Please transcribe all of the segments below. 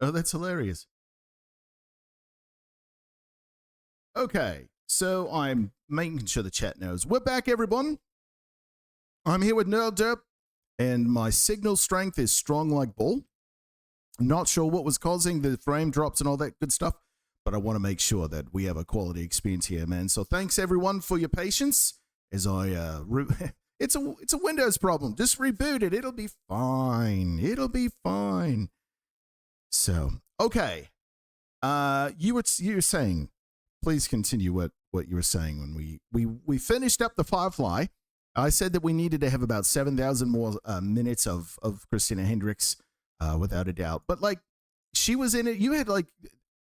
Oh, that's hilarious. Okay, so I'm making sure the chat knows. We're back, everyone. I'm here with Neural Derp, and my signal strength is strong like bull. I'm not sure what was causing the frame drops and all that good stuff, but I want to make sure that we have a quality experience here, man. So thanks, everyone, for your patience as I it's a Windows problem. Just reboot it. It'll be fine. It'll be fine. So, okay. You were saying, please continue what you were saying when we finished up the Firefly. I said that we needed to have about 7,000 more minutes of Christina Hendricks, without a doubt. But like, she was in it. You had like,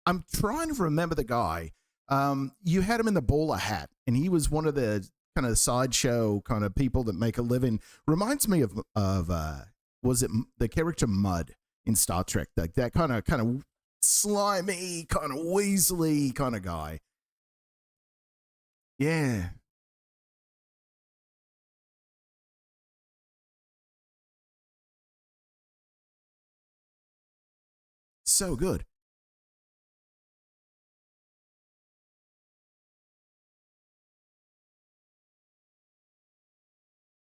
I'm trying to remember the guy. You had him in the bowler hat, and he was one of the kind of sideshow kind of people that make a living. Reminds me of was it the character Mud in Star Trek? Like that kind of slimy, kind of weaselly kind of guy. Yeah. So good.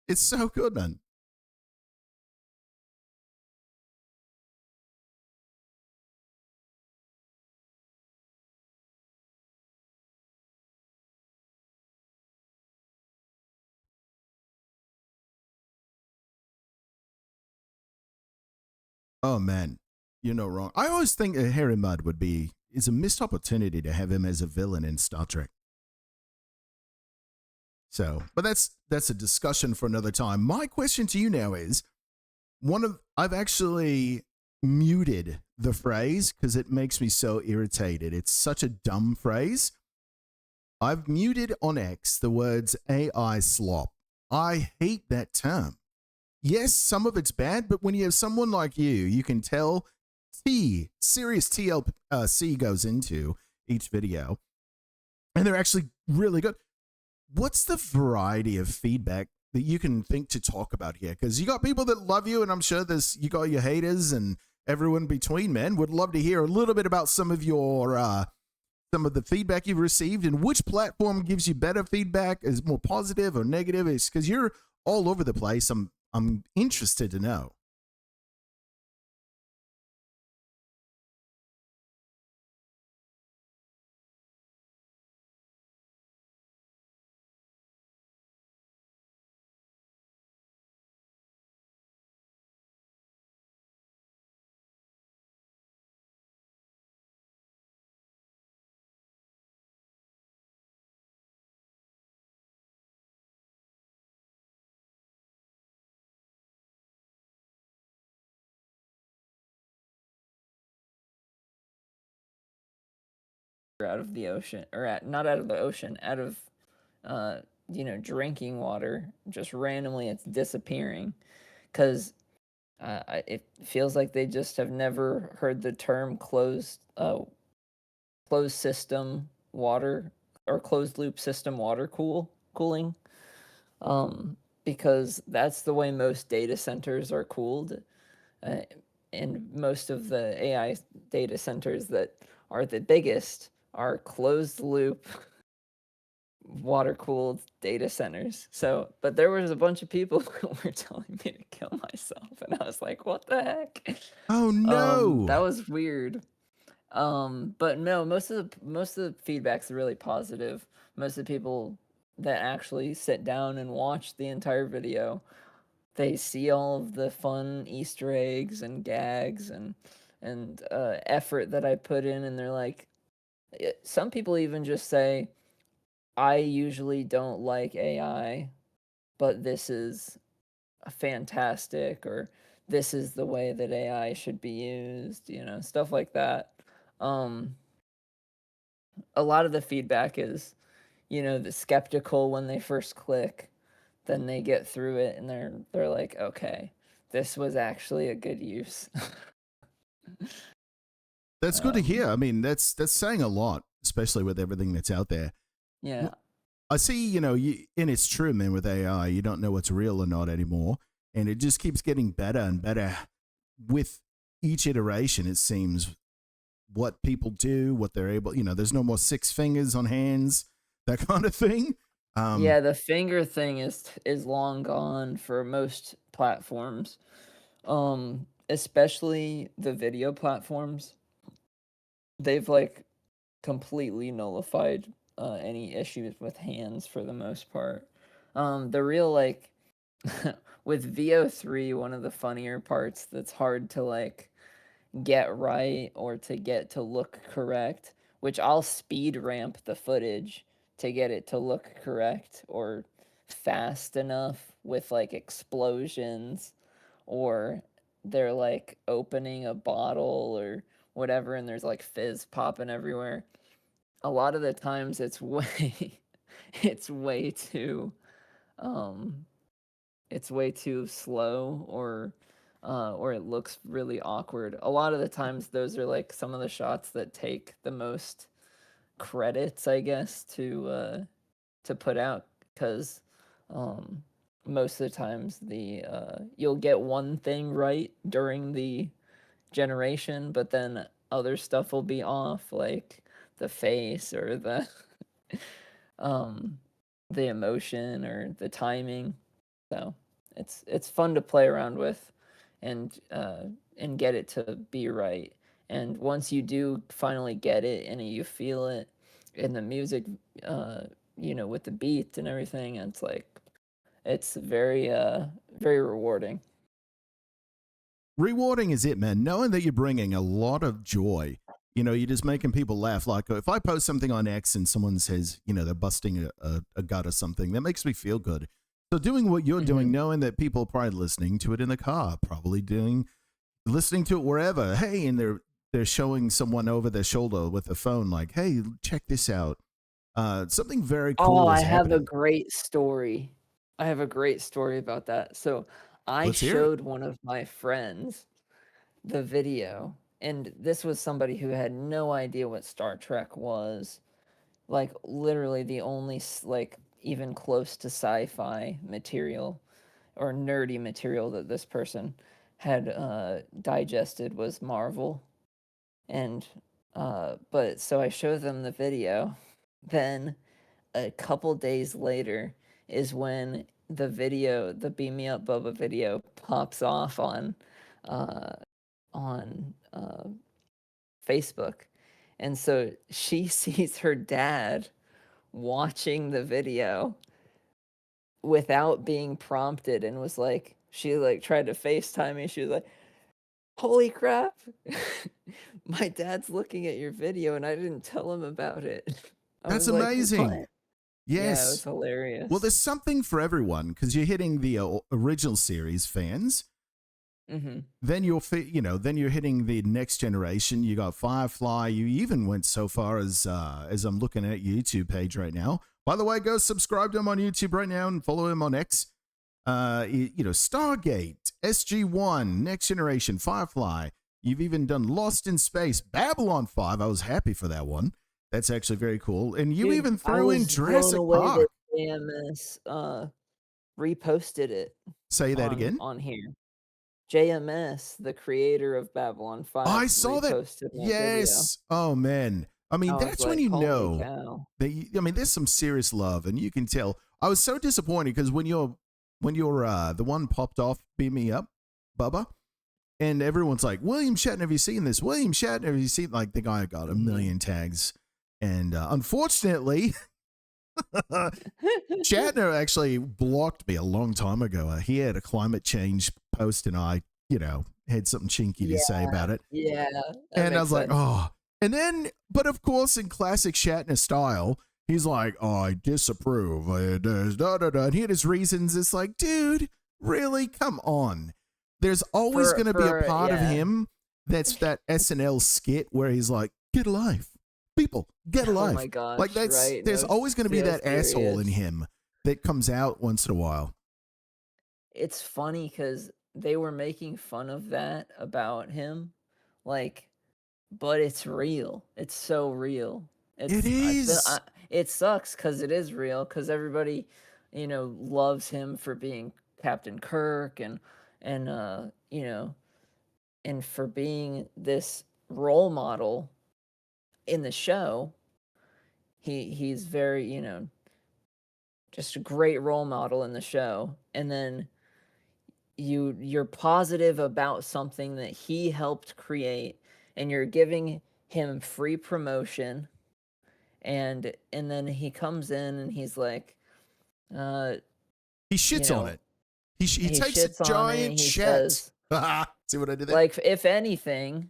It's so good, man. Oh man, you're not wrong. I always think Harry Mudd is a missed opportunity to have him as a villain in Star Trek. So, but that's a discussion for another time. My question to you now is I've actually muted the phrase because it makes me so irritated. It's such a dumb phrase. I've muted on X the words AI slop. I hate that term. Yes, some of it's bad, but when you have someone like you can tell serious TLC goes into each video, and they're actually really good. What's the variety of feedback that you can think to talk about here? Because you got people that love you, and I'm sure you got your haters and everyone between, man. Would love to hear a little bit about some of the feedback you've received, and which platform gives you better feedback, is more positive or negative. It's because you're all over the place. I'm interested to know. Out of the ocean, or not out of the ocean, out of drinking water. Just randomly, it's disappearing because it feels like they just have never heard the term closed system water or closed loop system water cooling, because that's the way most data centers are cooled. And most of the AI data centers that are the biggest are closed loop water cooled data centers. So, but there was a bunch of people who were telling me to kill myself, and I was like, what the heck? Oh no. That was weird. But no, most of the feedback's really positive. Most of the people that actually sit down and watch the entire video, they see all of the fun Easter eggs and gags and effort that I put in, and they're like, some people even just say, I usually don't like AI, but this is fantastic, or this is the way that AI should be used, stuff like that. A lot of the feedback is, the skeptical when they first click, then they get through it and they're like, okay, this was actually a good use. That's good to hear. I mean, that's saying a lot, especially with everything that's out there. Yeah. I see, and it's true, man, with AI, you don't know what's real or not anymore. And it just keeps getting better and better with each iteration, it seems. what people do, what they're able. There's no more six fingers on hands, that kind of thing. Yeah, the finger thing is long gone for most platforms. Especially the video platforms. They've like completely nullified any issues with hands for the most part. The real like with VO3, one of the funnier parts that's hard to like get right or to get to look correct, which I'll speed ramp the footage to get it to look correct or fast enough with like explosions, or they're like opening a bottle or whatever and there's like fizz popping everywhere. A lot of the times it's way it's way too um it's way too slow, or it looks really awkward. A lot of the times those are like some of the shots that take the most credits, I guess, to put out, because um most of the times the you'll get one thing right during the generation, but then other stuff will be off, like the face or um the emotion or the timing. So it's fun to play around with, and get it to be right. And once you do finally get it and you feel it in the music, uh, with the beat and everything, it's like it's very rewarding. Rewarding is it, man. Knowing that you're bringing a lot of joy. You're just making people laugh. Like if I post something on X and someone says, they're busting a gut or something, that makes me feel good. So doing what you're doing, Hmm. knowing that people are probably listening to it in the car, probably listening to it wherever. Hey, and they're showing someone over their shoulder with a phone, like, hey, check this out. Something very Oh, cool I is have a happening. great story. I have a great story about that. So I Let's hear it. showed one of my friends the video, and this was somebody who had no idea what Star Trek was. Like literally the only like even close to sci-fi material or nerdy material that this person had digested was Marvel. And but so I showed them the video. Then a couple days later is when the Beam Me Up Bubba video pops off uh, on Facebook. And so she sees her dad watching the video without being prompted, and was like, she like tried to FaceTime me. She was like, "Holy crap. My dad's looking at your video and I didn't tell him about it." I That's was like, amazing. "What?" Yeah, it was Yes. Well, hilarious. there's something for everyone because you're hitting the original series fans. Mhm. Then then you're hitting the next generation. You got Firefly. You even went so far as I'm looking at YouTube page right now. By the way, go subscribe to him on YouTube right now and follow him on X. Stargate, SG1, Next Generation, Firefly. You've even done Lost in Space, Babylon 5. I was happy for that one. That's actually very cool. And you Dude, even I threw in was blown Jurassic away that Park. JMS reposted it Say that on again. here. JMS, the creator of Babylon Oh, 5, I saw that. reposted my video. Yes. Oh man. I I mean, was that's when like, you "Holy know cow." that. I mean, there's some serious love, and you can tell. I was so disappointed because when you're the one popped off, beat me up, Bubba, and everyone's like, William Shatner, have you seen this? William Shatner, have you seen? Like the guy got a Mhm. million tags, and unfortunately, Shatner actually blocked me a long time ago. He had a climate change post, and I, had something chinky to say Yeah, about it. yeah, that And I makes was like, sense. oh. And then, but of course, in classic Shatner style, he's like, oh, I disapprove. And he had his reasons. It's like, dude, really? Come on. There's always going to be a part of Yeah. him that's that SNL skit where he's like, get a life. People, get a Oh my life. Like, gosh, right? there's No, always going to be so that asshole in serious. him that comes out once in a while. It's funny because they were making fun of that about him, like, but it's real. It's so real. It is. It sucks because it is real, because everybody, loves him for being Captain Kirk, and and for being this role model in the show, he's very, you know, just a great role model in the show. And then you're positive about something that he helped create, and you're giving him free promotion, and then he comes in and he's like, he shits on it. He takes a shits on it. giant He shit. says, see what I did there? like, if anything,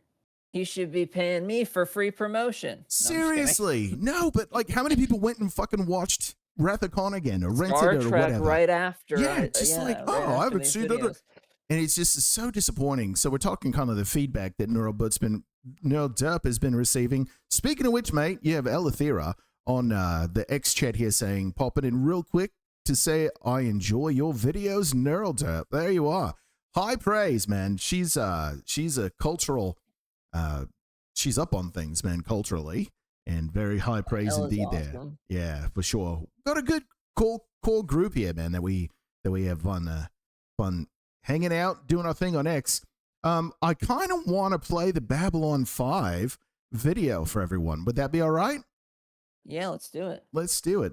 he should be paying me for free promotion. Seriously, no, but like, how many people went and fucking watched Wrath of Khan again, or rented Star it, or Trek whatever? right after. Yeah, just like, right oh, I haven't these seen that. videos. And it's just so disappointing. So we're talking kind of the feedback that Neural Derp has been receiving. Speaking of which, mate, you have Elathera on the X chat here saying, pop it in real quick to say, I enjoy your videos, Neural Derp. There you are. High praise, man. She's a cultural, she's up on things, man, culturally, and very high praise indeed awesome. there. Yeah, for sure. Got a good core group here, man, that we have fun hanging out, doing our thing on X. I kind of want to play the Babylon 5 video for everyone. Would that be all right? Yeah, let's do it. Let's do it.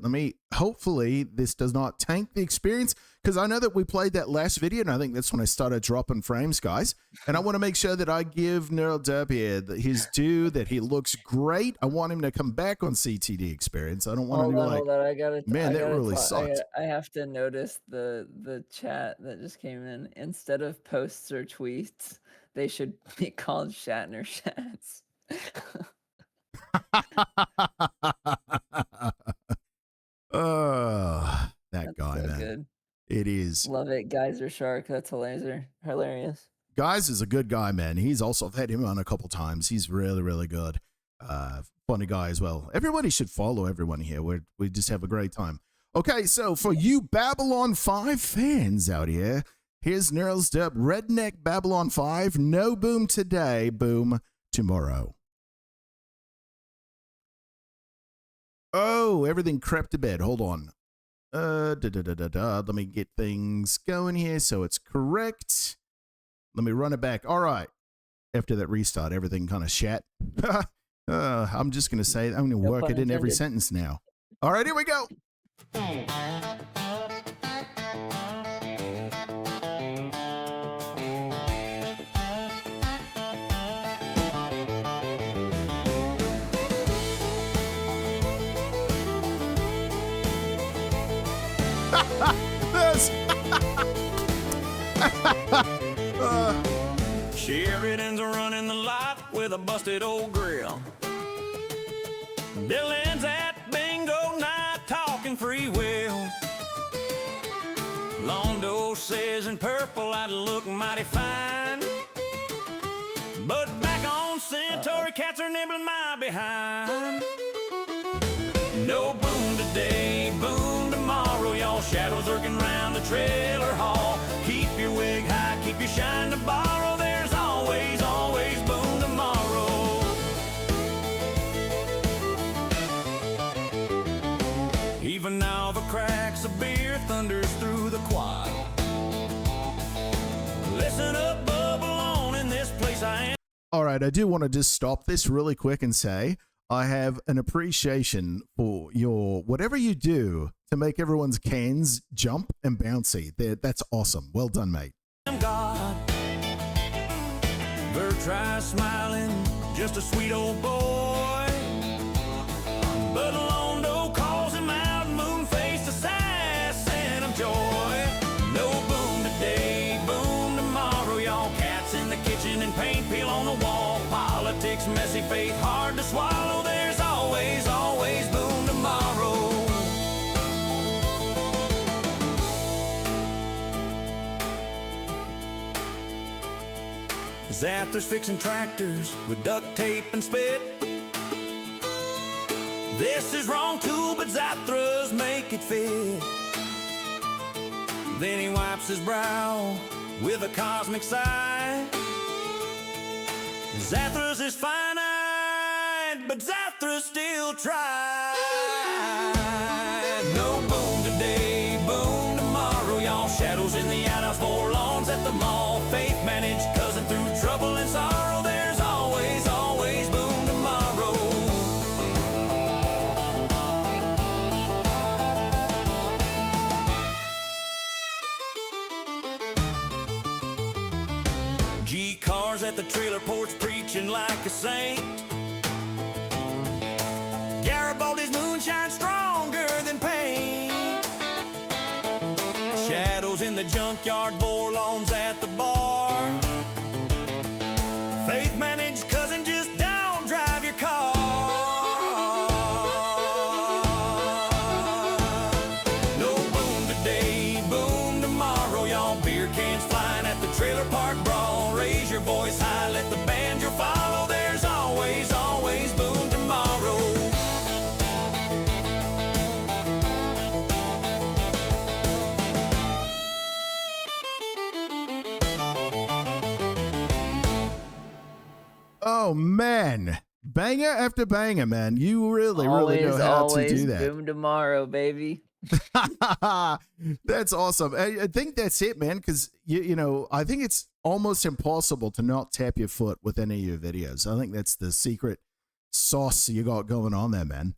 Hopefully this does not tank the experience, because I know that we played that last video, and I think that's when I started dropping frames, guys. And I want to make sure that I give Neural Derp here his due, that he looks great. I want him to come back on CTD experience. I don't want to be like, man, that really sucked. I have to notice the chat that just came in. Instead of posts or tweets, they should be called Shatner chats. Oh, that That's guy, so man. Good. It is. Love it. Geyser Shark. That's hilarious. Guys is a good guy, man. He's also, I've had him on a couple times. He's really, really good. Funny guy as well. Everybody should follow everyone here. We just have a great time. Okay, so for you Babylon 5 fans out here, here's Neural Derp, Redneck Babylon 5. No boom today, boom tomorrow. Oh, everything crept to bed. Hold on. Let me get things going here so it's correct. Let me run it back. All right. After that restart, everything kind of shat. I'm just going to say, I'm going to work it in every sentence now. All right, here we go. This. Sheridan's running the lot with a busted old grill. Dylan's at bingo night talking free will. Londo says in purple I'd look mighty fine, but back on Centauri cats are nibbling my behind. No boom today, boom tomorrow. Y'all shadows lurking round the trailer hall. Keep your wig high, keep your shine to borrow. There's always, always boom tomorrow. Even now the cracks of beer thunders through the quad. Listen up, bubble on in this place I am. All right, I do want to just stop this really quick and say I have an appreciation for your whatever you do to make everyone's cans jump and bouncy. That's awesome. Well done, mate. God. Bird tries smiling, just a sweet old boy. But Londo calls him out, moon-faced assassin of joy. No boom today, boom tomorrow. Y'all cats in the kitchen and paint peel on the wall. Politics, messy faith, hard to swallow. There's always, always boom tomorrow. Zathras fixing tractors with duct tape and spit. This is wrong too, but Zathras make it fit. Then he wipes his brow with a cosmic sigh. Zathras is finite, but Zathras still tried. No boom today, boom tomorrow. Y'all shadows in the outhouse, four lawns at the mall. Faith managed cousin through trouble and sorrow. There's always, always boom tomorrow. preaching like a saint. Garibaldi's moonshine stronger than pain. Shadows in the junkyard, Vorlon's at the bar. Faith managed cousin, just don't drive your car. No boom today, boom tomorrow, y'all. Beer cans flying at the trailer park brawl. Raise your voice high, let the banjo follow. There's always, always boom tomorrow. Oh man, banger after banger, man. You really know how to do that. Boom tomorrow, baby. That's awesome. I think that's it, man, because you know, I think it's almost impossible to not tap your foot with any of your videos. I think that's the secret sauce you got going on there, man.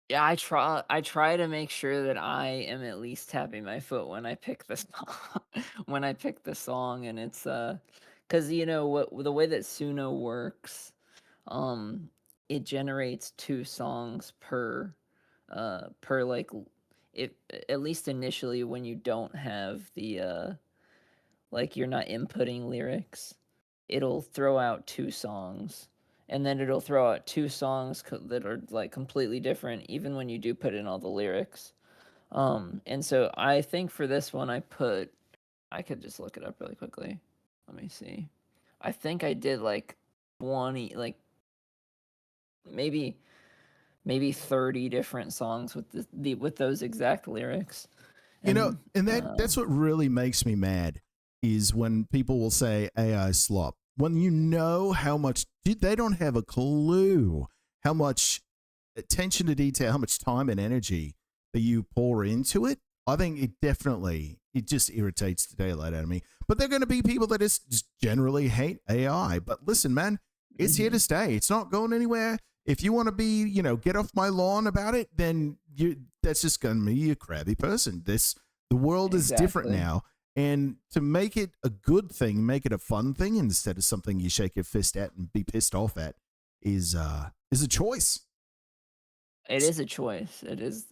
Yeah, I try to make sure that I am at least tapping my foot when I pick the song, when I pick the song, and it's because you know what, the way that Suno works, it generates 2 songs per like it, at least initially, when you don't have the like you're not inputting lyrics, it'll throw out 2 songs. And then it'll throw out 2 songs that are like completely different, even when you do put in all the lyrics. And so I think for this one, I could just look it up really quickly. Let me see. I think I did like 20, like maybe 30 different songs with with those exact lyrics. You know, and that's what really makes me mad is when people will say AI slop. When you know how much, they don't have a clue how much attention to detail, how much time and energy that you pour into it. I think it just irritates the daylight out of me. But there are going to be people that just generally hate AI. But listen, man, it's here to stay. It's not going anywhere. If you want to be, you know, get off my lawn about it, then that's just going to be a crabby person. The world is different now. And to make it a good thing, make it a fun thing instead of something you shake your fist at and be pissed off at is a choice. It is a choice. It is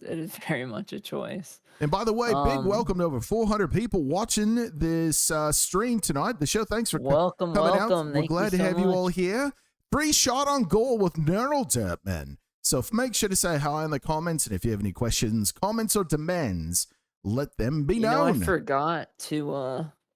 very much a choice. And by the way, big welcome to over 400 people watching this stream tonight. The show, thanks for coming out. We're glad to have you all here. Free shot on goal with Neural Derp, man. So make sure to say hi in the comments. And if you have any questions, comments, or demands, let them be known. I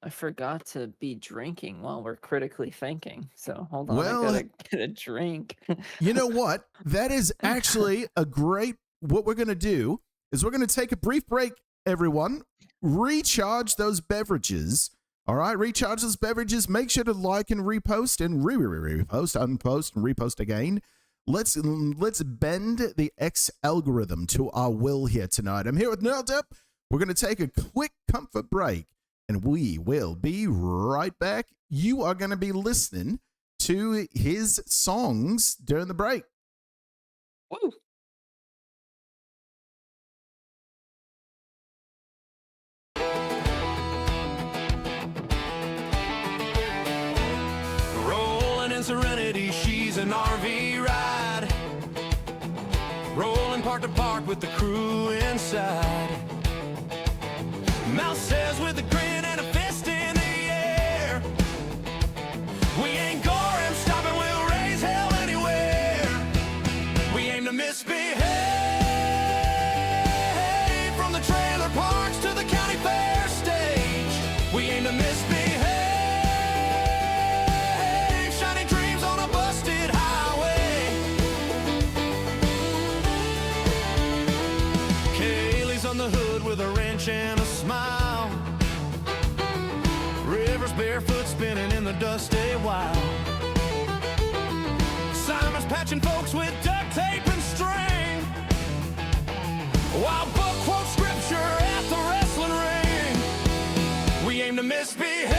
forgot to be drinking while we're critically thinking. So hold on, I gotta get a drink. You know what? That is actually what we're going to do is we're going to take a brief break, everyone. Recharge those beverages. All right, recharge those beverages. Make sure to like and repost and repost, unpost and repost again. Let's bend the X algorithm to our will here tonight. I'm here with Neural Derp. We're going to take a quick comfort break, and we will be right back. You are going to be listening to his songs during the break. Woo! Rolling in Serenity, she's an RV ride. Rolling park to park with the crew inside. Mouse says with a grin and a fist in the air, we ain't Gorham stopping, we'll raise hell anywhere. We aim to misbehave, from the trailer parks to the county fair stage. We aim to misbehave, shining dreams on a busted highway. Kaylee's on the hood with a wrench and a smile. River's barefoot spinning in the dust a while. Simon's patching folks with duct tape and string, while Buck quotes scripture at the wrestling ring. We aim to misbehave.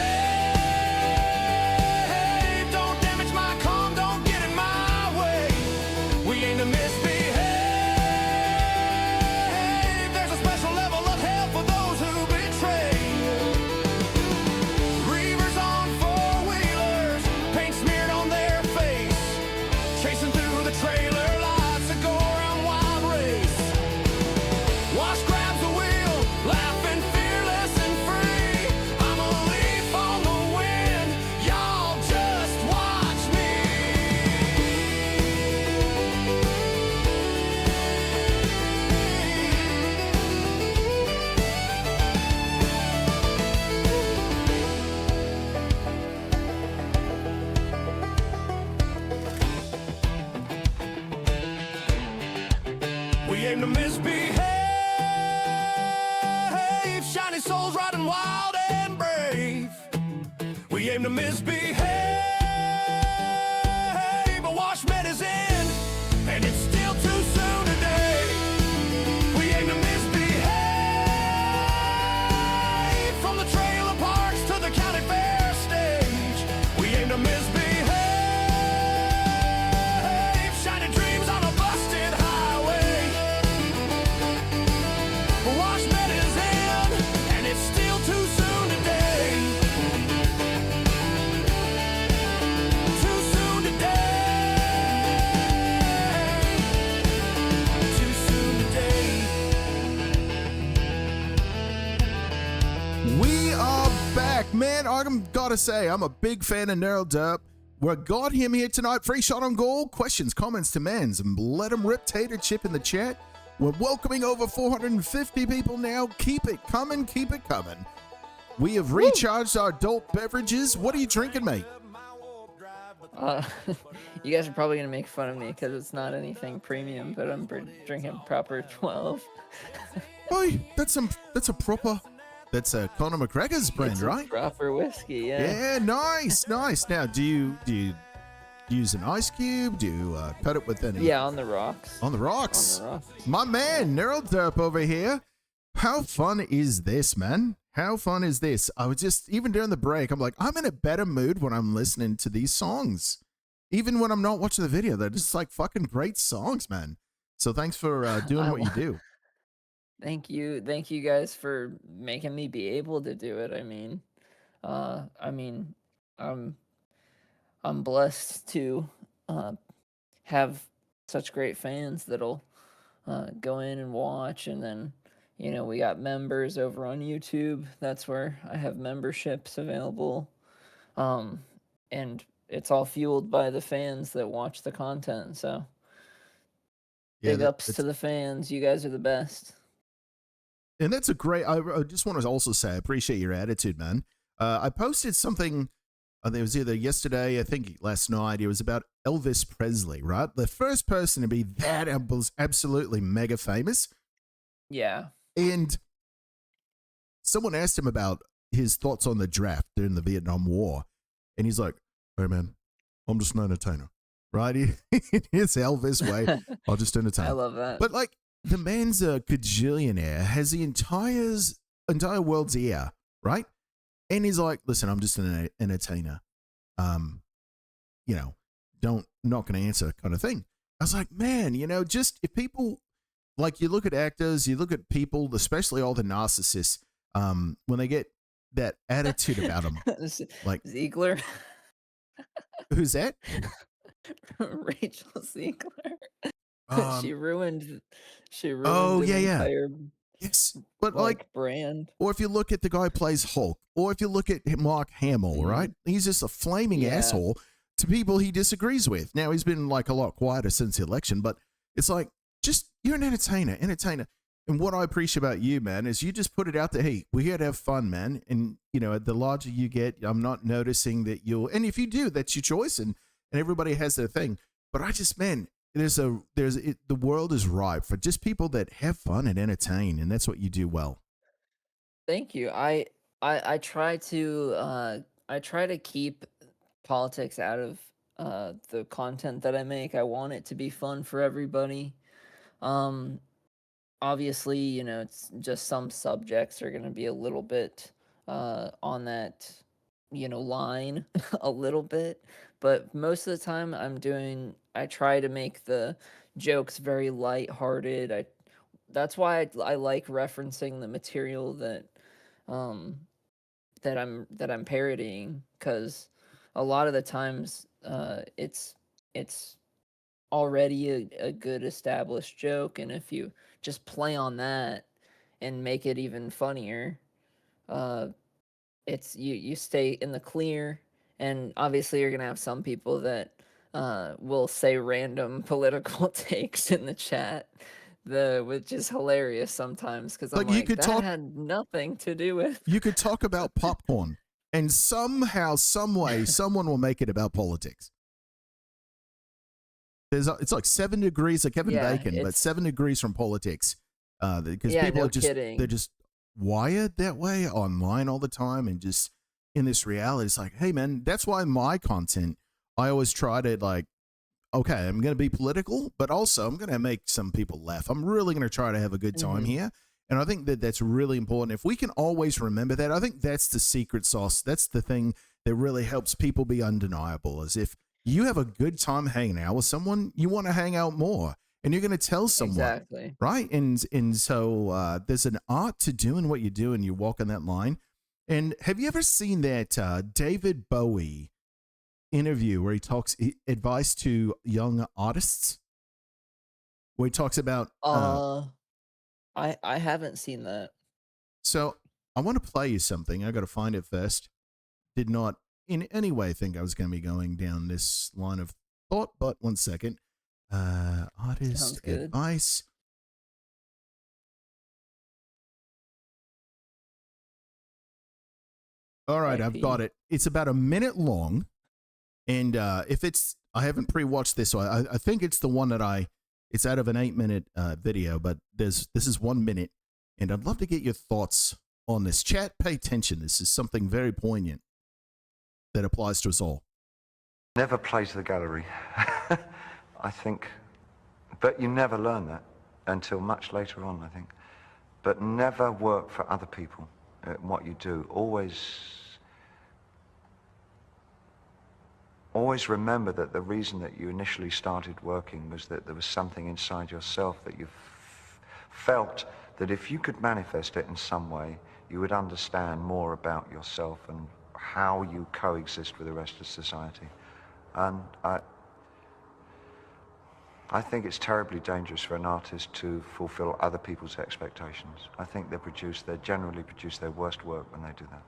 Don't damage my calm, don't get in my way. We aim to misbehave. There's a special level of hell for those who betray. Reavers on four-wheelers, paint smeared on their aim to misbehave. Shiny souls riding wild and brave. We aim to misbehave. A wash med is in, and it's still too soon today. We aim to misbehave. From the trailer parks to the county fair stage. We aim to misbehave. Shiny dreams on a busted highway. A wash med is in, and it's still too soon today. Too soon today. Too soon today. We are back, man. I'm gotta say, I'm a big fan of Neural Derp. We got him here tonight. Free shot on goal. Questions, comments, demands, and let him rip Tater Chip in the chat. We're welcoming over 450 people now. Keep it coming. Keep it coming. We have recharged our adult beverages. What are you drinking, mate? You guys are probably gonna make fun of me because it's not anything premium, but I'm drinking proper 12. Boy, that's a proper. That's a Conor McGregor's brand, It's a right? proper whiskey, yeah. Yeah, nice. Now, do you use an ice cube? Do you cut it with any? Yeah, on the rocks. On the rocks. On the rocks. My man, Neural Derp over here. How fun is this, man? How fun is this? I was just, even during the break, I'm like, I'm in a better mood when I'm listening to these songs. Even when I'm not watching the video, they're just like fucking great songs, man. So thanks for doing what you do. Thank you guys for making me be able to do it. I'm blessed to have such great fans that'll go in and watch, and then we got members over on YouTube. That's where I have memberships available, and it's all fueled by the fans that watch the content. So big ups to the fans. You guys are the best. And that's a great, I just want to also say, I appreciate your attitude, man. I posted something, it was either yesterday, I think last night, it was about Elvis Presley, right? The first person to be that absolutely mega famous. Yeah. And someone asked him about his thoughts on the draft during the Vietnam War. And he's like, hey, man, I'm just an entertainer, right? It's Elvis way. I'll just entertain. I love that. But like, the man's a gajillionaire, has the entire world's ear, right? And he's like, listen, I'm just an entertainer. Not going to answer kind of thing. I was like, man, just if people, like you look at actors, you look at people, especially all the narcissists, when they get that attitude about them. Like Ziegler. Who's that? Rachel Ziegler. She ruined oh, an yeah. entire Yes, but like brand. Or if you look at the guy who plays Hulk, or if you look at Mark Hamill, right? He's just a flaming asshole to people he disagrees with. Now, he's been like a lot quieter since the election, but it's like, just, you're an entertainer. And what I appreciate about you, man, is you just put it out there. Hey, we're here to have fun, man. And, the larger you get, I'm not noticing that and if you do, that's your choice, and everybody has their thing. But I just, man, the world is ripe for just people that have fun and entertain, and that's what you do well. Thank you. I try to keep politics out of the content that I make. I want it to be fun for everybody. Obviously, it's just some subjects are going to be a little bit on that line a little bit, but most of the time I try to make the jokes very lighthearted. That's why I like referencing the material that I'm parodying, because a lot of the times it's already a good established joke, and if you just play on that and make it even funnier, it's you stay in the clear. And obviously you're gonna have some people that will say random political takes in the chat, which is hilarious sometimes, because I'm like, that had nothing to do with. You could talk about popcorn, and somehow, some way, someone will make it about politics. it's like 7 degrees of Kevin Yeah, Bacon, but it's 7 degrees from politics. Because yeah, people no are just kidding. they're just wired that way online all the time, and just in this reality, it's like, hey man, that's why my content, I always try to like, okay, I'm going to be political, but also I'm going to make some people laugh. I'm really going to try to have a good time here. And I think that that's really important. If we can always remember that, I think that's the secret sauce. That's the thing that really helps people be undeniable, is if you have a good time hanging out with someone, you want to hang out more, and you're going to tell someone. Exactly. Right. And so there's an art to doing what you do, and you walk on that line. And have you ever seen that David Bowie interview where he talks advice to young artists, where he talks about I haven't seen that. so I want to play you something. I got to find it first. Did not in any way think I was going to be going down this line of thought, but one second. Artist advice. All right, I've got it. It's about a minute long. And if it's, I haven't pre-watched this, so I think it's the one that it's out of an 8-minute video, but this is 1 minute. And I'd love to get your thoughts on this. Chat, pay attention. This is something very poignant that applies to us all. Never play to the gallery, I think. But you never learn that until much later on, I think. But never work for other people at what you do. Always remember that the reason that you initially started working was that there was something inside yourself that you felt that if you could manifest it in some way, you would understand more about yourself and how you coexist with the rest of society. And I think it's terribly dangerous for an artist to fulfill other people's expectations. I think they generally produce their worst work when they do that.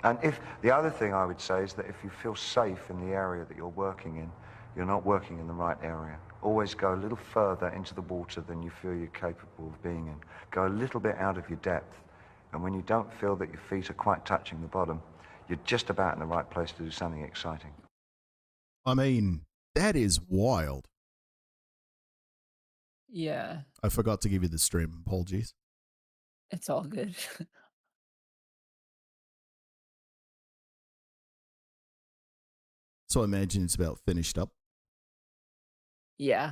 And if the other thing I would say is that if you feel safe in the area that you're working in, you're not working in the right area. Always go a little further into the water than you feel you're capable of being in. Go a little bit out of your depth. And when you don't feel that your feet are quite touching the bottom, you're just about in the right place to do something exciting. I mean, that is wild. Yeah. I forgot to give you the stream. Apologies. It's all good. So I imagine it's about finished up. Yeah.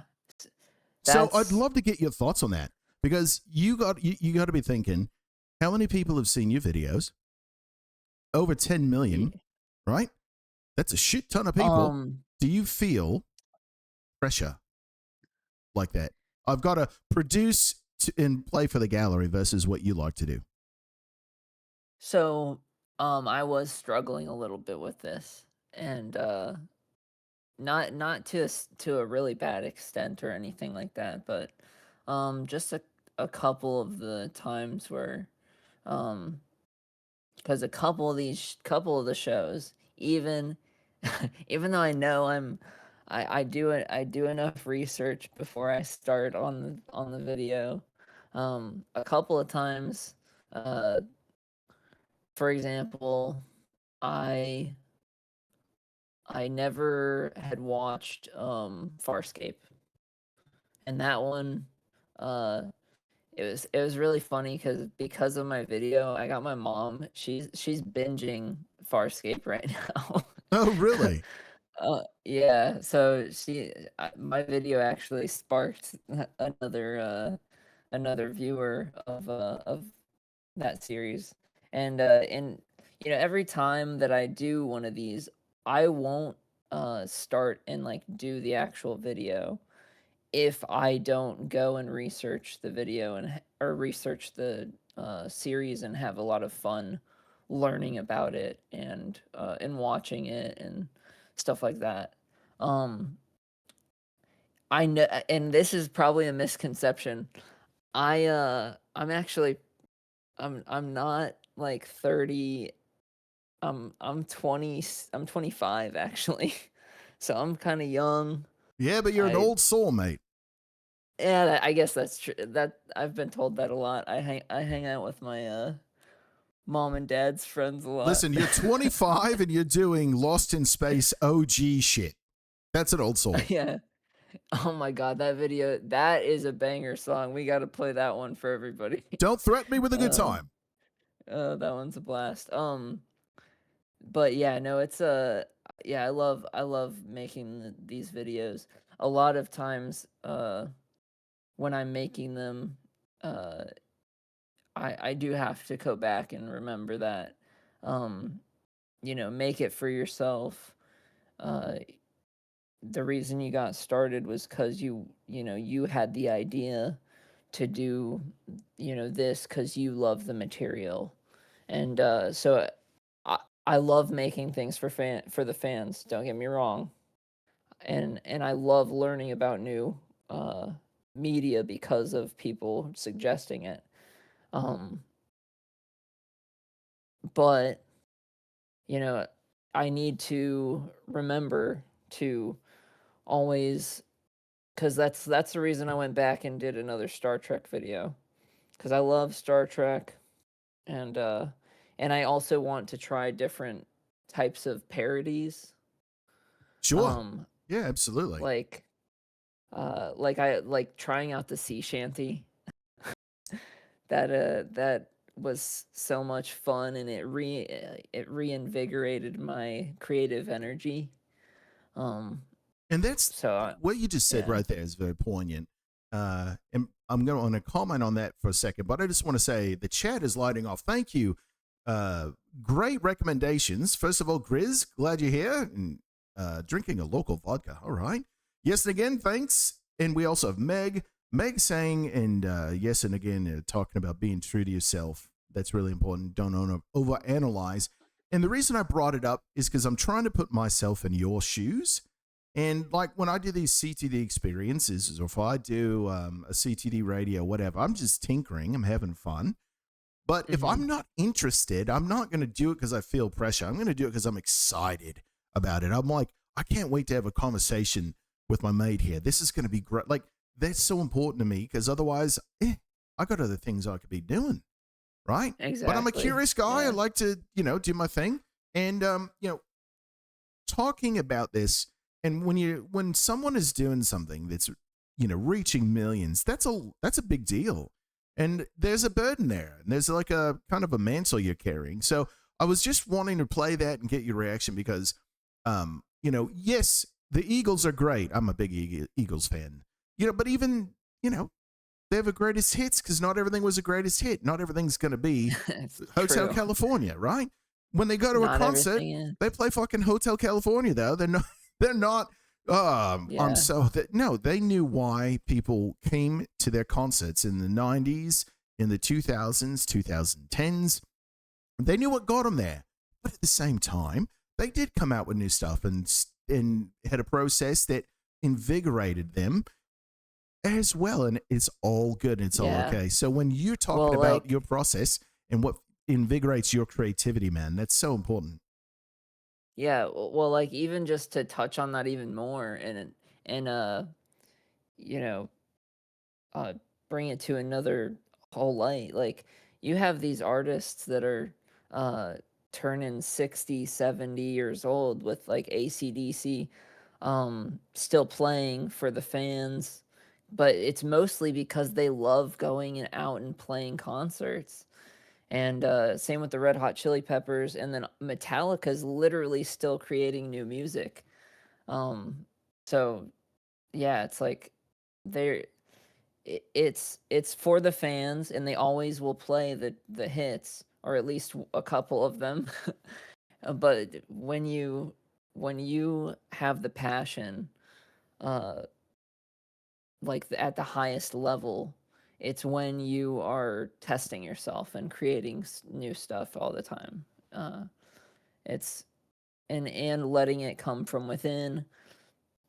So I'd love to get your thoughts on that, because you got to be thinking, how many people have seen your videos? Over 10 million, right? That's a shit ton of people. Do you feel pressure like that? I've got to produce and play for the gallery versus what you like to do. So, I was struggling a little bit with this, and not to a really bad extent or anything like that, but just a couple of the times where because a couple of the shows, even even though I know I do enough research before I start on the video, a couple of times, for example, I never had watched Farscape, and that one it was really funny because of my video. I got my mom, she's binging Farscape right now. Oh, really? Yeah, so my video actually sparked another viewer of that series. And every time that I do one of these, I won't start and like do the actual video if I don't go and research the video or research the series and have a lot of fun learning about it and watching it and stuff like that. I know, and this is probably a misconception. I'm not like 30. I'm 20. I'm 25 actually. So I'm kind of young. Yeah, but you're an old soul, mate. Yeah, I guess that's true. That I've been told that a lot. I hang out with my mom and dad's friends a lot. Listen, you're 25 and you're doing Lost in Space OG shit. That's an old soul. Yeah. Oh my god, that video, that is a banger song. We got to play that one for everybody. Don't threaten me with a good Um, time. that one's a blast. But yeah, no, it's yeah, I love making these videos. A lot of times, when I'm making them, uh, I do have to go back and remember that, um, make it for yourself. Uh, the reason you got started was because you had the idea to do, this because you love the material, and so I love making things for the fans. Don't get me wrong, and I love learning about new uh, media because of people suggesting it. Um, but you know, I need to remember to always, because that's the reason I went back and did another Star Trek video, because I love Star Trek, and and I also want to try different types of parodies. Sure. Um, Yeah, absolutely. like I like trying out the sea shanty. That was so much fun, and it reinvigorated my creative energy. Um, And that's so what you just said yeah. right there is very poignant. And I'm going to comment on that for a second, but I just want to say the chat is lighting off. Thank you. Great recommendations. First of all, Grizz, glad you're here and drinking a local vodka. All right. Yes, and again, thanks. And we also have Meg. Meg saying, and yes, and again, talking about being true to yourself. That's really important. Don't overanalyze. And the reason I brought it up is because I'm trying to put myself in your shoes. And like when I do these CTD experiences, or if I do a CTD radio, whatever, I'm just tinkering, I'm having fun. But if I'm not interested, I'm not going to do it because I feel pressure. I'm going to do it because I'm excited about it. I'm like, I can't wait to have a conversation with my mate here. This is going to be great. Like, that's so important to me because otherwise, I got other things I could be doing, right? Exactly. But I'm a curious guy. Yeah. I like to, do my thing. And, talking about this, and when someone is doing something that's, reaching millions, that's a big deal. And there's a burden there. And there's like a kind of a mantle you're carrying. So I was just wanting to play that and get your reaction because, yes, the Eagles are great. I'm a big Eagles fan. But even, they have a greatest hits because not everything was a greatest hit. Not everything's going to be Hotel true. California, right? When they go to Not a concert, everything is. they play fucking Hotel California, though. They're not, Yeah. I'm so that no, they knew why people came to their concerts in the 90s, in the 2000s, 2010s. They knew what got them there. But at the same time, they did come out with new stuff and had a process that invigorated them as well. And it's all good. And it's all Yeah. okay. So when you're talking Well, about your process and what invigorates your creativity, man, that's so important. Yeah, well, like even just to touch on that even more, and you know, uh bring it to another whole light. Like you have these artists that are uh turning 60, 70 years old with like AC/DC still playing for the fans, but it's mostly because they love going and out and playing concerts. And same with the Red Hot Chili Peppers, and then Metallica's literally still creating new music. Um, so yeah, it's like they're it's for the fans, and they always will play the hits, or at least a couple of them. But when you have the passion, uh, like at the highest level, it's when you are testing yourself and creating new stuff all the time. It's and letting it come from within,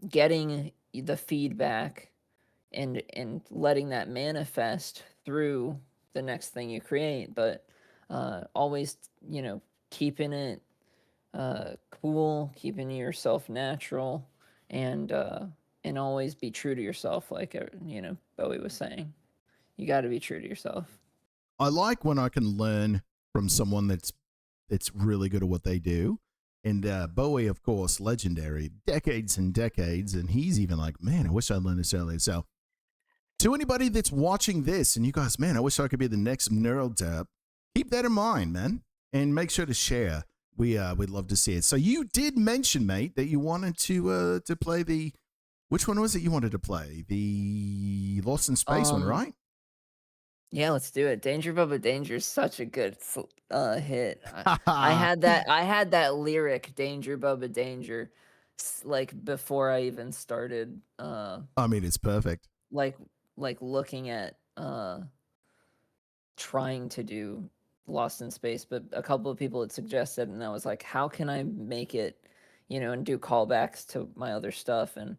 getting the feedback, and letting that manifest through the next thing you create. But always, keeping it cool, keeping yourself natural, and always be true to yourself, like Bowie was saying. You got to be true to yourself. I like when I can learn from someone that's really good at what they do And Bowie, of course, legendary, decades and decades. And he's even like, man, I wish I'd learned this earlier. So to anybody that's watching this and you guys, man, I wish I could be the next Neural Derp, keep that in mind, man. And make sure to share. We'd love to see it. So you did mention, mate, that you wanted to play the, which one was it you wanted to play? The Lost in Space one, right? Yeah, let's do it. Danger Bubba Danger is such a good hit. I had that lyric Danger Bubba Danger like before I even started I mean, it's perfect. like looking at trying to do Lost in Space, but a couple of people had suggested, and I was like, how can I make it, and do callbacks to my other stuff? And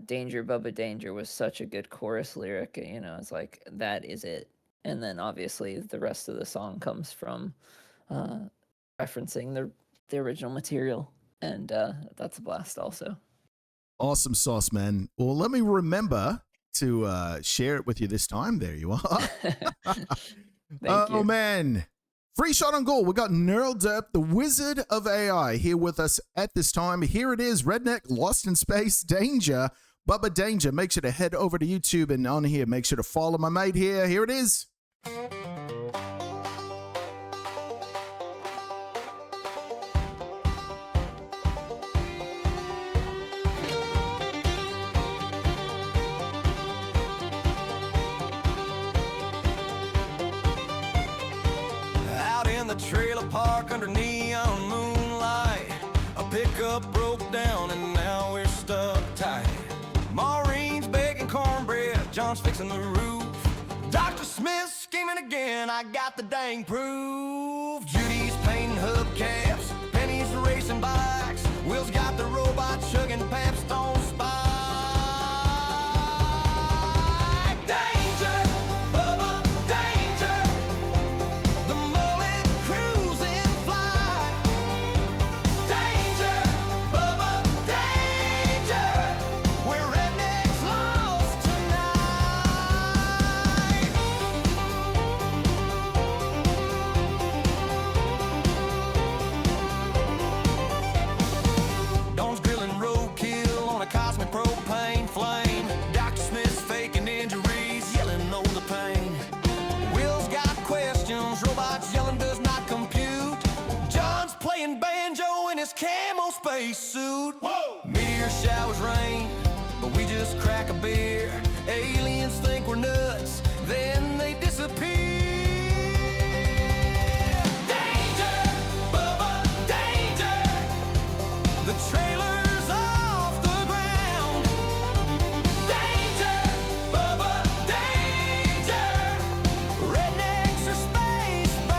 Danger Bubba Danger was such a good chorus lyric, it's like, that is it. And then obviously the rest of the song comes from referencing the original material, and that's a blast also. Awesome sauce, man. Well, let me remember to share it with you this time. There you are. Thank you. Oh, man. Free shot on goal. We got Neural Derp, the wizard of AI, here with us at this time. Here it is, Redneck, Lost in Space, Danger, Bubba Danger. Make sure to head over to YouTube and on here. Make sure to follow my mate here. Here it is. The trailer park under neon moonlight, a pickup broke down and now we're stuck tight. Maureen's baking cornbread, John's fixing the roof, Dr. Smith's scheming again, I got the dang proof. Judy's painting hubcaps, Penny's racing bikes, Will's got the robot chugging Pabst on Spike. Danger, Bubba, danger, the mullet cruising fly. Danger, Bubba, danger, we're rednecks lost tonight. Dawn's grilling roadkill on a cosmic propane flame. Dr. Smith's faking injuries, yelling oh the pain. Will's got questions, robots yelling does not compute. John's playing banjo in his camo spacesuit. Meteor showers rain, but we just crack a beer. Aliens think we're nuts, then they disappear. Danger, Bubba, danger, the trailer's off the ground. Danger, Bubba, danger, rednecks are spacebound.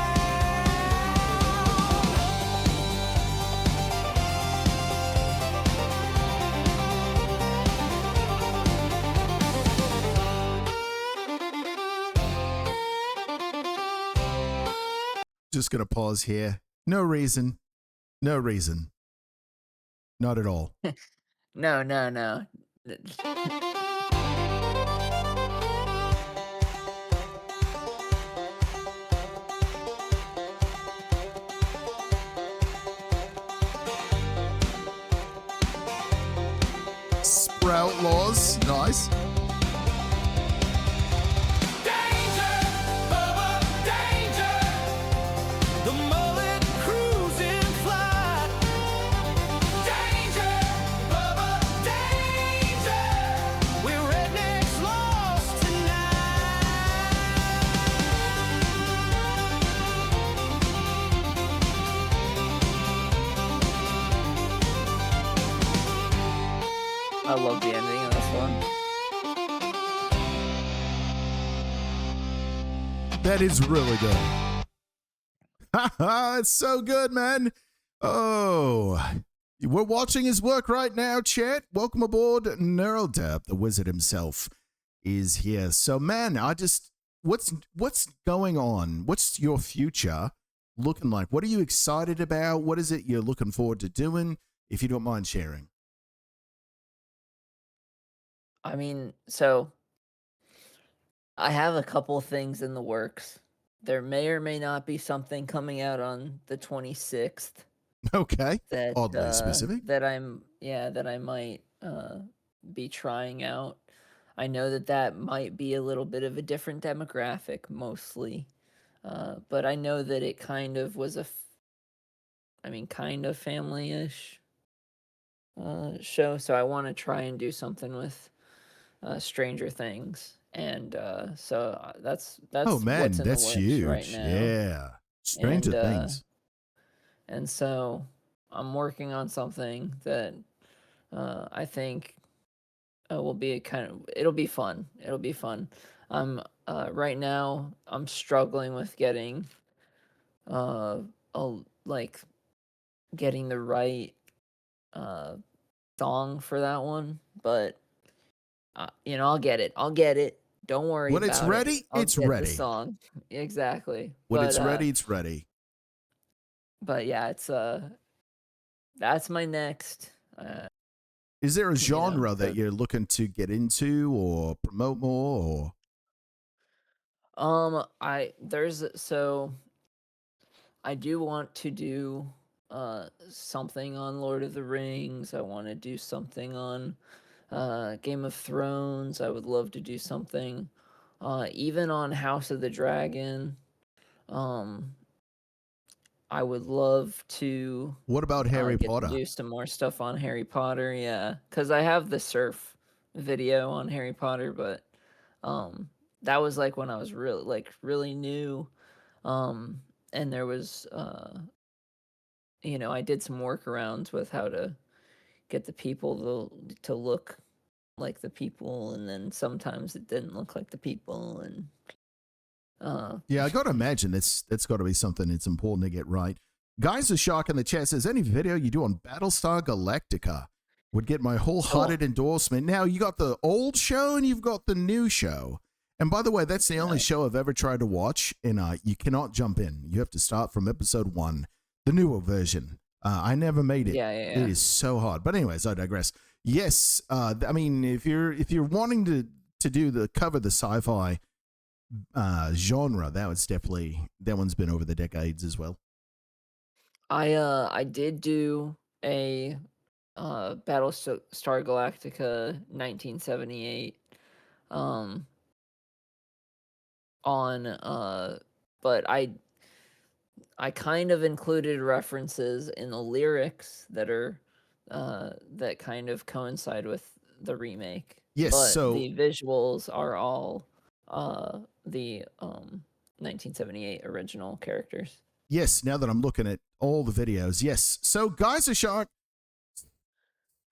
Just going to pause here. No reason. No reason. Not at all. No. Sprout laws. Nice. Danger, Bubba, danger, the mullet cruising flight. Danger, Bubba, danger, we're rednecks lost tonight. I love the ending of this one. That is really good. It's so good, man. Oh, we're watching his work right now, chat. Welcome aboard. Neural Derp, the wizard himself, is here. So, man, what's going on? What's your future looking like? What are you excited about? What is it you're looking forward to doing? If you don't mind sharing. I mean, so I have a couple things in the works. There may or may not be something coming out on the 26th Okay. that Oddly specific. that I might be trying out. I know that that might be a little bit of a different demographic mostly, but I know that it kind of was kind of family-ish show. So I want to try and do something with Stranger Things, and that's Oh what's man, in the that's works right huge. now, Yeah. Stranger and Things. so I'm working on something that I think will be it'll be fun. It'll be fun. I'm right now I'm struggling with getting uh like getting the right uh song for that one, but I'll get it. I'll get it. Don't worry When it's about it. ready, I'll it's get the ready. song. Exactly. When it's ready, it's ready. But yeah, it's that's my next Is there a genre that so you're looking to get into or promote more or I there's so I do want to do something on Lord of the Rings. I want to do something on Game of Thrones. I would love to do something even on House of the Dragon. Um I would love to what about Harry get to Potter? do some more stuff on Harry Potter, yeah, because I have the surf video on Harry Potter, but um, that was like when I was really new, um, and there was I did some workarounds with how to get the people to look like the people, and then sometimes it didn't look like the people, and uh, Yeah, I got to imagine that's got to be something that's important to get right. Guys are shock in the chat says any video you do on Battlestar Galactica would get my so wholehearted endorsement. Now you got the old show and you've got the new show. And by the way, that's the only show I've ever tried to watch, and you cannot jump in. You have to start from episode 1, the newer version. I never made it. yeah, It is so hard. But anyways, I digress. Yes, I mean if you're wanting to cover the sci-fi genre, that one's been over the decades as well. I did do a Battlestar Galactica 1978 um on but I kind of included references in the lyrics that kind of coincide with the remake. Yes, But so the visuals are all the 1978 original characters. yes, now that I'm looking at all the videos, yes. So guys are shark.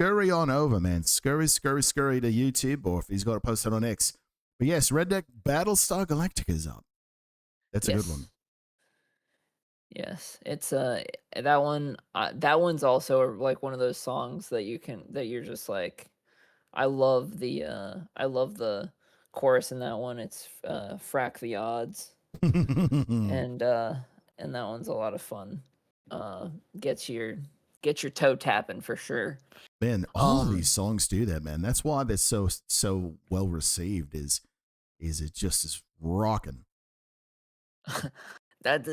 Scurry on over, man. Scurry to YouTube, or if he's got it posted on X. But yes, Redneck Battlestar Galactica is up. That's a good one. Yes, it's that one's also like one of those songs that you're just like I love the chorus in that one. It's frack the odds, and that one's a lot of fun. Gets your toe tapping for sure. Man, all of these songs do that, man. That's why they're so well received. Is it just is rocking?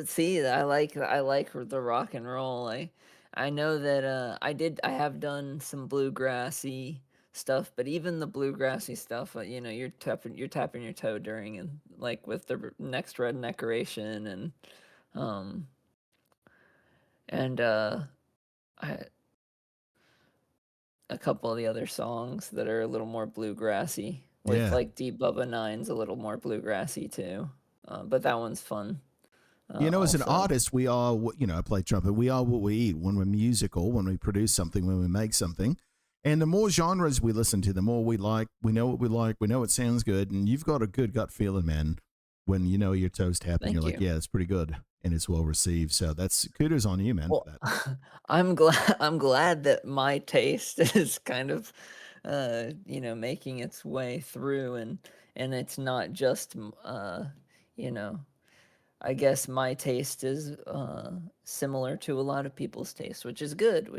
See, I like the rock and roll. I know that I have done some bluegrassy stuff, but even the bluegrassy stuff, you're tapping your toe during, and like with the next redneckeration um and I, a couple of the other songs that are a little more bluegrassy with Yeah. like Deep Bubba Nine's a little more bluegrassy too. But that one's fun. As an Also. artist, we are, I play trumpet. We are what we eat when we're musical, when we produce something, when we make something. And the more genres we listen to, the more we like. We know what we like. We know it sounds good. And you've got a good gut feeling, man, when you know your toes tapping. You're like, yeah, it's pretty good. And it's well received. So that's kudos on you, man, for that. I'm glad that my taste is kind of making its way through, and it's not just I guess my taste is similar to a lot of people's taste, which is good,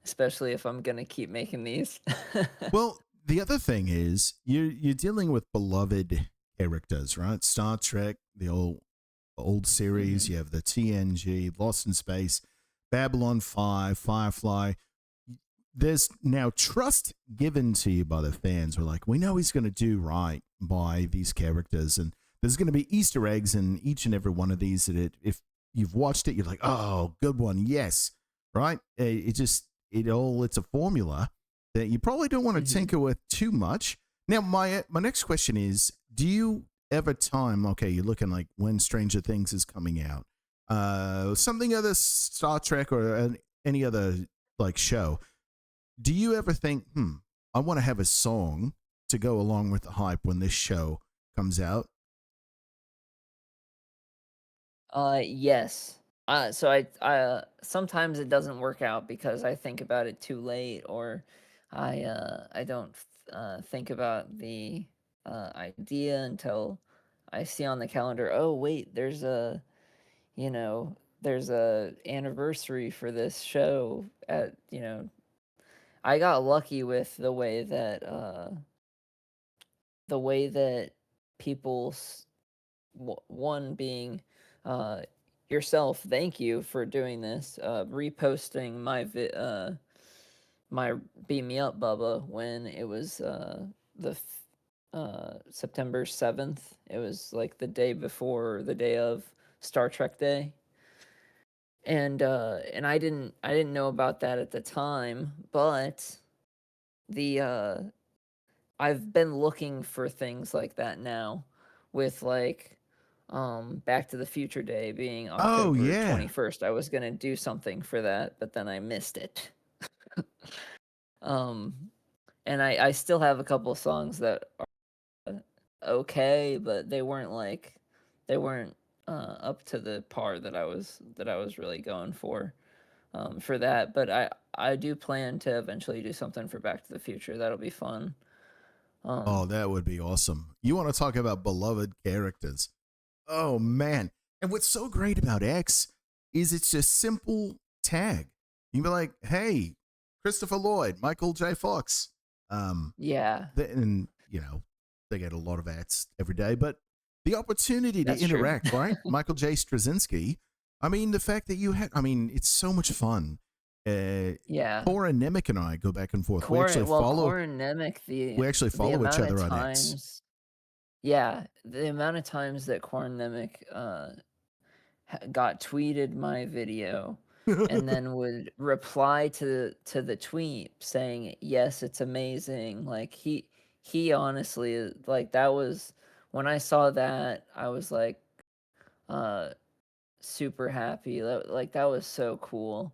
especially if I'm gonna keep making these. Well, the other thing is you're dealing with beloved characters, right? Star Trek, the old series. You have the TNG, Lost in Space. Babylon 5, Firefly, there's now trust given to you by the fans. We're like, we know he's going to do right by these characters, and there's going to be Easter eggs in each and every one of these. That if you've watched it, you're like, oh, good one, yes, right? It's a formula that you probably don't want to tinker with too much. Now, my next question is, do you ever time? Okay, you're looking like when Stranger Things is coming out, something other Star Trek or any other like show. Do you ever think, I want to have a song to go along with the hype when this show comes out? Yes. So I sometimes it doesn't work out because I think about it too late, or I don't think about the idea until I see on the calendar, oh wait, there's a anniversary for this show at, I got lucky with the way that people one being uh yourself, thank you for doing this, reposting my beat me up Bubba when it was September 7th. It was like the day before, the day of Star Trek Day. And I didn't know about that at the time, but the I've been looking for things like that now, with like Back to the Future Day being Oh, October yeah. 21st. I was going to do something for that, but then I missed it. um and I still have a couple of songs that are okay, but they weren't up to the par that I was really going for that. But I do plan to eventually do something for Back to the Future. That'll be fun. Oh, that would be awesome. You want to talk about beloved characters? Oh, man. And what's so great about X is it's just simple tag. You can be like, hey, Christopher Lloyd, Michael J. Fox. Yeah, And, they get a lot of ads every day, but the opportunity to that's true. interact, right? Michael J. Straczynski. I mean, the fact that it's so much fun. Yeah. Cora Nemec and I go back and forth. Cora and Nemec, We actually the follow each amount other of on X. times, yeah, the amount of times that Cora and Nemec got tweeted my video and then would reply to the tweet saying, yes, it's amazing. Like he honestly, like, that was, when I saw that, I was like uh super happy. That was so cool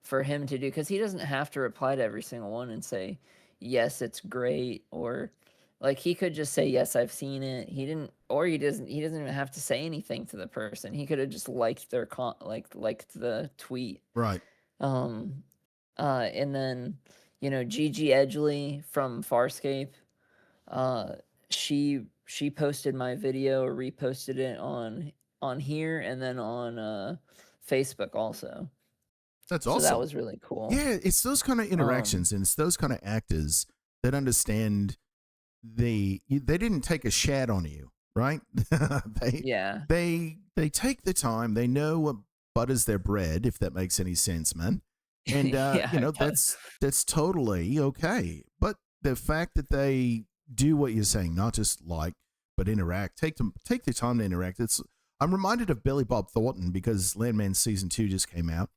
for him to do, because he doesn't have to reply to every single one and say, yes, it's great, or like, he could just say, yes, I've seen it. He doesn't even have to say anything to the person. He could have just liked liked the tweet. Right. And then, Gigi Edgley from Farscape, uh she posted my video, or reposted it on here, and then on Facebook also. That's So that awesome. was really cool. Yeah, it's those kind of interactions and it's those kind of actors that understand they didn't take a shat on you, right? Yeah. They take the time. They know what butters their bread, if that makes any sense, man. And Yeah, it that's totally okay. But the fact that they do what you're saying, not just like, but interact, take the time to interact. I'm reminded of Billy Bob Thornton because Landman season 2 just came out,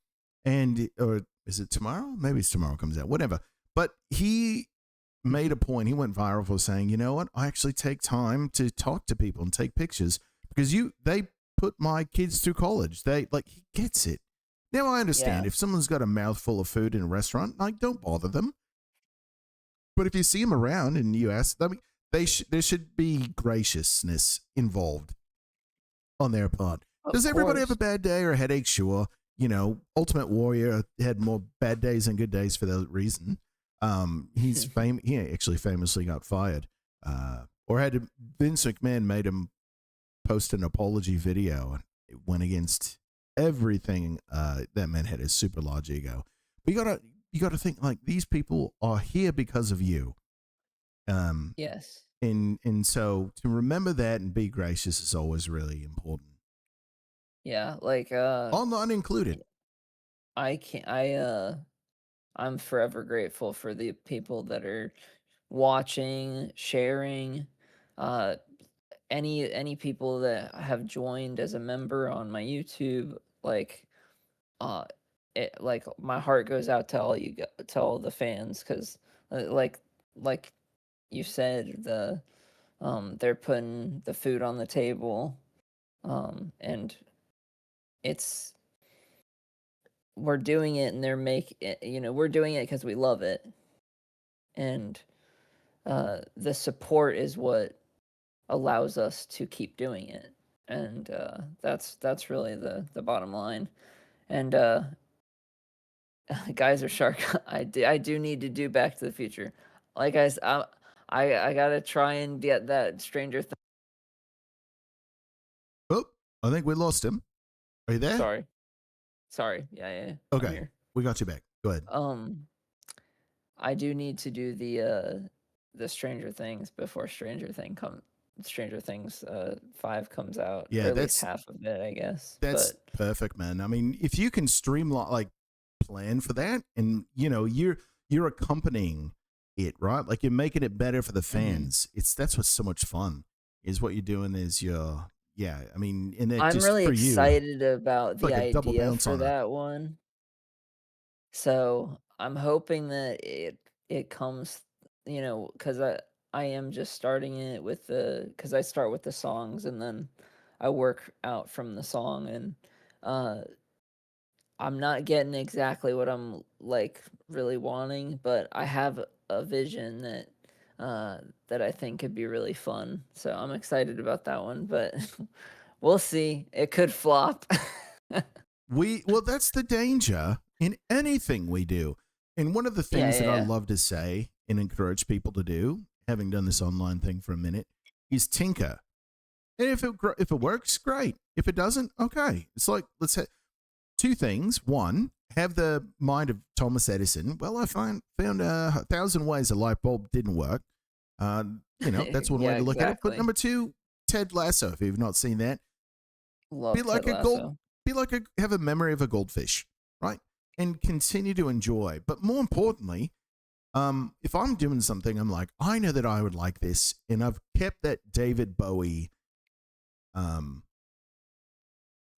or is it tomorrow? Maybe it's tomorrow comes out. Whatever. But he made a point. He went viral for saying, you know what? I actually take time to talk to people and take pictures because they put my kids through college. He gets it. Now I understand if someone's got a mouthful of food in a restaurant, like, don't bother them. But if you see them around and you ask them, there should be graciousness involved on their part. Does everybody have a bad day or a headache? Sure. Ultimate Warrior had more bad days than good days for that reason. He actually famously got fired, Vince McMahon made him post an apology video, and it went against everything. That man had a super large ego. But you gotta think, like, these people are here because of you. Yes. And so to remember that and be gracious is always really important. Yeah, like All not included. I can't. I'm forever grateful for the people that are watching, sharing, uh, any people that have joined as a member on my YouTube. Like, uh, like my heart goes out to all to all the fans, because, like you said, they're putting the food on the table, and it's we're doing it, and we're doing it because we love it, and the support is what allows us to keep doing it, and that's really the bottom line. And Guys are shark. I do need to do Back to the Future. Like I gotta try and get that Stranger Things. Oh, I think we lost him. Are you there? Sorry. Yeah. I'm Okay, here. we got you back. Go ahead. I do need to do the Stranger Things before Stranger Things 5 comes out, Yeah, or at least half of it, I guess. That's But perfect, man. I mean, if you can streamline, like, plan for that, and you're accompanying it, right? Like, you're making it better for the fans. That's what's so much fun. Is what you're doing is yeah. I mean, and it I'm just really for you, excited about the like a double idea bounce for on it. that one. So I'm hoping that it comes, because I am just starting it because I start with the songs, and then I work out from the song, and uh, I'm not getting exactly what I'm like really wanting, but I have a vision that I think could be really fun. So I'm excited about that one, but we'll see. It could flop. Well, that's the danger in anything we do. And one of the Yeah, things that I yeah. love to say and encourage people to do, having done this online thing for a minute, is tinker. And if it works, great. If it doesn't, okay. It's like, let's have two things. One, have the mind of Thomas Edison. Well, I found 1,000 ways a light bulb didn't work. That's one way Yeah, to look at it. But exactly. number two, Ted Lasso. If you've not seen that, be Love Ted like a gold, Lasso. have a memory of a goldfish, right? And continue to enjoy. But more importantly, if I'm doing something, I'm like, I know that I would like this, and I've kept that David Bowie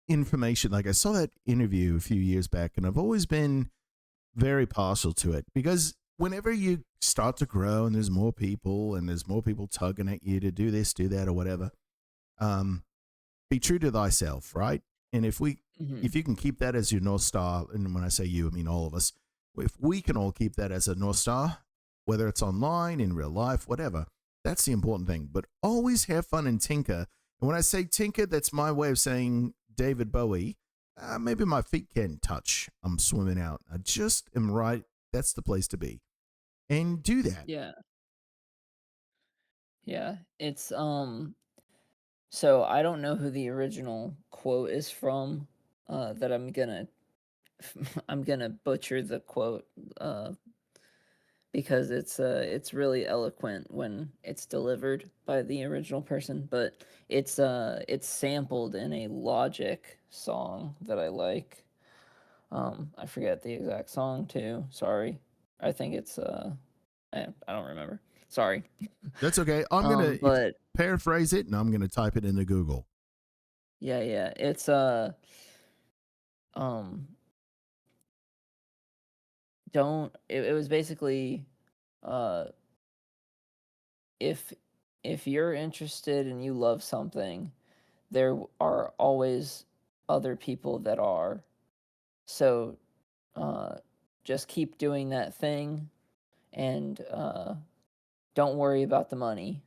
information. Like, I saw that interview a few years back, and I've always been very partial to it, because whenever you start to grow and there's more people tugging at you to do this, do that, or whatever, be true to thyself, right? And if Hmm. you can keep that as your North Star, and when I say you, I mean all of us, if we can all keep that as a North Star, whether it's online, in real life, whatever, that's the important thing. But always have fun and tinker. And when I say tinker, that's my way of saying David Bowie. Maybe my feet can't touch. I'm swimming out. I just am right. That's the place to be. And do that. Yeah, yeah. So I don't know who the original quote is from. That I'm gonna I'm gonna butcher the quote. Because it's really eloquent when it's delivered by the original person, but it's sampled in a Logic song that I like. I forget the exact song too. Sorry. I think it's I don't remember. Sorry. That's okay. I'm going to But paraphrase it, and I'm going to type it into Google. yeah. It's um don't it was basically uh if you're interested and you love something, there are always other people that are. So uh, just keep doing that thing, and don't worry about the money,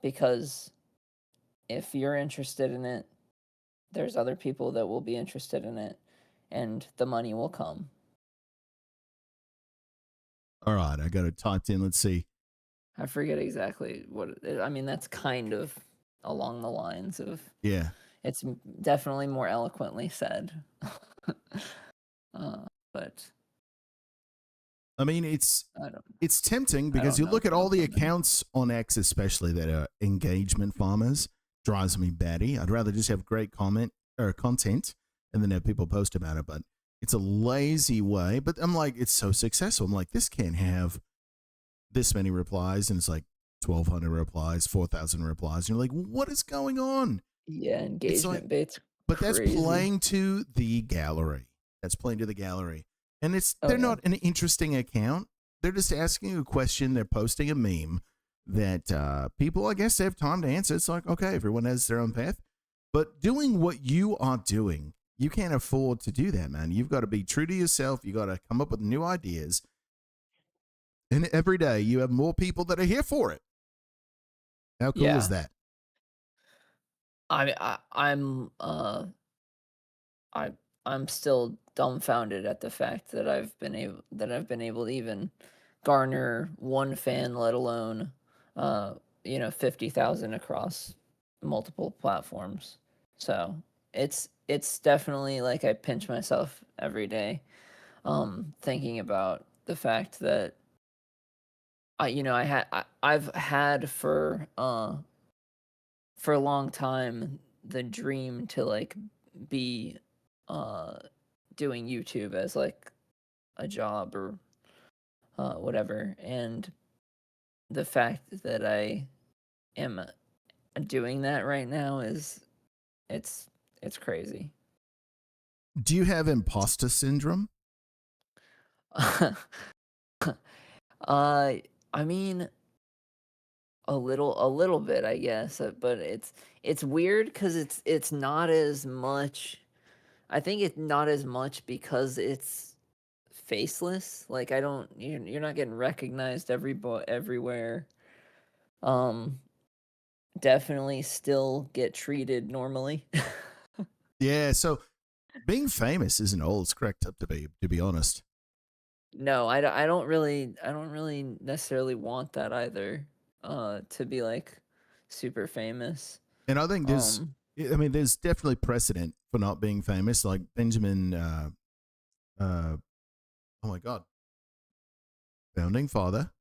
because if you're interested in it, there's other people that will be interested in it, and the money will come. All right. I got it typed in. Let's see. I forget exactly I mean, that's kind of along the lines of. Yeah. It's definitely more eloquently said. But I mean, it's tempting, I because don't you know look if at all it'll the come in. accounts on X, especially that are engagement farmers, drives me batty. I'd rather just have great comment or content and then have people post about it. But it's a lazy way. But I'm like, it's so successful. I'm like, this can't have this many replies, and it's like 1,200 replies, 4,000 replies. You're like, what is going on? Yeah, It's engagement like, bait's but that's crazy. playing to the gallery. That's playing to the gallery. And Oh, they're yeah. not an interesting account. They're just asking a question. They're posting a meme that people, I guess, have time to answer. It's like, okay, everyone has their own path. But doing what you are doing, you can't afford to do that, man. You've got to be true to yourself. You got to come up with new ideas. And every day you have more people that are here for it. How cool Yeah. is that? I'm still dumbfounded at the fact that I've been able to even garner one fan, let alone 50,000 across multiple platforms. So it's definitely like I pinch myself every day, thinking about the fact that I've had for a long time the dream to like be doing YouTube as like a job or whatever, and the fact that I am doing that right now is it's crazy. Do you have imposter syndrome? I mean, a little bit, I guess, but it's weird because it's not as much. I think it's not as much because it's faceless. Like you're not getting recognized everywhere. Definitely still get treated normally. Yeah, so being famous isn't all it's cracked up to be honest. No, I don't really necessarily want that either. To be like super famous. And I think there's definitely precedent for not being famous. Like Benjamin, oh my God, founding father,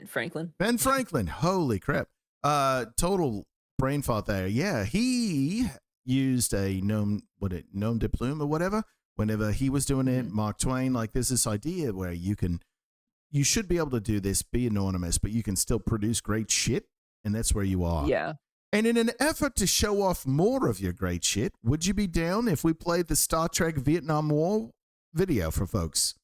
Franklin. Ben Franklin. Holy crap. Total brain fart there. Yeah, he used a nom de plume or whatever whenever he was doing it. Mark Twain, like there's this idea where you should be able to do this, be anonymous, but you can still produce great shit, and that's where you are. Yeah. And in an effort to show off more of your great shit, would you be down if we played the Star Trek Vietnam War video for folks?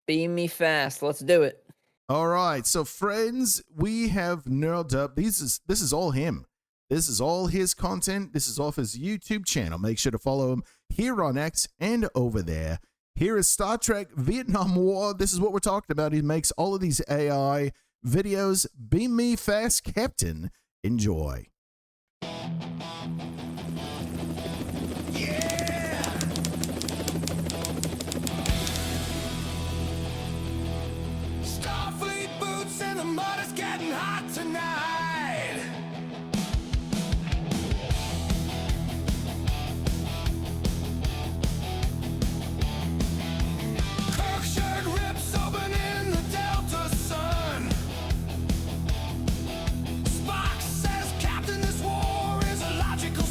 Beam me fast. Let's do it. All right. So, friends, we have Neural Derp. This is all him. This is all his content. This is off his YouTube channel. Make sure to follow him here on X and over there. Here is Star Trek Vietnam War. This is what we're talking about. He makes all of these AI videos. Beam me fast, Captain. Enjoy. Starfleet boots and the mud is getting hot tonight. Kirk shirt rips open in the Delta sun. Spock says, Captain, this war is a logical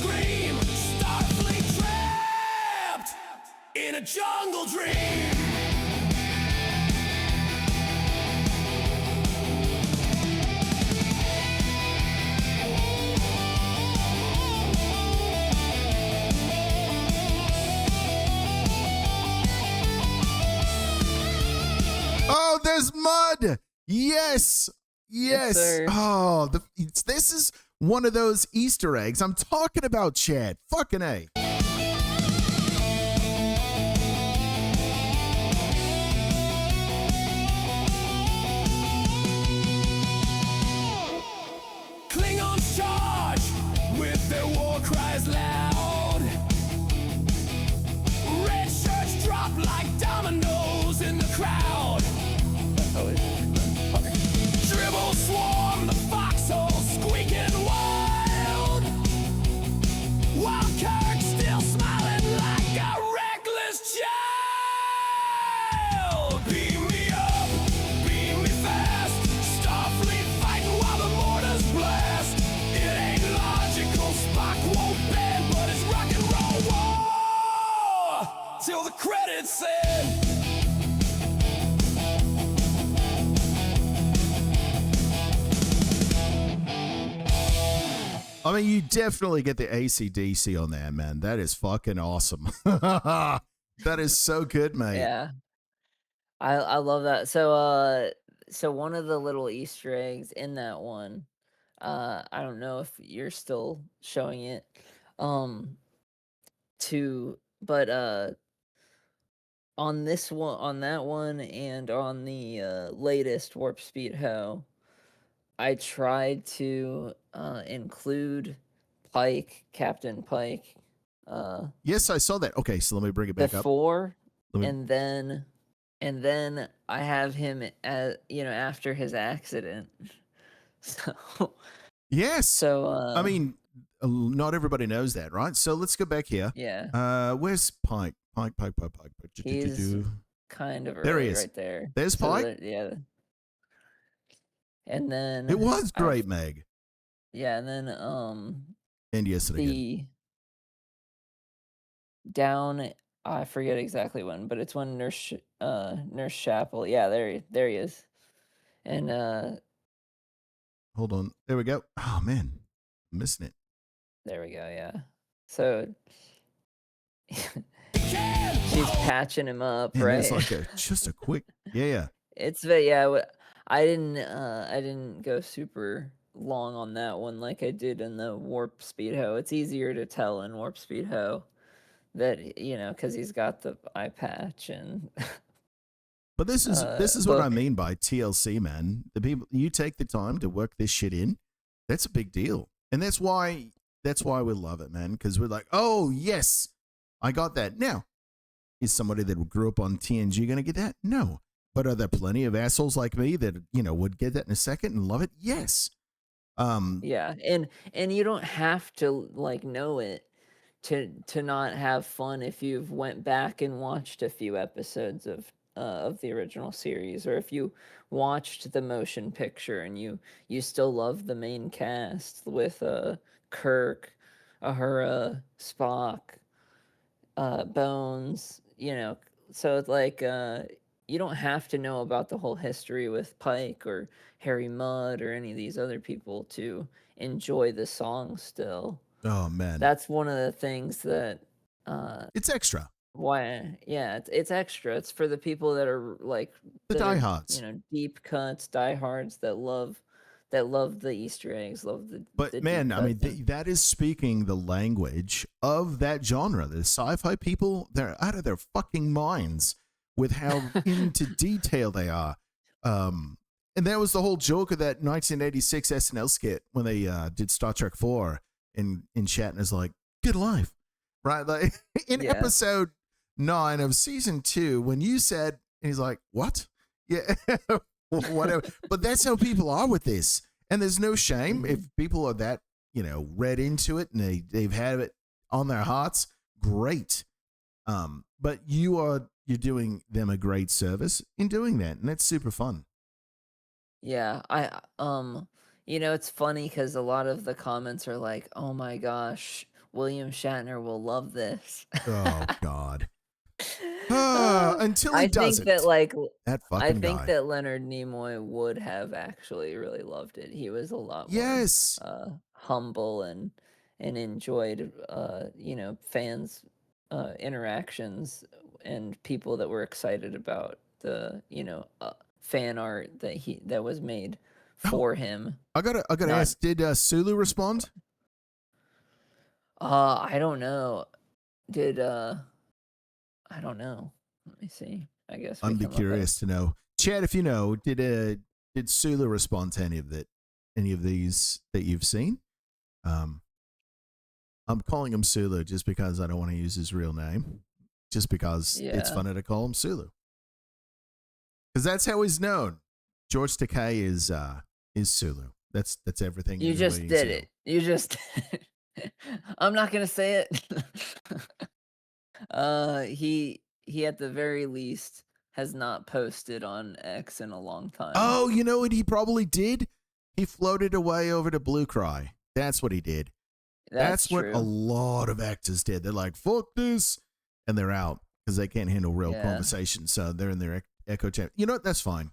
scream. Starfleet trapped in a jungle dream. Oh, there's mud. Yes. Yes. sir. Oh, this is one of those Easter eggs I'm talking about, Chad. Fucking A. Klingons charge with their war cries loud. Red shirts drop like dominoes in the crowd. Dribble swarm the foxholes squeaking wild. While Kirk's still smiling like a reckless child. Beam me up, beam me fast. Starfleet fighting while the mortars blast. It ain't logical, Spock won't bend, but it's rock and roll war. Till the credits said. I mean, you definitely get the AC/DC on there, man. That is fucking awesome. That is so good, mate. Yeah. I love that. So one of the little Easter eggs in that one, I don't know if you're still showing it, but on this one, on that one, and on the latest Warp Speed Ho, I tried to include Captain Pike, Yes, I saw that. Okay, so let me bring it back up. before, Let me- and then I have him as after his accident. So Yes. I I mean, not everybody knows that, right? So let's go back here. yeah, Where's Pike? Pike. he's kind of There he early is. right there. There's So Pike. yeah, and then It was I've- great, Meg. Yeah, and then And yes, it again. the down, I forget exactly when, but it's when Nurse Chapel. Yeah, there he is. And Hold on. There we go. Oh man, I'm missing it. there we go, yeah. So she's patching him up, Man, right? it's like just a quick. Yeah. I didn't go super long on that one like I did in the Warp Speed Ho. It's easier to tell in Warp Speed Ho that because he's got the eye patch and But this is what I book. mean by TLC, man. The people, you take the time to work this shit in. That's a big deal, and that's why we love it, man. Because we're like, oh yes, I got that. Now, is somebody that grew up on TNG going to get that? No. But are there plenty of assholes like me that would get that in a second and love it? Yes. Yeah, and you don't have to know it to not have fun if you've went back and watched a few episodes of the original series, or if you watched the motion picture and you still love the main cast with Kirk, Uhura, Spock, Bones, so it's like you don't have to know about the whole history with Pike or Harry Mudd or any of these other people to enjoy the song still. Oh man, That's one of the things that it's extra. it's extra. It's for the people that are The diehards. deep cuts, diehards that love the Easter eggs, love the But the man, deep I mean, cuts. that is speaking the language of that genre. The sci-fi people, they're out of their fucking minds with how into detail they are. And that was the whole joke of that 1986 SNL skit when they did Star Trek 4, and Shatner's like, "Good life," right? Like in Yeah. episode 9 of season 2, when you said, and he's like, "What?" Yeah, whatever. But that's how people are with this, and there's no shame if people are that read into it and they've had it on their hearts. Great, but you're doing them a great service in doing that, and that's super fun. Yeah, it's funny because a lot of the comments are like, "Oh my gosh, William Shatner will love this. Oh God. Uh, Until he I think doesn't. that like That I fucking think guy. that Leonard Nimoy would have actually really loved it. He was a lot more Yes. humble and enjoyed you know, fans interactions and people that were excited about the, you know, fan art that was made Oh, for him. I gotta Not ask. Did Sulu respond? I don't know. Did I don't know. Let me see. I guess we I'd be can look up. curious to know. Chad, if you know, did Sulu respond to any of these that you've seen? I'm calling him Sulu just because I don't want to use his real name. Just because it's Yeah. funny to call him Sulu. Because that's how he's known. George Takei is Sulu. That's everything. You everybody just needs to did know. it. You just I'm not gonna say it. He at the very least has not posted on X in a long time. Oh, you know what he probably did? He floated away over to Blue Cry. That's what he did. That's what true. a lot of actors did. They're like, fuck this. And they're out because they can't handle real conversation. So they're in their echo chamber. You know what? That's fine.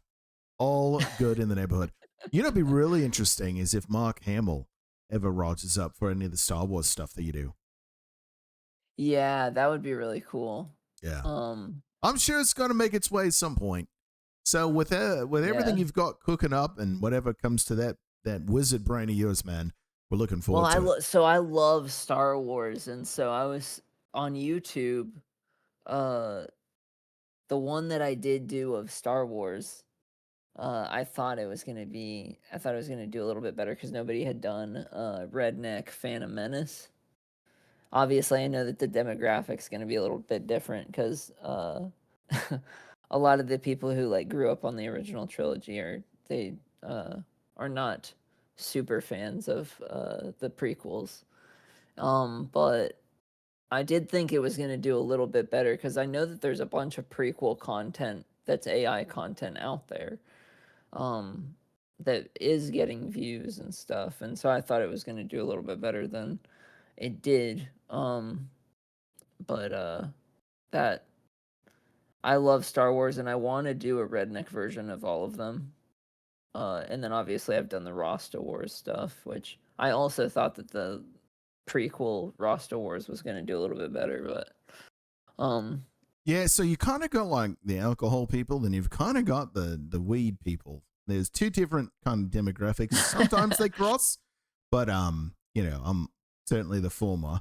All good in the neighborhood. You know what'd be really interesting is if Mark Hamill ever rogers up for any of the Star Wars stuff that you do. Yeah, that would be really cool. Yeah. I'm sure it's going to make its way at some point. So with everything you've got cooking up and whatever comes to that wizard brain of yours, man, we're looking forward to it. So I love Star Wars, and so I was on YouTube. The one that I did do of Star Wars, I thought it was gonna do a little bit better because nobody had done Redneck Phantom Menace. Obviously, I know that the demographic's gonna be a little bit different because a lot of the people who like grew up on the original trilogy are not super fans of the prequels. But I did think it was going to do a little bit better because I know that there's a bunch of prequel content that's AI content out there that is getting views and stuff. And so I thought it was going to do a little bit better than it did. But that I love Star Wars and I want to do a redneck version of all of them. And then obviously I've done the Rasta Wars stuff, which I also thought that the prequel Rasta Wars was going to do a little bit better, but yeah, so you kind of got like the alcohol people, then you've kind of got the weed people. There's two different kind of demographics. Sometimes they cross, but you know, I'm certainly the former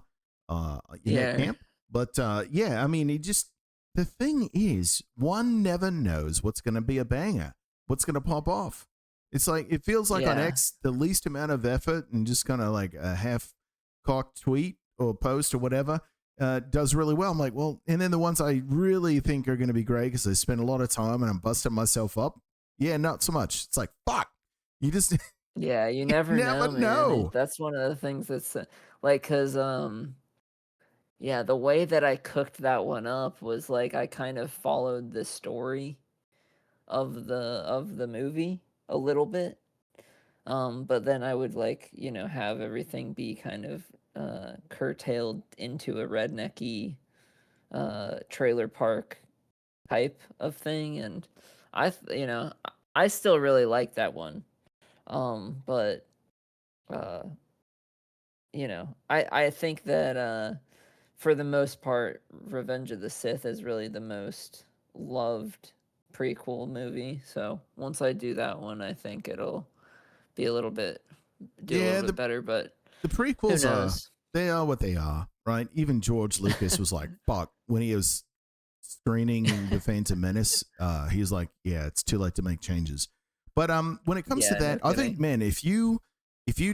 in that camp. But yeah, I mean, the thing is, one never knows what's going to be a banger, what's going to pop off. It's like it feels like on X, the least amount of effort and just kind of like a half-cocked tweet or post or whatever does really well. I'm like, well, and then the ones I really think are going to be great because I spend a lot of time and I'm busting myself up. Yeah, not so much. It's like, fuck. You just yeah, you never know. Man. That's one of the things that's like, cause yeah, the way that I cooked that one up was like I kind of followed the story of the movie a little bit. But then I would like, you know, have everything be kind of curtailed into a rednecky trailer park type of thing, and you know, I still really like that one. But you know, I think that for the most part, Revenge of the Sith is really the most loved prequel movie. So once I do that one, I think it'll be a little bit better. But the prequels they are what they are, right? Even George Lucas was like, "Fuck!" When he was screening The Phantom Menace, he was like, "Yeah, it's too late to make changes." But when it comes to that, I think, man, if you,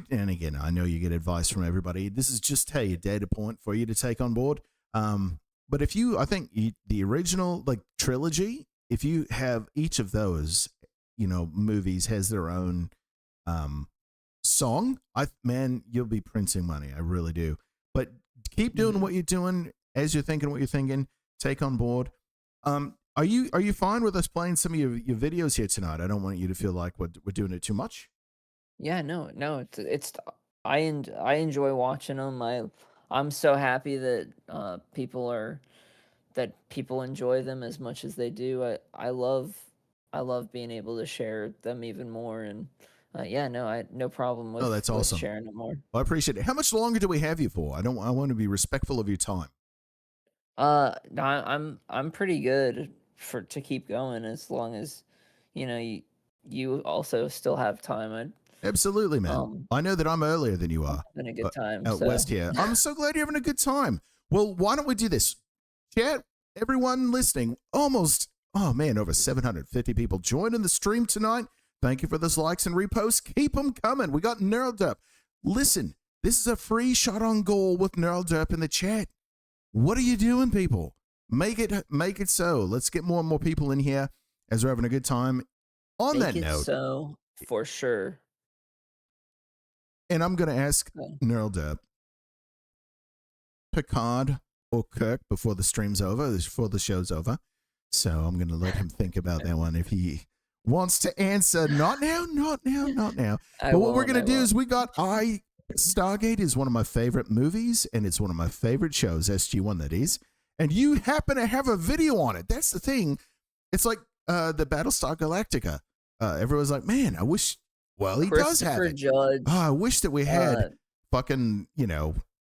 and again, I know you get advice from everybody. This is just a data point for you to take on board. But if you, I think the original like trilogy, if you have each of those, you know, movies has their own song, man, you'll be printing money. I really do. But keep doing what you're doing as you're thinking what you're thinking. Take on board. Are you fine with us playing some of your videos here tonight? I don't want you to feel like we're doing it too much. Yeah, no, it's I enjoy watching them. I'm so happy that people enjoy them as much as they do. I love being able to share them even more, and yeah, no, I no problem Oh, that's with awesome. sharing them more. Well, I appreciate it. How much longer do we have you for? I want to be respectful of your time. No, I'm pretty good to keep going as long as you also still have time. Absolutely, man. I know that I'm earlier than you I'm are. having a good time. Out west here. I'm so glad you're having a good time. Well, why don't we do this? Chat, everyone listening, over 750 people joining the stream tonight. Thank you for those likes and reposts. Keep them coming. We got Neural Derp. Listen, this is a free shot on goal with Neural Derp in the chat. What are you doing, people? Make it so. Let's get more and more people in here as we're having a good time. On that note, so for sure. And I'm going to ask Neural Derp, Picard or Kirk before the stream's over, before the show's over. So I'm going to let him think about that one. If he wants to answer, not now. But what we're going to do is Stargate is one of my favorite movies, and it's one of my favorite shows, SG-1 that is. And you happen to have a video on it. That's the thing. It's like the Battlestar Galactica. Everyone's like, man, I wish... Well, he does have it. Judge, I wish that we had fucking,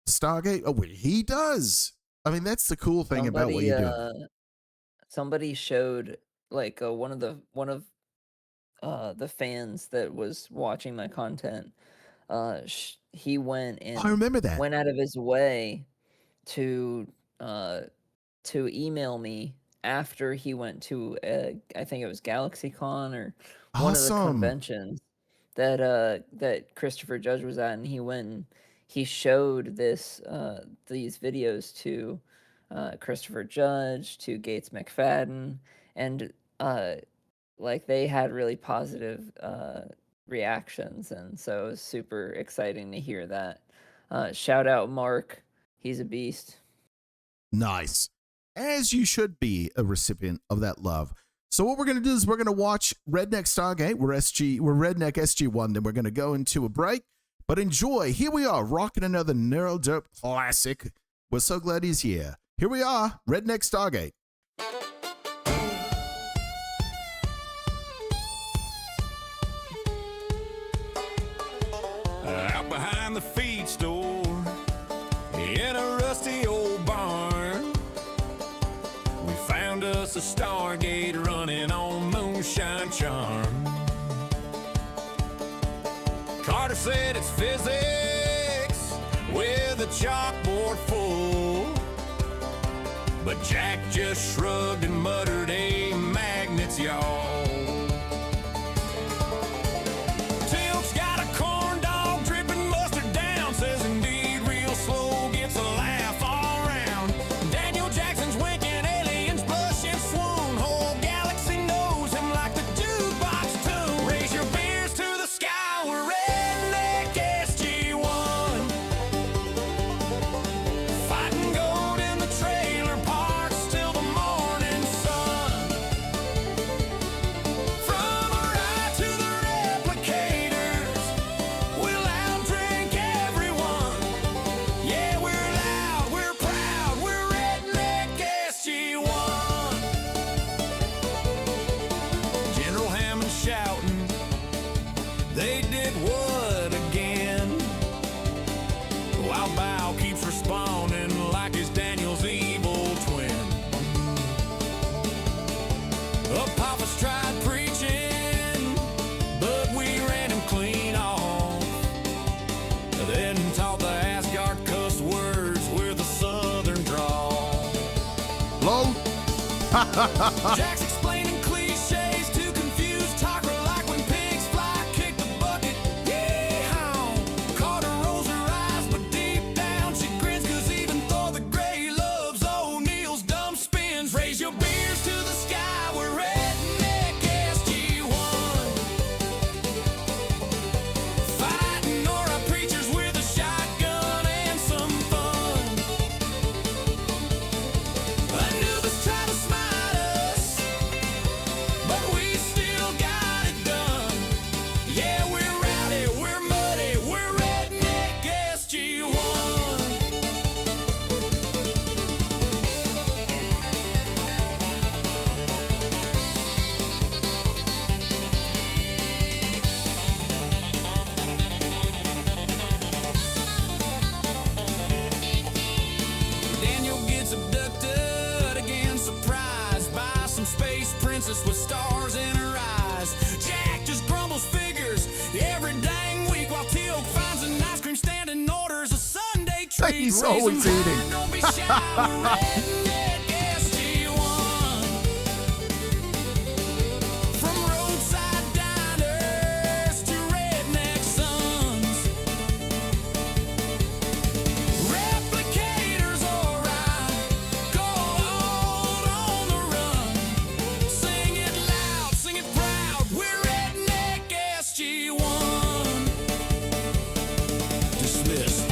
Stargate. Oh, he does. I mean, that's the cool thing about what you do. Somebody showed like one of the fans that was watching my content. He went and I remember that. Went out of his way to email me after he went to I think it was GalaxyCon or one of the conventions that Christopher Judge was at, and he went and he showed these videos to Christopher Judge, to Gates McFadden, and like they had really positive reactions, and so it was super exciting to hear that. Shout out Mark, he's a beast. Nice, as you should be a recipient of that love. So what we're going to do is we're going to watch Redneck Stargate. We're Redneck SG-1. Then we're going to go into a break. But enjoy. Here we are, rocking another Neural Derp classic. We're so glad he's here. Here we are, Redneck Stargate. Out behind the feed store, in a rusty old barn, we found us a Stargate running on moonshine charm. Carter said it's physics with a chalkboard full, but Jack just shrugged and muttered, "Hey, magnets, y'all." Tilt's got a corn dog dripping mustard down, says indeed real slow gets a laugh all around. Daniel Jackson's winking, aliens blush and swoon, whole galaxy knows him like the jukebox tune. Raise your beers to the sky, we're Redneck SG-1, fighting gold in the trailer parks till the morning sun. From a ride to the replicators, we'll outdrink everyone. Yeah, we're loud, we're proud, we're Redneck SG-1. General Hammond shouting, they did what again? While Bow keeps responding like he's Daniel's evil twin. Apophis tried preaching, but we ran him clean off. Then taught the Asgard cuss words with a southern drawl. Hello? Jack's explaining cliches to confuse talker, like when pigs fly, kick the bucket. Yeehaw! Carter rolls her eyes, but deep down she grins, 'cause even Thor the Grey loves O'Neill's dumb spins. Raise your beers to the sky, we're Redneck SG-1, fighting Nora preachers with a shotgun and some fun. Anubis tried to smite us, He's always eating. Don't be shy, redneck SG1. From roadside diners to redneck sons. Replicators alright, gold on the run. Sing it loud, sing it proud, we're redneck SG1. Dismissed.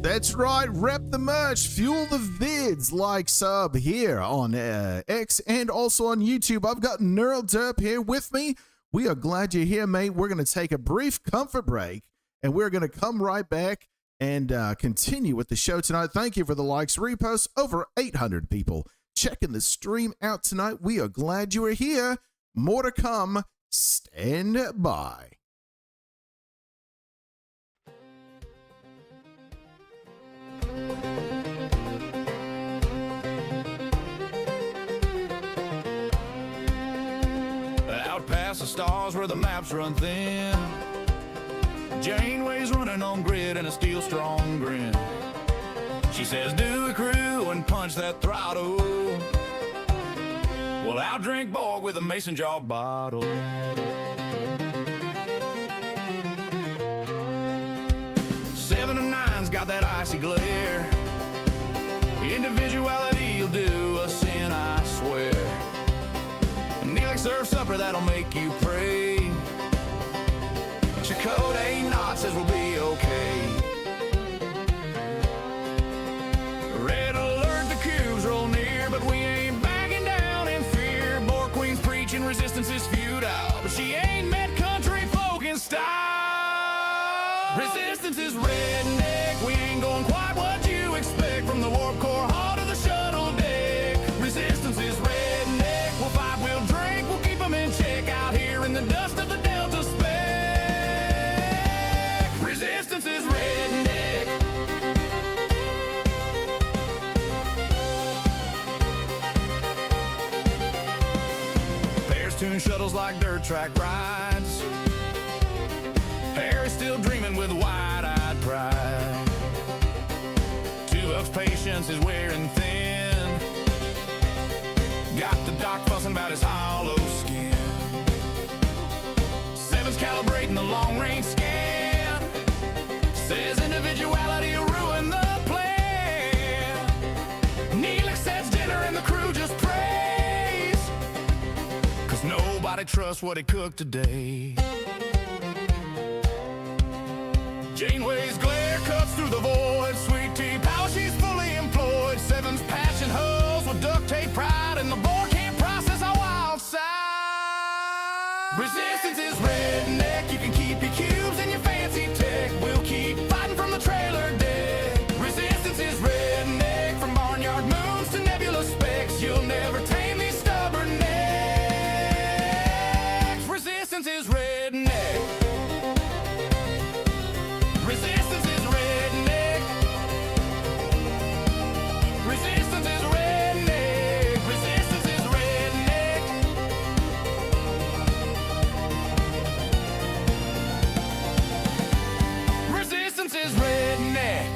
That's right, rep the merch, fuel the vids, like sub here on X and also on YouTube. I've got Neural Derp here with me. We are glad you're here, mate. We're going to take a brief comfort break, and we're going to come right back and continue with the show tonight. Thank you for the likes, reposts, over 800 people checking the stream out tonight. We are glad you are here. More to come. Stand by. Out past the stars where the maps run thin, Janeway's running on grid and a steel strong grin. She says do a crew and punch that throttle. Well, I'll drink Borg with a mason jar bottle. Seven and nine's got that icy glare. Individuality'll do a sin, I swear. Neelix serve supper that'll make you pray. Chakotay ain't not says we'll be okay. Red alert, the cubes roll near, but we ain't backing down in fear. Borg Queen's preaching resistance is futile, but she ain't met country folk in style. Resistance is redneck, we ain't going quite what you expect from the warp core hall to the shuttle deck. Resistance is redneck, we'll fight, we'll drink, we'll keep them in check out here in the dust of the Delta spec. Resistance is redneck. Pairs tune shuttles like dirt track rides. Harry's still dreaming with wide-eyed pride. Tuvok's patience is wearing thin. Got the doc fussing about his hollow skin. Seven's calibrating the long-range scan. Says individuality will ruin the plan. Neelix sets dinner and the crew just prays, 'cause nobody trusts what he cooked today. Janeway's glare cuts through the void. Sweet tea power, she's fully employed. Seven's patching hulls with duct tape pride, and the Borg can't process our wild side. Resistance is redneck. You can keep your cubes and your fancy tech. We'll keep fighting from the trailer deck. Resistance is redneck. From barnyard moons to nebula specks, you'll never tame these stubborn necks. Resistance is redneck. Resistance is redneck. Resistance is redneck. Resistance is redneck. Resistance is redneck.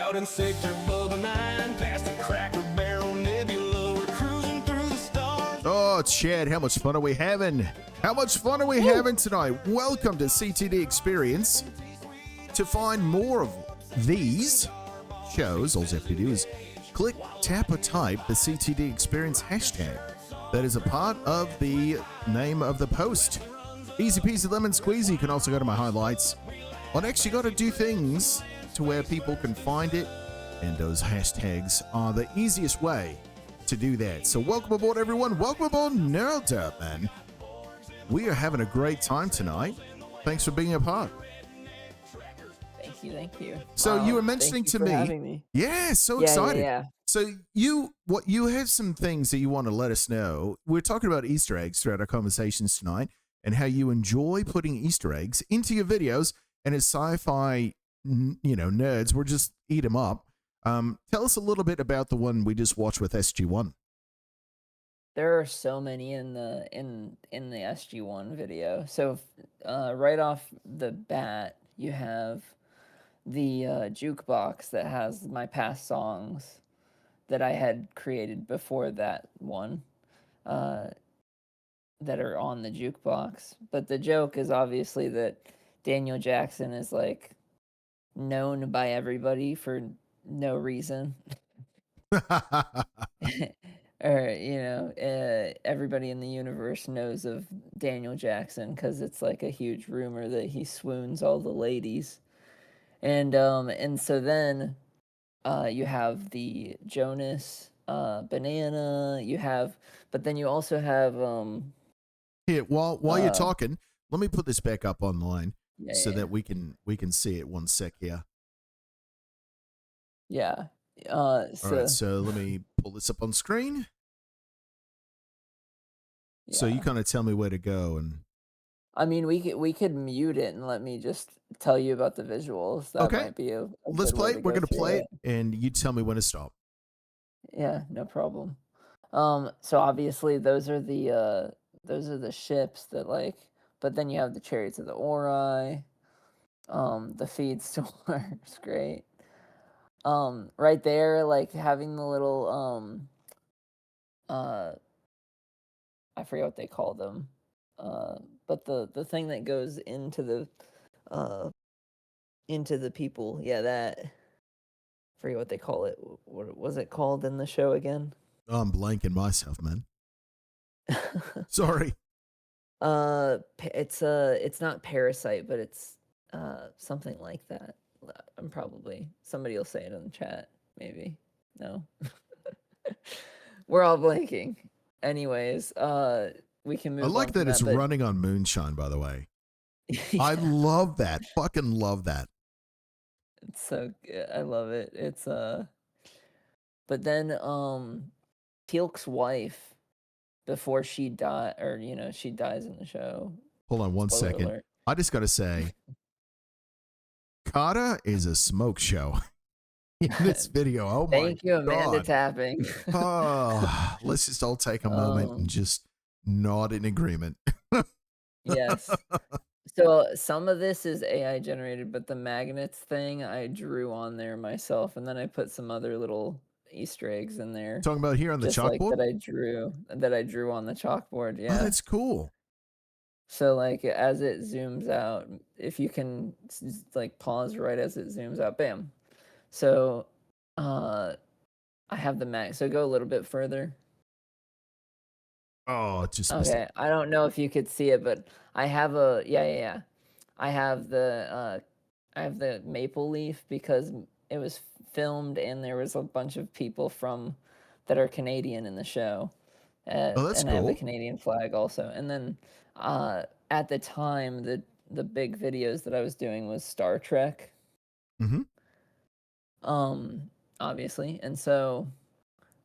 Out in Sector Bubba 9, past the Cracker Barrel Nebula, we're cruising through the stars. Oh, Chad, how much fun are we having? How much fun are we having tonight? Welcome to CTD Experience. To find more of these shows, all you have to do is click, tap, or type the CTD Experience hashtag. That is a part of the name of the post. Easy peasy lemon squeezy. You can also go to my highlights. On X, you got to do things to where people can find it, and those hashtags are the easiest way to do that. So welcome aboard, everyone. Welcome aboard Neural Derp, man. We are having a great time tonight. Thanks for being a part. Thank you. So you were mentioning thank you to for me, having me. yeah, so Yeah, excited. yeah. So you have some things that you want to let us know. We're talking about Easter eggs throughout our conversations tonight, and how you enjoy putting Easter eggs into your videos. And as sci-fi, nerds, we're just eat them up. Tell us a little bit about the one we just watched with SG1. There are so many in the SG1 video. So right off the bat, you have the jukebox that has my past songs that I had created before that one, that are on the jukebox. But the joke is obviously that Daniel Jackson is like known by everybody for no reason. Or everybody in the universe knows of Daniel Jackson because it's like a huge rumor that he swoons all the ladies. And so then you have the Jonas banana, but then you also have Here, while you're talking, let me put this back up online so yeah. that we can see it. One sec here. Yeah. All right, so let me pull this up on screen. Yeah. So you kind of tell me where to go, and I mean, we could mute it and let me just tell you about the visuals. That okay, might be a let's good way play. to We're go gonna through play it, and you tell me when to stop. Yeah, no problem. So obviously those are the ships that like, but then you have the Chariots of the Ori, the feed stores, great. Right there, like having the little I forget what they call them, but the thing that goes into the people, yeah, that I forget what they call it. What was it called in the show again? Oh, I'm blanking myself, man. Sorry. It's not parasite, but it's something like that. I'm probably somebody will say it in the chat, maybe. No. We're all blanking. Anyways, we can move I on like from that it's but running on moonshine, by the way. I yeah, love that. Fucking love that. it's so good. I love it. It's but then Teal'c's wife, before she died, or she dies in the show. Hold on one Spoiler second. alert. I just got to say, Kata is a smoke show in this video. Oh my Thank you, Amanda God. Tapping. Oh, let's just all take a moment and just nod in agreement. Yes. So some of this is AI generated, but the magnets thing I drew on there myself, and then I put some other little Easter eggs in there, Talking about here on the just like chalkboard? that I drew on the chalkboard. Oh, Yeah. that's cool. So like as it zooms out, if you can like pause right as it zooms out, bam. So I have the mag. So go a little bit further. Oh, just Okay, I don't know if you could see it, but I have yeah. I have the maple leaf because it was filmed and there was a bunch of people from that are Canadian in the show. Oh, that's and I have the cool. Canadian flag also. And then at the time the big videos that I was doing was Star Trek. Mm-hmm. Obviously. And so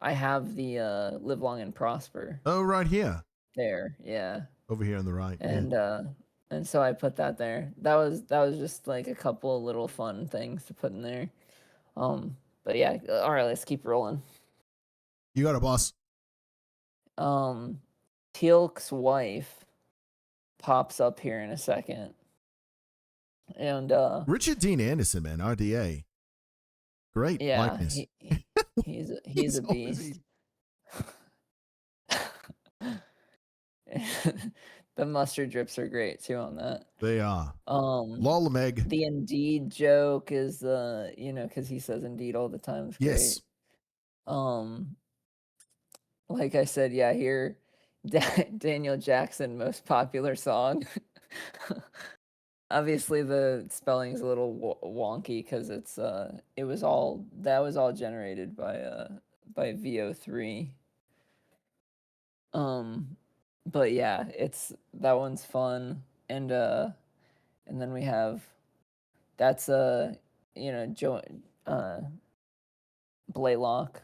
I have the Live Long and Prosper Oh, right here. there. Yeah. Over here on the right. And and so I put that there. That was just like a couple of little fun things to put in there. But yeah, all right, let's keep rolling. You got a boss. Teal'c's wife pops up here in a second. And Richard Dean Anderson, man, RDA. Great yeah, likeness. he's a beast. The mustard drips are great too on that. They are. Lol Meg. The Indeed joke is because he says Indeed all the time. It's great. Yes. Like I said, yeah, here Daniel Jackson most popular song. Obviously the spelling's a little wonky because that was all generated by VO3. but yeah, that one's fun. And then we have that's uh Blaylock,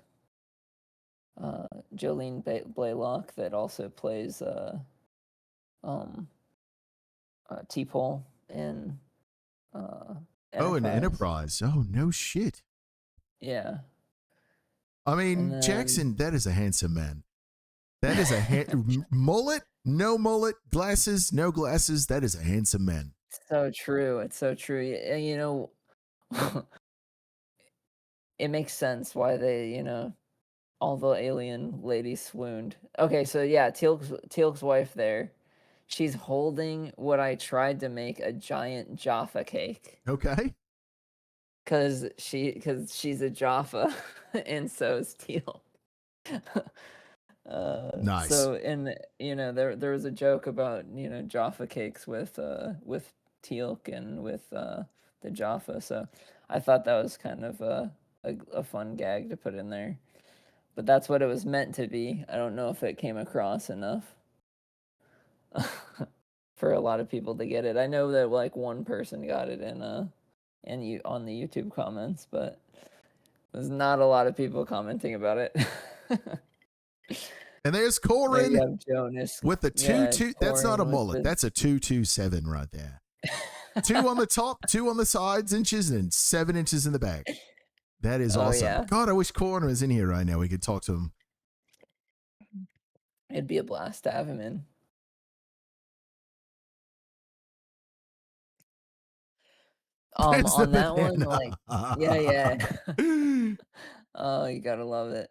Jolene Blaylock, that also plays um T-Pole in Oh, an Enterprise. Enterprise. Oh, no shit. Yeah. I And mean, then Jackson, that is a handsome man. That is a mullet, no mullet, glasses, no glasses. That is a handsome man. so true. It's so true. You know, it makes sense why they, all the alien ladies swooned. Okay, so yeah, Teal'c's wife there. She's holding what I tried to make a giant Jaffa cake. Okay. Cause she's a Jaffa, and so is Teal. Nice. So, and there was a joke about Jaffa cakes with Teal'c and with the Jaffa. So I thought that was kind of a fun gag to put in there. But that's what it was meant to be. I don't know if it came across enough for a lot of people to get it. I know that like one person got it you on the YouTube comments, but there's not a lot of people commenting about it. And there's There Corin you have Jonas. with the Yeah, 2-2. That's not a Corin with mullet. the- That's a 227 right there. 2 on the top, 2 on the sides inches, and 7 inches in the back. That is Oh, awesome. yeah. God, I wish Corin was in here right now. We could talk to him. It'd be a blast to have him in. There's On the that one, banana. like, yeah. Oh, you gotta love it.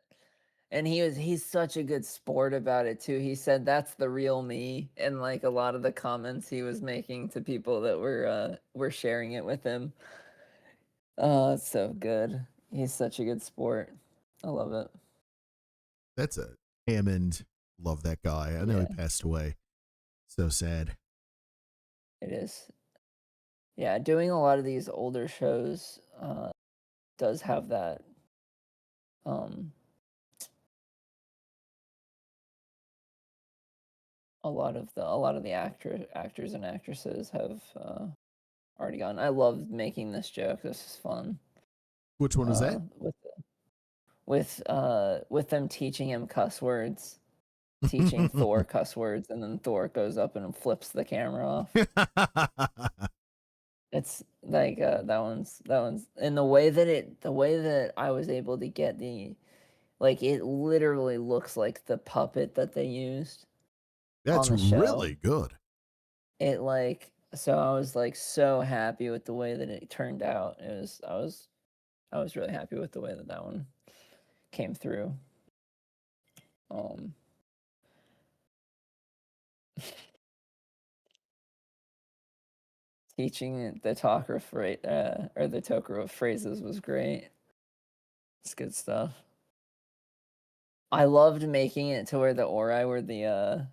And he's such a good sport about it too. He said that's the real me, and like a lot of the comments he was making to people that were sharing it with him. Oh, it's so good. He's such a good sport. I love it. That's a Hammond. Love that guy. I know Yeah. he passed away. So sad. It is. Yeah, doing a lot of these older shows does have that a lot of the actors and actresses have already gone. I love making this joke. This is fun. Which one was that? With them teaching him cuss words, teaching Thor cuss words, and then Thor goes up and flips the camera off. It's like that one's and the way that I was able to get it literally looks like the puppet that they used. That's on the show. really good. So I was like so happy with the way that it turned out. I was really happy with the way that one came through. Teaching the talker or the toker of phrases was great. It's good stuff. I loved making it to where the Ori were the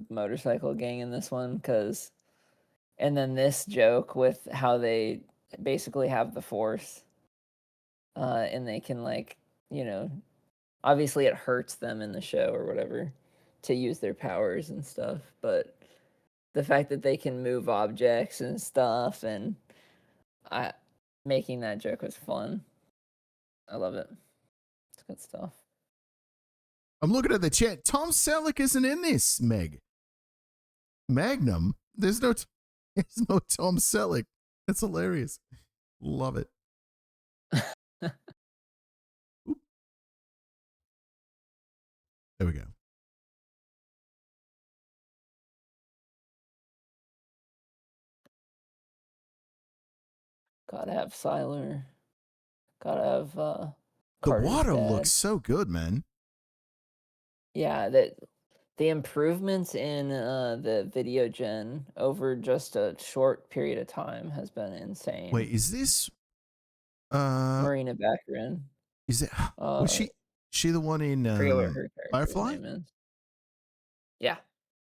motorcycle gang in this one, and then this joke with how they basically have the Force, and they can obviously it hurts them in the show or whatever to use their powers and stuff, but the fact that they can move objects and stuff, and making that joke was fun. I love it. It's good stuff. I'm looking at the chat. Tom Selleck isn't in this, Meg. Magnum? There's no Tom Selleck. That's hilarious. Love it. There we go. Gotta have Siler. Gotta have The Carter's water dad. looks so good, man. Yeah, that the improvements in the video gen over just a short period of time has been insane. Wait, is this Marina Baccarin? Is it was she the one in Forget what her Firefly? name is. Yeah.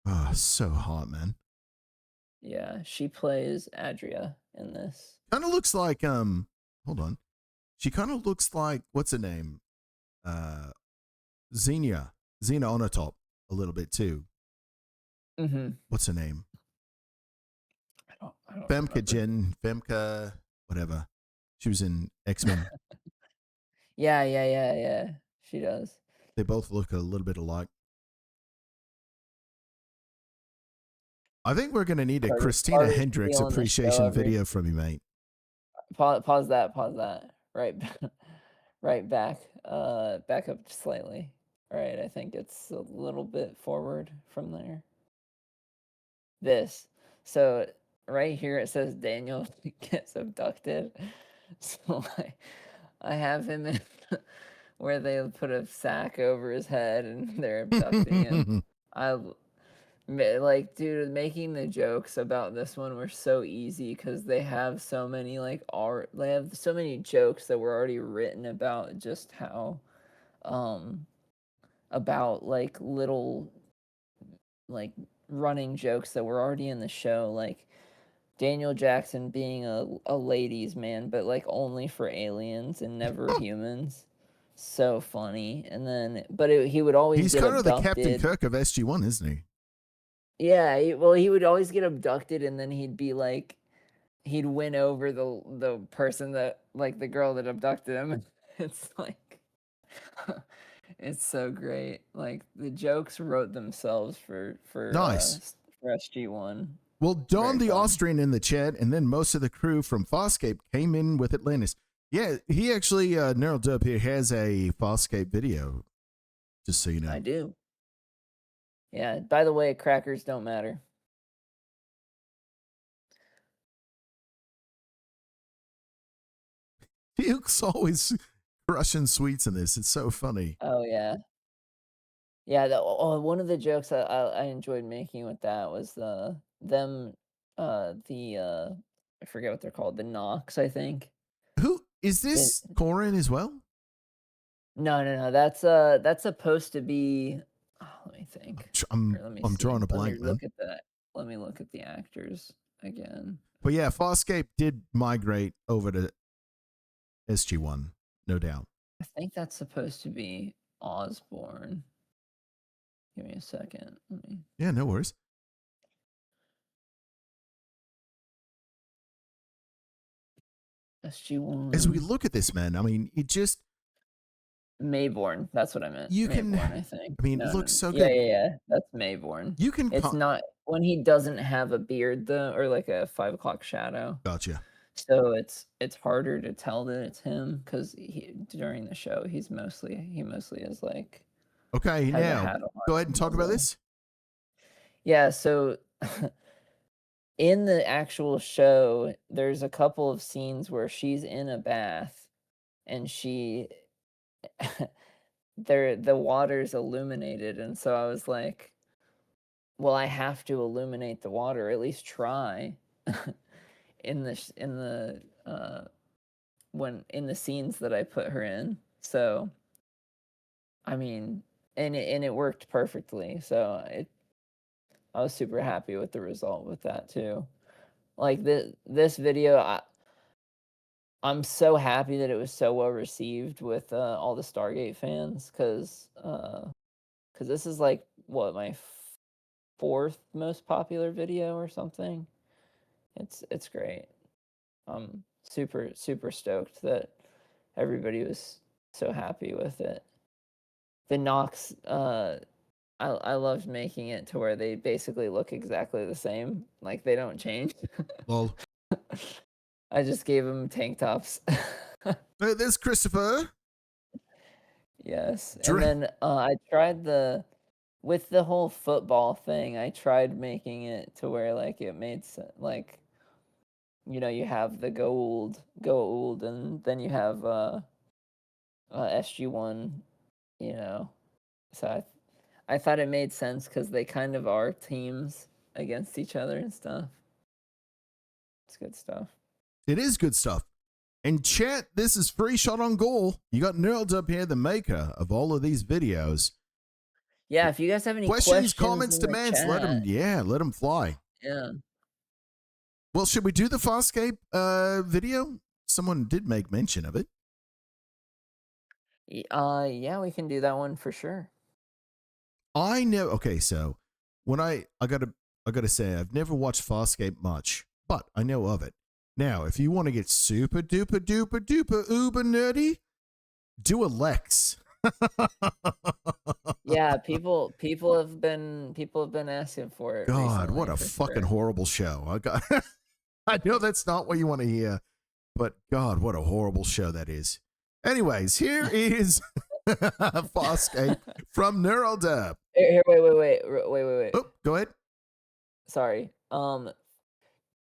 Oh, so hot, man. Yeah, she plays Adria in this. Kind of looks like hold on. She kind of looks like what's her name? Xena Onatop a little bit too. What's her name? I don't Femke remember. Femke, whatever. She was in X-Men. Yeah. She does. They both look a little bit alike. I think we're going to need a Christina Carter's Hendricks stealing the show appreciation video from you, mate. Pause that. Right, right back. Back up slightly. All right, I think it's a little bit forward from there. This. So right here it says Daniel gets abducted. So I have him in where they put a sack over his head and they're abducting him. Like, dude, making the jokes about this one were so easy because they have so many they have so many jokes that were already written about just how about like little like running jokes that were already in the show, like Daniel Jackson being a ladies man, but like only for aliens and never humans. So funny. And then he would always He's get kind of the Captain abducted. Kirk of SG1, isn't he? Yeah, he would always get abducted, and then he'd be like, he'd win over the person that, like, the girl that abducted him. It's like, it's so great. Like, the jokes wrote themselves Nice. for SG1. Well, Don Very the fun. Austrian in the chat, and then most of the crew from Farscape came in with Atlantis. Yeah, he actually, Neural Derp here has a Farscape video, just so you know. I do. Yeah, by the way, crackers don't matter. Fuke's always crushing sweets in this. It's so funny. Oh, yeah. Yeah, one of the jokes I enjoyed making with that was I forget what they're called, the Knox, I think. Who is this? Corin as well? No. That's supposed to be. Oh, let me think. I'm drawing a blank, man. Let me look at the actors again. But yeah, Farscape did migrate over to SG1, no doubt. I think that's supposed to be Osborne. Give me a second. Yeah, no worries. SG1. As we look at this, man, I mean, it just Mayborn. That's what I meant. Mayborn, I think. I mean, it looks so good. Yeah. That's Mayborn. You can. It's not when he doesn't have a beard though, or like a 5 o'clock shadow. Gotcha. So it's harder to tell that it's him because during the show he mostly is like. Okay, now go ahead and talk about this. Yeah, so in the actual show, there's a couple of scenes where she's in a bath, and the water's illuminated, and so I was like, well, I have to illuminate the water, or at least try. in the scenes that I put her in. So I mean, and it worked perfectly. So I was super happy with the result with that too. Like this video, I'm so happy that it was so well received with all the Stargate fans, because this is like what, my fourth most popular video or something. It's great. I'm super stoked that everybody was so happy with it. The Nox, I loved making it to where they basically look exactly the same, like they don't change. Well, I just gave them tank tops. There's Christopher. Yes, and then I tried with the whole football thing. I tried making it to where like it made sense, like, you know, you have the go old, and then you have SG1, you know. So I thought it made sense because they kind of are teams against each other and stuff. It's good stuff. It is good stuff. And chat, this is free shot on goal. You got Neural Derp here, the maker of all of these videos. Yeah, if you guys have any questions comments, demands, let them fly. Yeah. Well, should we do the Farscape video? Someone did make mention of it. Yeah, we can do that one for sure. I know. Okay, so when I gotta say, I've never watched Farscape much, but I know of it. Now, if you want to get super duper duper duper uber nerdy, do a Lex. Yeah, people have been asking for it. God, recently, what a for fucking sure. horrible show. I know that's not what you want to hear, but God, what a horrible show that is. Anyways, here is Farscape from Neural Derp. Here, wait. Oh, go ahead. Sorry.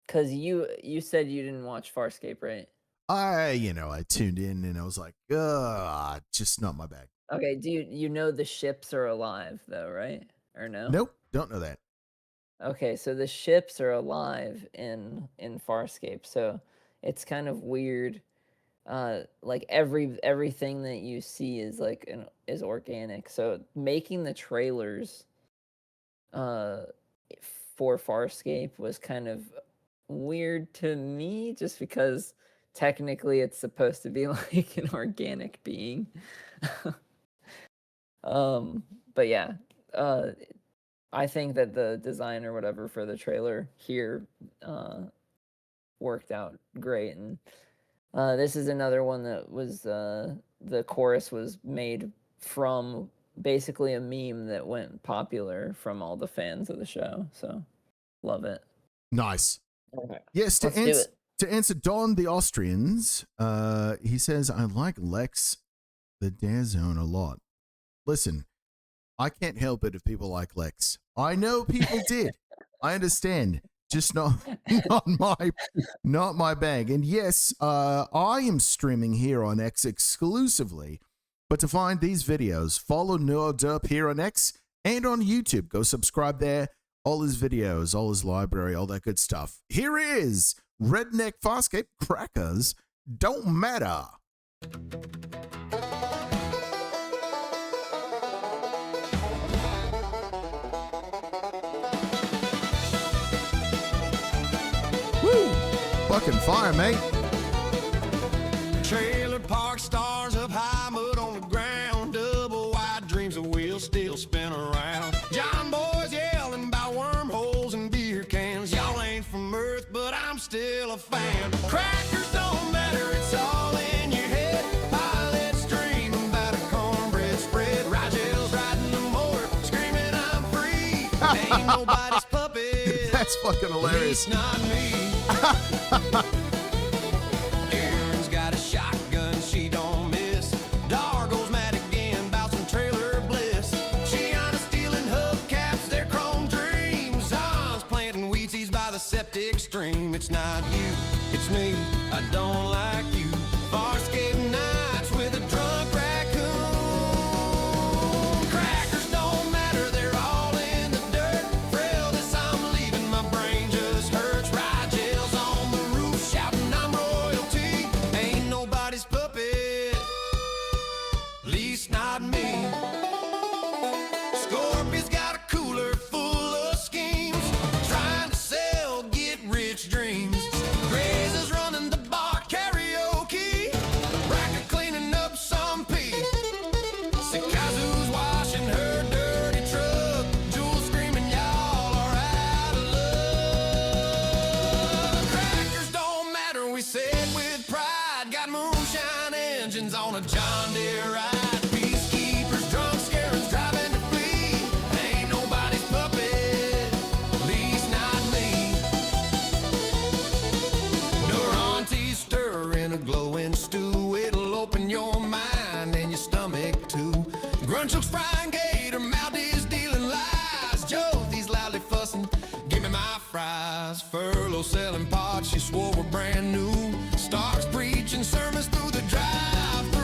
Cause you said you didn't watch Farscape, right? I tuned in and I was like, just not my bag. Okay. Do you know the ships are alive though, right? Or no? Nope, don't know that. Okay, so the ships are alive in Farscape, so it's kind of weird. Like everything that you see is is organic. So making the trailers for Farscape was kind of weird to me, just because technically it's supposed to be like an organic being. But yeah, I think that the design or whatever for the trailer here worked out great, and this is another one that was the chorus was made from basically a meme that went popular from all the fans of the show. So love it. Nice. Okay. Yes, Let's do it. to answer Don the Austrians, he says, I like Lex the Dare Zone a lot. Listen, I can't help it if people like Lex. I know people did. I understand. Just not my bag. And yes, I am streaming here on X exclusively. But to find these videos, follow Neural Derp here on X and on YouTube. Go subscribe there. All his videos, all his library, all that good stuff. Here is Redneck Farscape Crackers Don't Matter. Woo! Fucking fire, mate. Trailer park stars up high, mud on the ground. Double wide dreams of wheels still spin around. John boys yelling about wormholes and beer cans. Y'all ain't from Earth, but I'm still a fan. Crackers don't matter, it's all in your head. Pilots dream about a cornbread spread. Rigel's riding the motor, screaming I'm free. Ain't nobody's puppet. That's fucking hilarious. It's not me. Erin's got a shotgun she don't miss. Dargo's mad again about some trailer bliss. Shiana's stealing hubcaps, their chrome dreams. Zon's planting wheaties by the septic stream. It's not you, it's me. I don't like you. Farscape nights with a drunk raccoon. Crackers don't matter, they're all in the dirt. Frail this I'm leaving, my brain just hurts. Rigel's on the roof shouting I'm royalty. Ain't nobody's puppet, least not me. Scorpion's got a cooler full of schemes, trying to sell get rich dreams. Gray's is running the bar karaoke. Bracket cleaning up some pee. Sikazu's washing her dirty truck. Jules screaming y'all are out of luck. Crackers don't matter, we said with pride. Got moonshine engines on a John Deere ride. Peacekeepers, drunk scarens, driving to flee. Ain't nobody's puppet, least not me. Durante's stirring a glowing stew. It'll open your mind and your stomach too. Grunch looks frying gator, Maldives dealing lies. Josie's loudly fussing, give me my fries. Furlough selling pots, she swore were brand new. Starks preaching sermons through the drive-thru.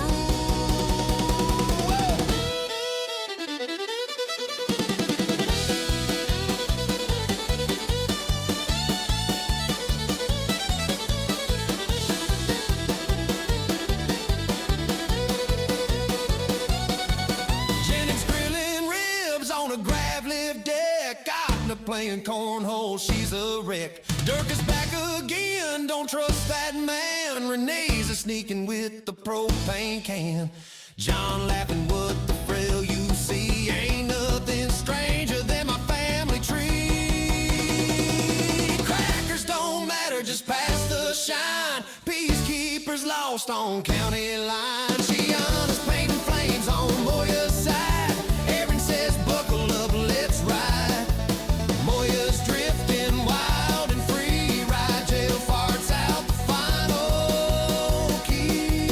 Jennings grilling ribs on a grav lift deck. Gardner playing cornhole, she's a wreck. Dirk is back again, don't trust that man. Renee's a sneaking with the propane can. John laughing, what the frail you see. Ain't nothing stranger than my family tree. lost on county line. Shiana's painting flames on Moya's side. Aaron says, buckle up, let's ride. Moya's drifting wild and free. Rigel farts out the final key.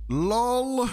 LOL.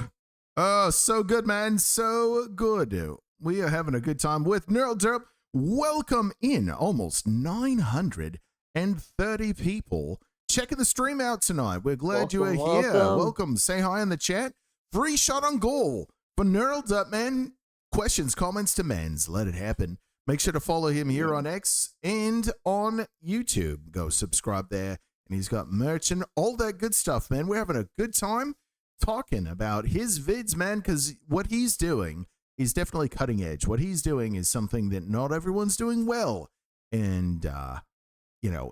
Oh, so good, man. So good. We are having a good time with Neural Derp. Welcome in almost 930 people checking the stream out tonight. We're glad you are here. Welcome. Say hi in the chat. Free shot on goal for Neural Derp, man. Questions, comments, demands. Let it happen. Make sure to follow him here on X and on YouTube. Go subscribe there. And he's got merch and all that good stuff, man. We're having a good time talking about his vids, man, because what he's doing is definitely cutting edge. What he's doing is something that not everyone's doing well. And,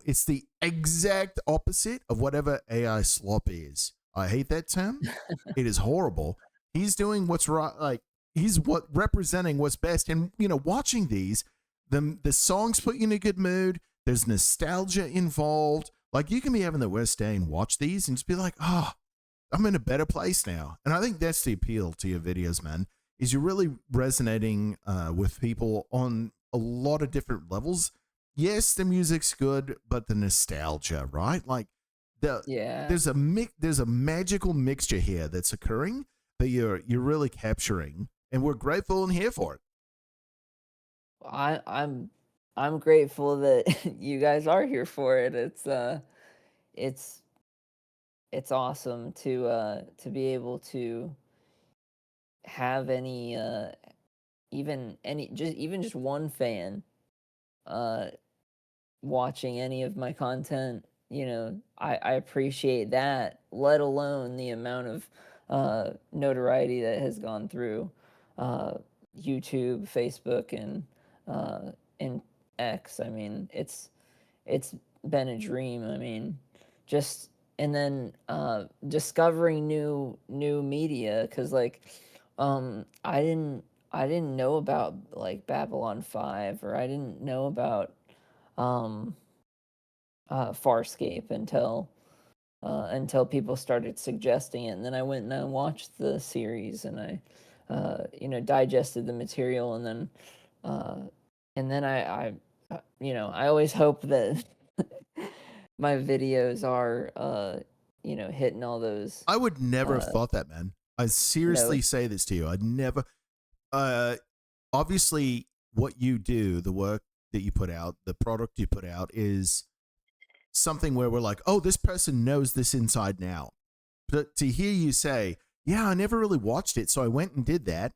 it's the exact opposite of whatever AI slop is. I hate that term. It is horrible. He's doing what's right. Like, he's representing what's best. And, watching these, the songs put you in a good mood. There's nostalgia involved. Like, you can be having the worst day and watch these and just be like, oh, I'm in a better place now. And I think that's the appeal to your videos, man, is you're really resonating with people on a lot of different levels. Yes, the music's good, but the nostalgia, right? Like there's a magical mixture here that's occurring that you're really capturing, and we're grateful and here for it. I'm grateful that you guys are here for it. It's awesome to be able to have even just one fan watching any of my content. I appreciate that, let alone the amount of notoriety that has gone through YouTube, Facebook, and X. I mean, it's been a dream. I mean, and then discovering new media, because I didn't know about like Babylon 5, or I didn't know about Farscape until people started suggesting it, and then I went and I watched the series, and I digested the material, and then I always hope that my videos are hitting all those. I would never have thought that, man. I seriously say this to you. I'd never obviously what you do, the work that you put out, the product you put out is something where we're like, oh, this person knows this inside now. But to hear you say, yeah, I never really watched it, so I went and did that,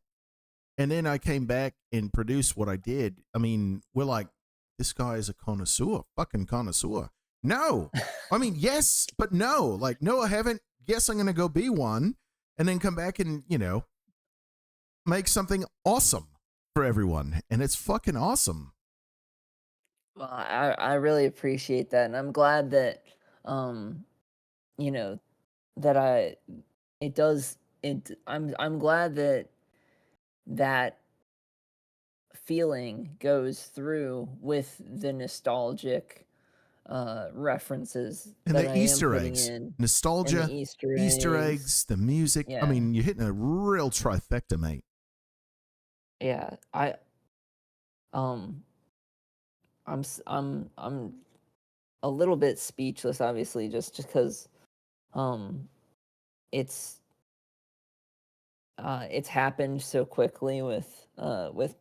and then I came back and produced what I did. I mean, we're like, this guy is a connoisseur, fucking connoisseur. No. I mean, yes, but no. Like, no, I haven't. Yes, I'm going to go be one and then come back and, make something awesome for everyone. And it's fucking awesome. Well, I really appreciate that. And I'm glad that, that I'm glad that feeling goes through with the nostalgic references and that the I Easter am putting eggs, in, nostalgia, and the Easter eggs, the music. Yeah. I mean, you're hitting a real trifecta, mate. Yeah, I'm a little bit speechless, obviously, just because it's happened so quickly with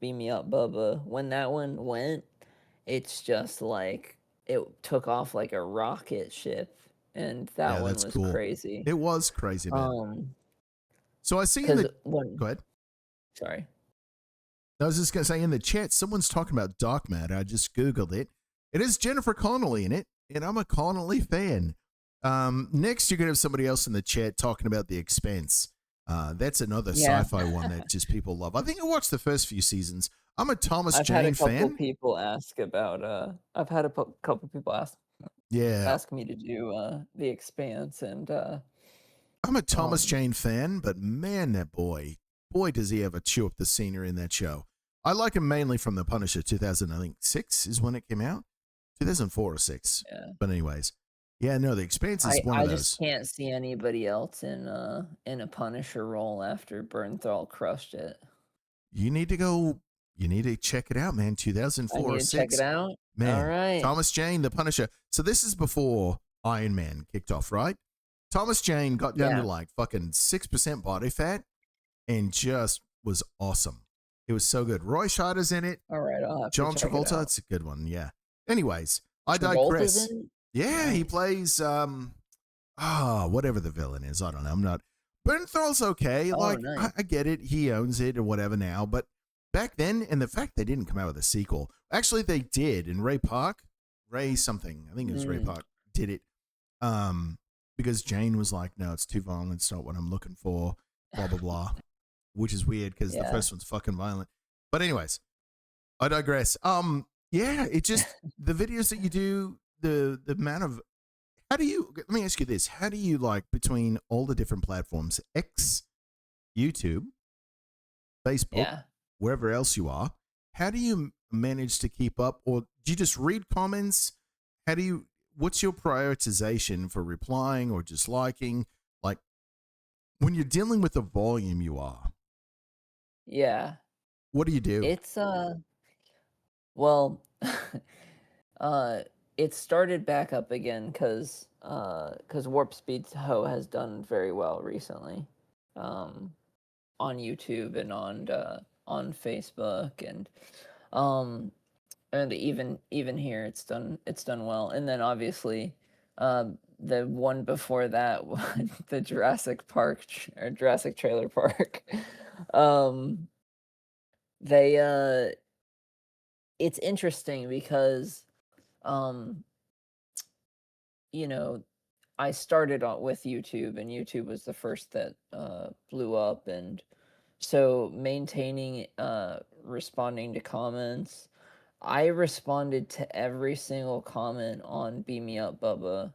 Beam Me Up Bubba. When that one went, it's just like it took off like a rocket ship, and that one was cool. crazy. It was crazy, man. So I see in the go ahead. Sorry. I was just going to say in the chat, someone's talking about Dark Matter. I just Googled it. It is Jennifer Connelly in it, and I'm a Connelly fan. Next, you're going to have somebody else in the chat talking about The Expanse. That's another sci-fi one that just people love. I think I watched the first few seasons. I'm a Thomas Jane fan. I've had a couple people ask about. I've had a couple people ask me to do The Expanse, and I'm a Thomas Jane fan, but man, that boy does he ever chew up the scenery in that show. I like him mainly from The Punisher. 2006 is when it came out. 2004 or 6. Yeah. But anyways, yeah, no, The Expanse is one I of just those. can't see anybody else in a Punisher role after Bernthal crushed it. You need to check it out, man. I 2004 or need to check 6. it out. All Man, right. Thomas Jane, the Punisher. So this is before Iron Man kicked off, right? Thomas Jane got down Yeah. to like fucking 6% body fat and just was awesome. It was so good. Roy Scheider's in it. All right. I'll have John to check it Travolta, out. it's a good one, yeah. Anyways, I Travolta's digress. in it? Yeah, he Nice. plays whatever the villain is. I don't know. I'm not. Bernthal's okay. Oh, Like nice. I get it. He owns it or whatever now. But back then, and the fact they didn't come out with a sequel. Actually, they did. And Ray something. I think it was Ray Park did it. Because Jane was like, no, it's too violent. It's not what I'm looking for. Blah blah blah. Which is weird because the Yeah. first one's fucking violent. But anyways, I digress. Yeah, it just the videos that you do, the amount of let me ask you this. How do you like between all the different platforms, X, YouTube, Facebook, Yeah. wherever else you are, how do you manage to keep up? Or do you just read comments? What's your prioritization for replying or just liking? Like when you're dealing with the volume you are, Yeah. what do you do? It's well, it started back up again because Warp Speed Ho has done very well recently, on YouTube and on Facebook and even here it's done well. And then obviously, the one before that, the Jurassic Park or Jurassic Trailer Park, they it's interesting because you know, I started with YouTube, and YouTube was the first that blew up, and so maintaining responding to comments, I responded to every single comment on Beam Me Up Bubba.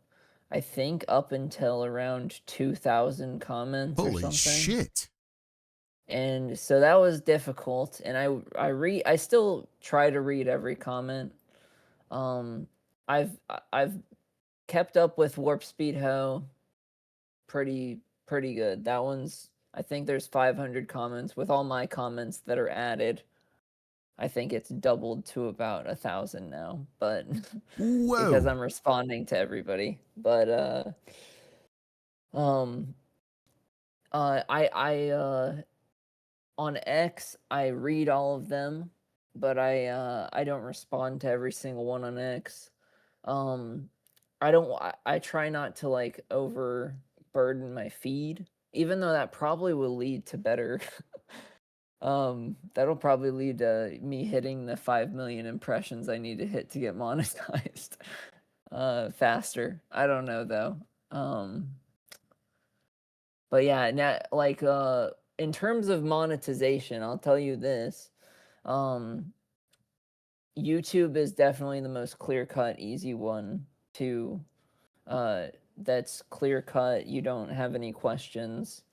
I think up until around 2,000 comments or Holy something. shit. And so that was difficult, and I still try to read every comment. I've kept up with Warp Speed Ho pretty good. That one's, I think there's 500 comments with all my comments that are added. I think it's doubled to about 1,000 now, but because Whoa. I'm responding to everybody. But I on X, I read all of them, but I don't respond to every single one on X. I try not to like overburden my feed, even though that probably will lead to better that'll probably lead to me hitting the 5 million impressions I need to hit to get monetized faster. I don't know though. But yeah, now like in terms of monetization, I'll tell you this. YouTube is definitely the most clear-cut, easy one to that's clear-cut, you don't have any questions.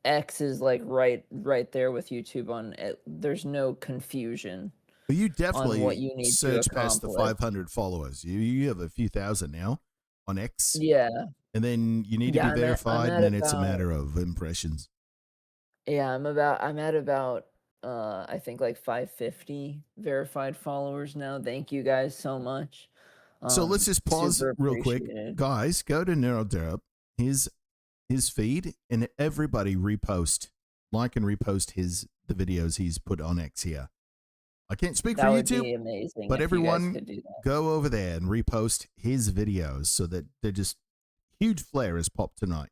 X is like right there with YouTube on it. There's no confusion But you on what definitely you need to surge past the accomplish. 500 followers. You have a few thousand now on X. Yeah. And then you need to Yeah, be verified, I'm and at then it's a about matter of impressions. yeah, I'm at about I think like 550 verified followers now. Thank you guys so much. So let's just pause Super real quick. appreciated. Guys, go to Neural Derp, his feed, and everybody like and repost the videos he's put on X here. I can't speak That for would YouTube, be amazing but if you guys everyone could do that. go over there and repost his videos so that they're just huge flare has popped tonight.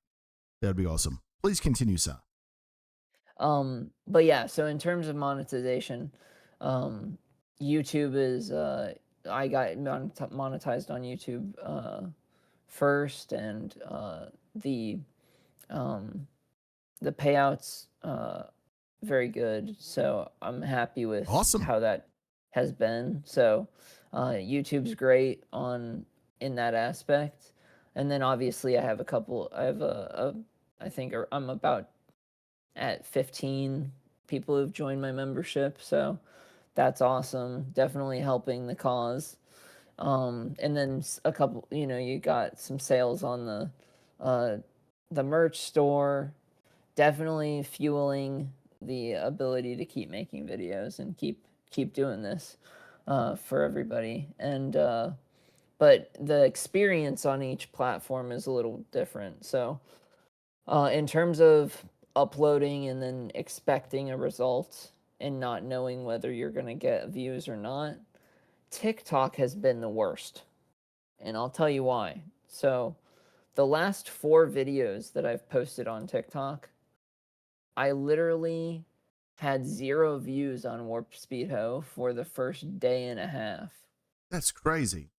That'd be awesome. Please continue, sir. But yeah, so in terms of monetization, YouTube is I got monetized on YouTube first, and the payouts very good. So I'm happy with Awesome. how that has been. So YouTube's great in that aspect. And then obviously I have I think I'm about at 15 people who've joined my membership. So that's awesome. Definitely helping the cause. And then a couple, you got some sales on uh, the merch store, definitely fueling the ability to keep making videos and keep doing this for everybody. And but the experience on each platform is a little different. So in terms of uploading and then expecting a result and not knowing whether you're going to get views or not, TikTok has been the worst. And I'll tell you why. So, the last 4 videos that I've posted on TikTok, I literally had 0 views on Warp Speed Ho for the first day and a half. That's crazy.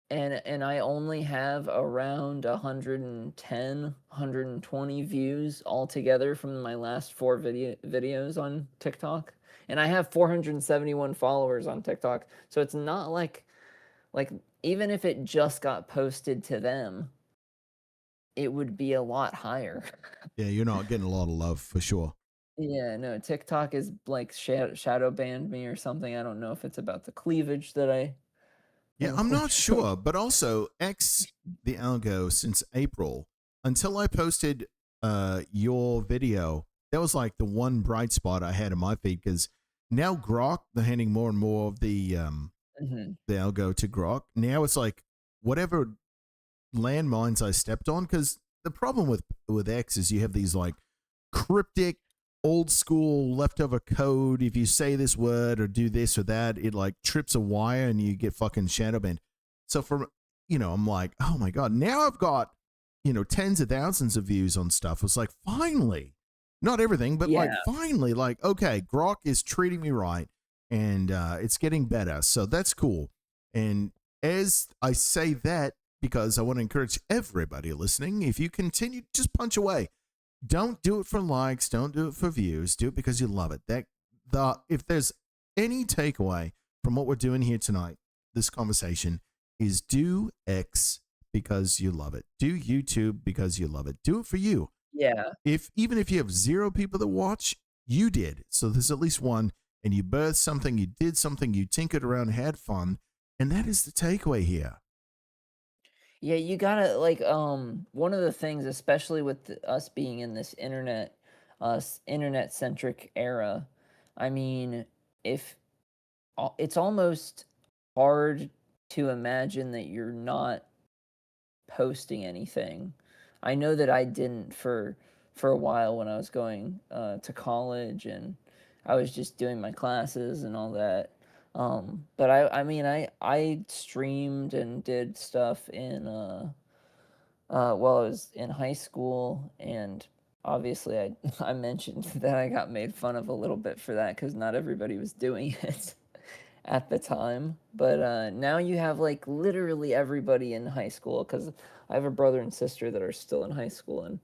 And I only have around 110, 120 views altogether from my last 4 videos on TikTok. And I have 471 followers on TikTok. So it's not like even if it just got posted to them, it would be a lot higher. Yeah, you're not getting a lot of love for sure. Yeah, no, TikTok is like shadow banned me or something. I don't know if it's about the cleavage that I Yeah, I'm not sure, but also X the algo since April until I posted your video. That was like the one bright spot I had in my feed because now Grok they're handing more and more of the algo to Grok. Now it's like whatever landmines I stepped on because the problem with X is you have these like cryptic old school leftover code. If you say this word or do this or that, it like trips a wire and you get fucking shadow banned. So I'm like, oh my God, now I've got, tens of thousands of views on stuff. It's like, finally, not everything, but like finally, like, okay, Grok is treating me right and it's getting better. So that's cool. And as I say that, because I want to encourage everybody listening, if you continue, just punch away. Don't do it for likes. Don't do it for views. Do it because you love it. If there's any takeaway from what we're doing here tonight, this conversation is do X because you love it. Do YouTube because you love it. Do it for you. Yeah. Even if you have 0 people that watch, you did. So there's at least one, and you birthed something, you did something, you tinkered around, had fun, and that is the takeaway here. Yeah, you gotta one of the things, especially with us being in this internet centric era. I mean, if it's almost hard to imagine that you're not posting anything. I know that I didn't for a while when I was going to college and I was just doing my classes and all that. But I mean I streamed and did stuff in while I was in high school, and obviously I I mentioned that I got made fun of a little bit for that because not everybody was doing it at the time. But now you have like literally everybody in high school because I have a brother and sister that are still in high school, and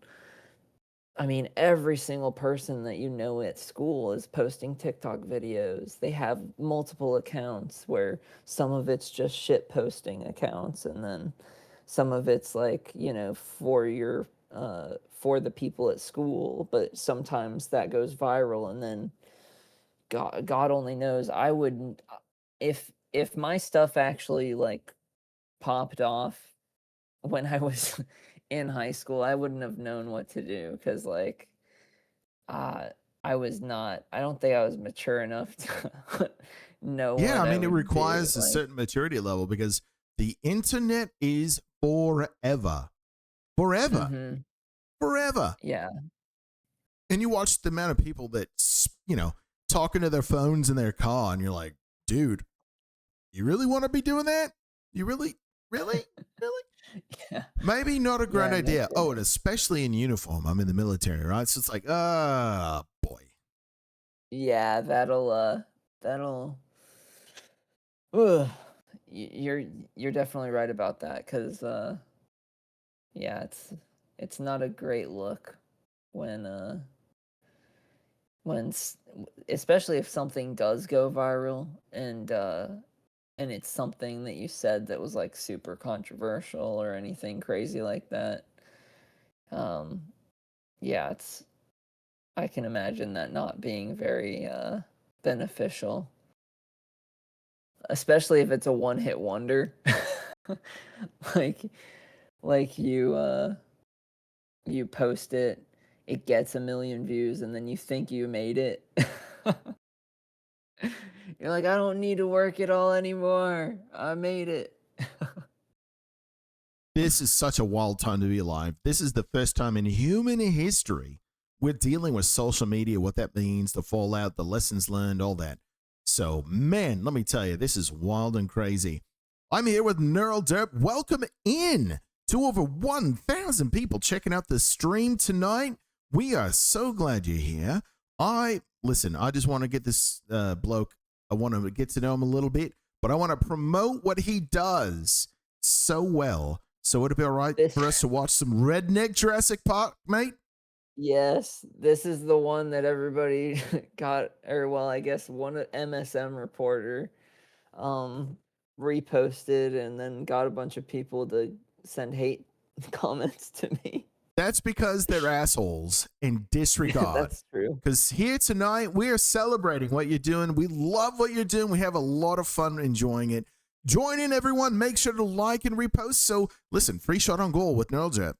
I mean, every single person that you know at school is posting TikTok videos. They have multiple accounts where some of it's just shit posting accounts, and then some of it's like, for the people at school, but sometimes that goes viral, and then God only knows. I wouldn't if my stuff actually like popped off when I was in high school, I wouldn't have known what to do because like uh I don't think I was mature enough to know Yeah, what I I mean, it would do. requires a certain maturity level because the internet is forever. Forever. Mhm. Forever. Yeah. And you watch the amount of people that, talking to their phones in their car, and you're like, dude, you really want to be doing that? You really? Really? Yeah. Maybe not a great Yeah, no idea. Oh, kidding. and especially in uniform. I'm in the military, right? So it's like, boy. Yeah, that'll ugh, you're definitely right about that because yeah, it's not a great look when when especially if something does go viral and it's something that you said that was like super controversial or anything crazy like that. um yeah, it's I can imagine that not being very beneficial. especially if it's a one-hit wonder. like you post it, it gets 1,000,000 views, and then you think you made it. You're like, I don't need to work it all anymore. I made it. This is such a wild time to be alive. This is the first time in human history we're dealing with social media, what that means, the fallout, the lessons learned, all that. So, man, let me tell you, this is wild and crazy. I'm here with Neural Derp. Welcome in to over 1,000 people checking out the stream tonight. We are so glad you're here. I just want to get this bloke, I want to get to know him a little bit, but I want to promote what he does so well. So would it be all right for us to watch some Redneck Jurassic Park, mate? Yes, this is the one that everybody got, or well, I guess one MSM reporter reposted and then got a bunch of people to send hate comments to me. That's because they're assholes and disregard. That's true. Because here tonight, we are celebrating what you're doing. We love what you're doing. We have a lot of fun enjoying it. Join in, everyone. Make sure to like and repost. So, listen, free shot on goal with Neural Derp.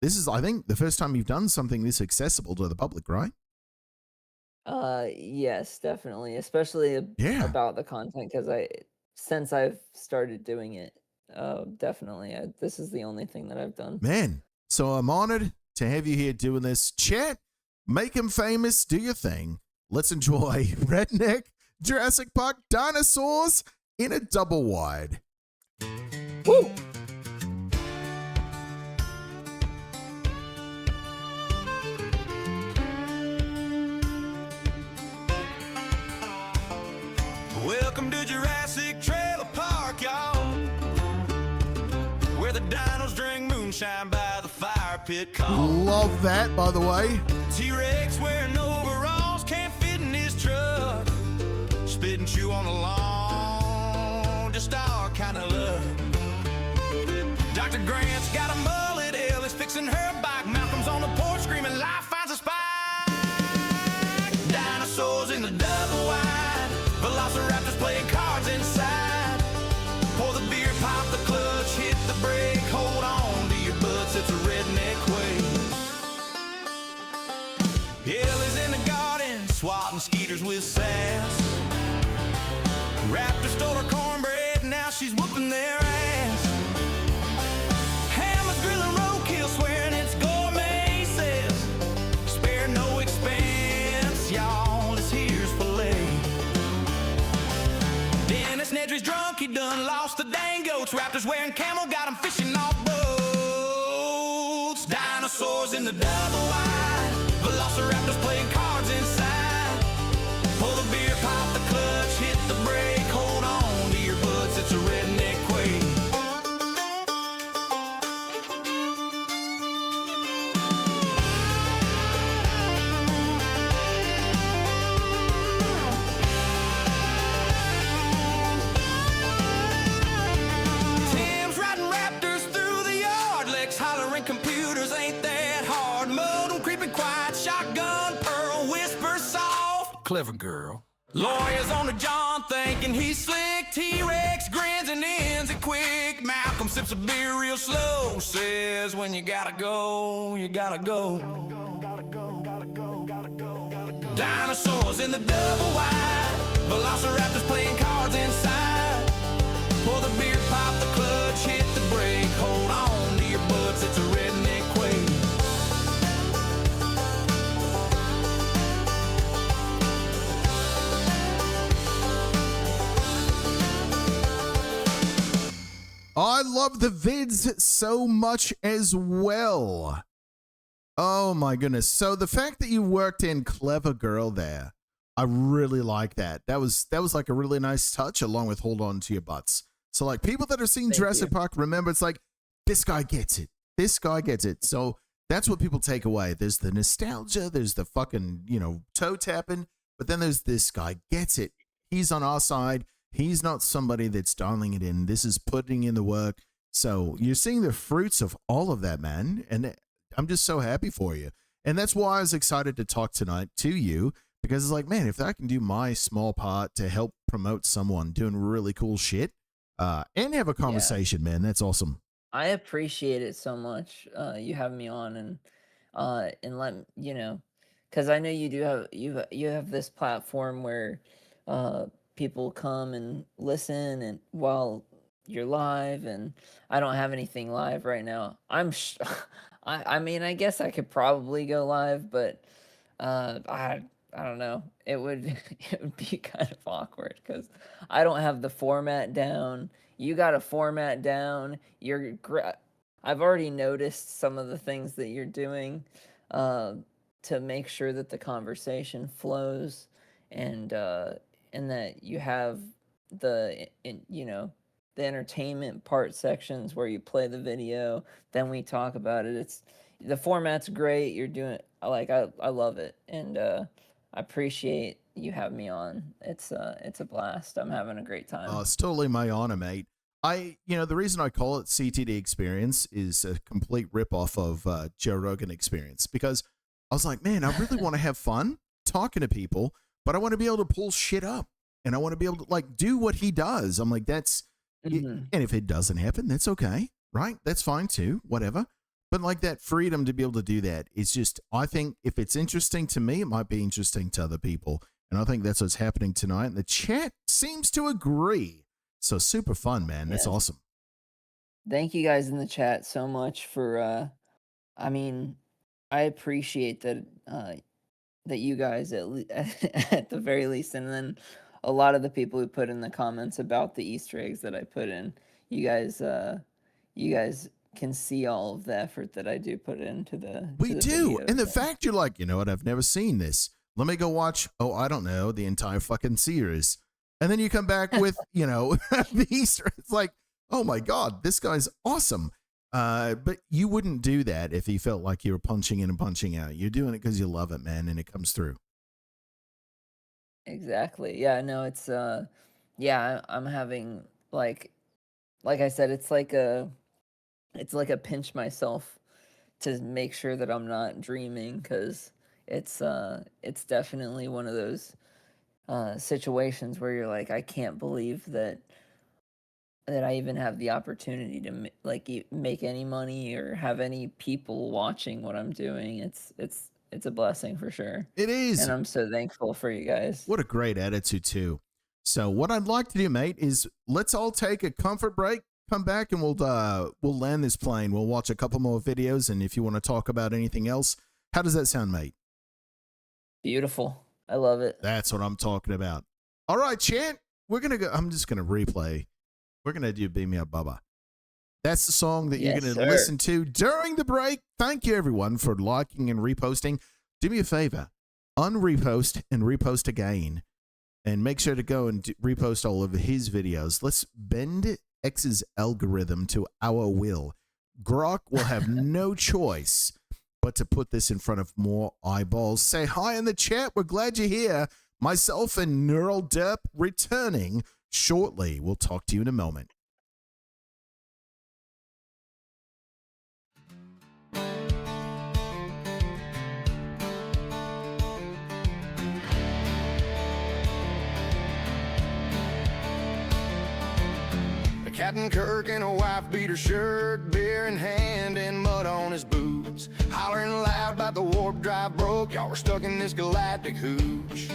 This is, I think, the first time you've done something this accessible to the public, right? Yes, definitely. Especially about the content, because since I've started doing it, definitely, this is the only thing that I've done. Man, so I'm honored to have you here doing this. Chat, make him famous, do your thing. Let's enjoy Redneck Jurassic Park dinosaurs in a double wide. Woo! Welcome to Jurassic Trailer Park, y'all, where the dinos drink moonshine by the fire pit call. Love that, by the way. T-Rex wearing overalls can't fit in his truck. Spit and chew on the lawn, just our kind of love. Dr. Grant's got a mullet, Ellie's fixing her bike. Malcolm's on the porch screaming, life finds a spike. Dinosaurs in the double wide, velociraptors playing cards inside. Pour the beer, pop the clutch, hit the brake, hold on to your butts, it's a redneck way. Ellie's in the garden, swatting skeeters with sass. Raptor stole her cornbread, now she's whooping their ass. Hammer's grilling roadkill, swearing it's gourmet, says spare no expense, y'all, this here's filet. Dennis Nedry's drunk, he done lost the dang goats. Raptors wearing camel, got him fishing off boats. Dinosaurs in the double wide, velociraptors playing cards inside. Pull the beer, pop the clutch, hit the brake, hold on to your butts, it's a redneck way. Tim's riding raptors through the yard, Lex hollering computers ain't that hard. Modem creeping quiet, shotgun, Pearl whisper soft. Clever girl. Lawyers on the John thinking he's slick. T-Rex grins and ends it quick. Malcolm sips a beer real slow, says when you gotta go, you gotta go. Dinosaurs in the double wide, velociraptors playing cards inside. Pour the beer, pop the clutch, hit the brake, hold on to your butts, it's a redneck way. I love the vids so much as well. Oh my goodness. So the fact that you worked in Clever Girl there, I really like that. That was like a really nice touch along with hold on to your butts. So like people that have seen Jurassic Park, remember it's like, this guy gets it. This guy gets it. So that's what people take away. There's the nostalgia, there's the fucking, toe tapping, but then there's this guy gets it. He's on our side. He's not somebody that's dialing it in. This is putting in the work. So you're seeing the fruits of all of that, man. And I'm just so happy for you. And that's why I was excited to talk tonight to you, because it's like, man, if I can do my small part to help promote someone doing really cool shit, and have a conversation, man, that's awesome. I appreciate it so much. You having me on and let because I know you do have you have this platform where people come and listen and while you're live, and I don't have anything live right now. I mean, I guess I could probably go live, but I don't know. It would it would be kind of awkward because I don't have the format down. You got a format down. I've already noticed some of the things that you're doing to make sure that the conversation flows, and that you have the entertainment part sections where you play the video, then we talk about it. The format's great. You're doing like I love it, and I appreciate you having me on. It's a blast. I'm having a great time. It's totally my honor, mate. The reason I call it CTD Experience is a complete ripoff of Joe Rogan Experience, because I was like, man, I really want to have fun talking to people, but I want to be able to pull shit up, and I want to be able to like do what he does. I'm like, and if it doesn't happen, that's okay, right? That's fine too, whatever. But like that freedom to be able to do that, it's just, I think if it's interesting to me, it might be interesting to other people. And I think that's what's happening tonight. And the chat seems to agree. So super fun, man. That's awesome. Thank you guys in the chat so much for, I mean, I appreciate that, that you guys at the very least, and then a lot of the people who put in the comments about the Easter eggs that I put in, you guys can see all of the effort that I do put into the We to the do. videos. And the fact you're like, you know what, I've never seen this. Let me go watch, I don't know, the entire fucking series. And then you come back with, the Easter. It's like, oh my God, this guy's awesome. But you wouldn't do that if you felt like you were punching in and punching out. You're doing it because you love it, man, and it comes through. Exactly. Yeah, no, it's I'm having like I said, it's like a pinch myself to make sure that I'm not dreaming, because it's definitely one of those situations where you're like, I can't believe that I even have the opportunity to make any money or have any people watching what I'm doing. It's a blessing for sure. It is. And I'm so thankful for you guys. What a great attitude too. So what I'd like to do, mate, is let's all take a comfort break, come back, and we'll land this plane. We'll watch a couple more videos, and if you want to talk about anything else, how does that sound, mate? Beautiful. I love it. That's what I'm talking about. All right, chat. We're going to go. I'm just going to replay. We're going to do Beam Me Up, Bubba. That's the song that you're going to listen to during the break. Thank you, everyone, for liking and reposting. Do me a favor. Unrepost and repost again. And make sure to go and repost all of his videos. Let's bend X's algorithm to our will. Grok will have no choice but to put this in front of more eyeballs. Say hi in the chat. We're glad you're here. Myself and Neural Derp returning shortly. We'll talk to you in a moment. Captain Kirk in a wife-beater shirt, beer in hand and mud on his boots, hollering loud about the warp drive broke. Y'all were stuck in this galactic hooch.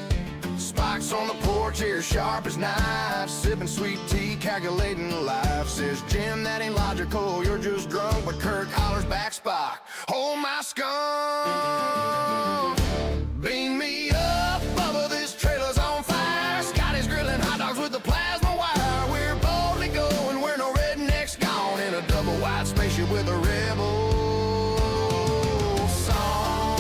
Spikes on the porch, here sharp as knives, sipping sweet tea, calculating life. Says Jim, that ain't logical, you're just drunk. But Kirk hollers back, Spock, hold my skunk. Beam me up, Bubba, this trailer's on fire. Scotty's grilling hot dogs with the plasma wire. We're boldly going, we're no rednecks gone, in a double wide spaceship with a rebel song.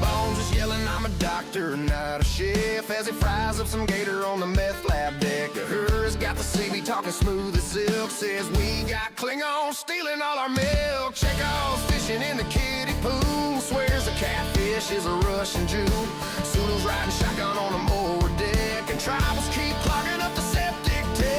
Bones is yelling, I'm a doctor, not a chef, as he fries up some gator on the meth lab deck. Her's got the CB talking smooth as silk, says we got Klingons stealing all our milk. Chekhov's fishing in the kiddie pool, swears a catfish is a Russian Jew. Sulu's riding shotgun on the mower deck, and tribals keep clogging up the septic tank.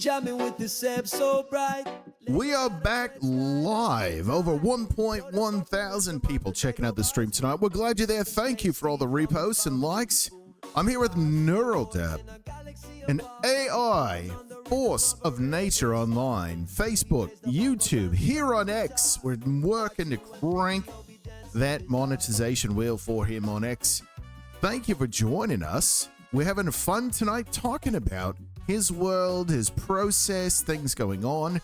jamming with the Seb so bright. We are back live. Over 1.1 thousand people checking out the stream tonight. We're glad you're there. Thank you for all the reposts and likes. I'm here with Neural Derp, an AI force of nature online. Facebook, YouTube, here on X. We're working to crank that monetization wheel for him on X. Thank you for joining us. We're having fun tonight talking about his world, his process, things going on.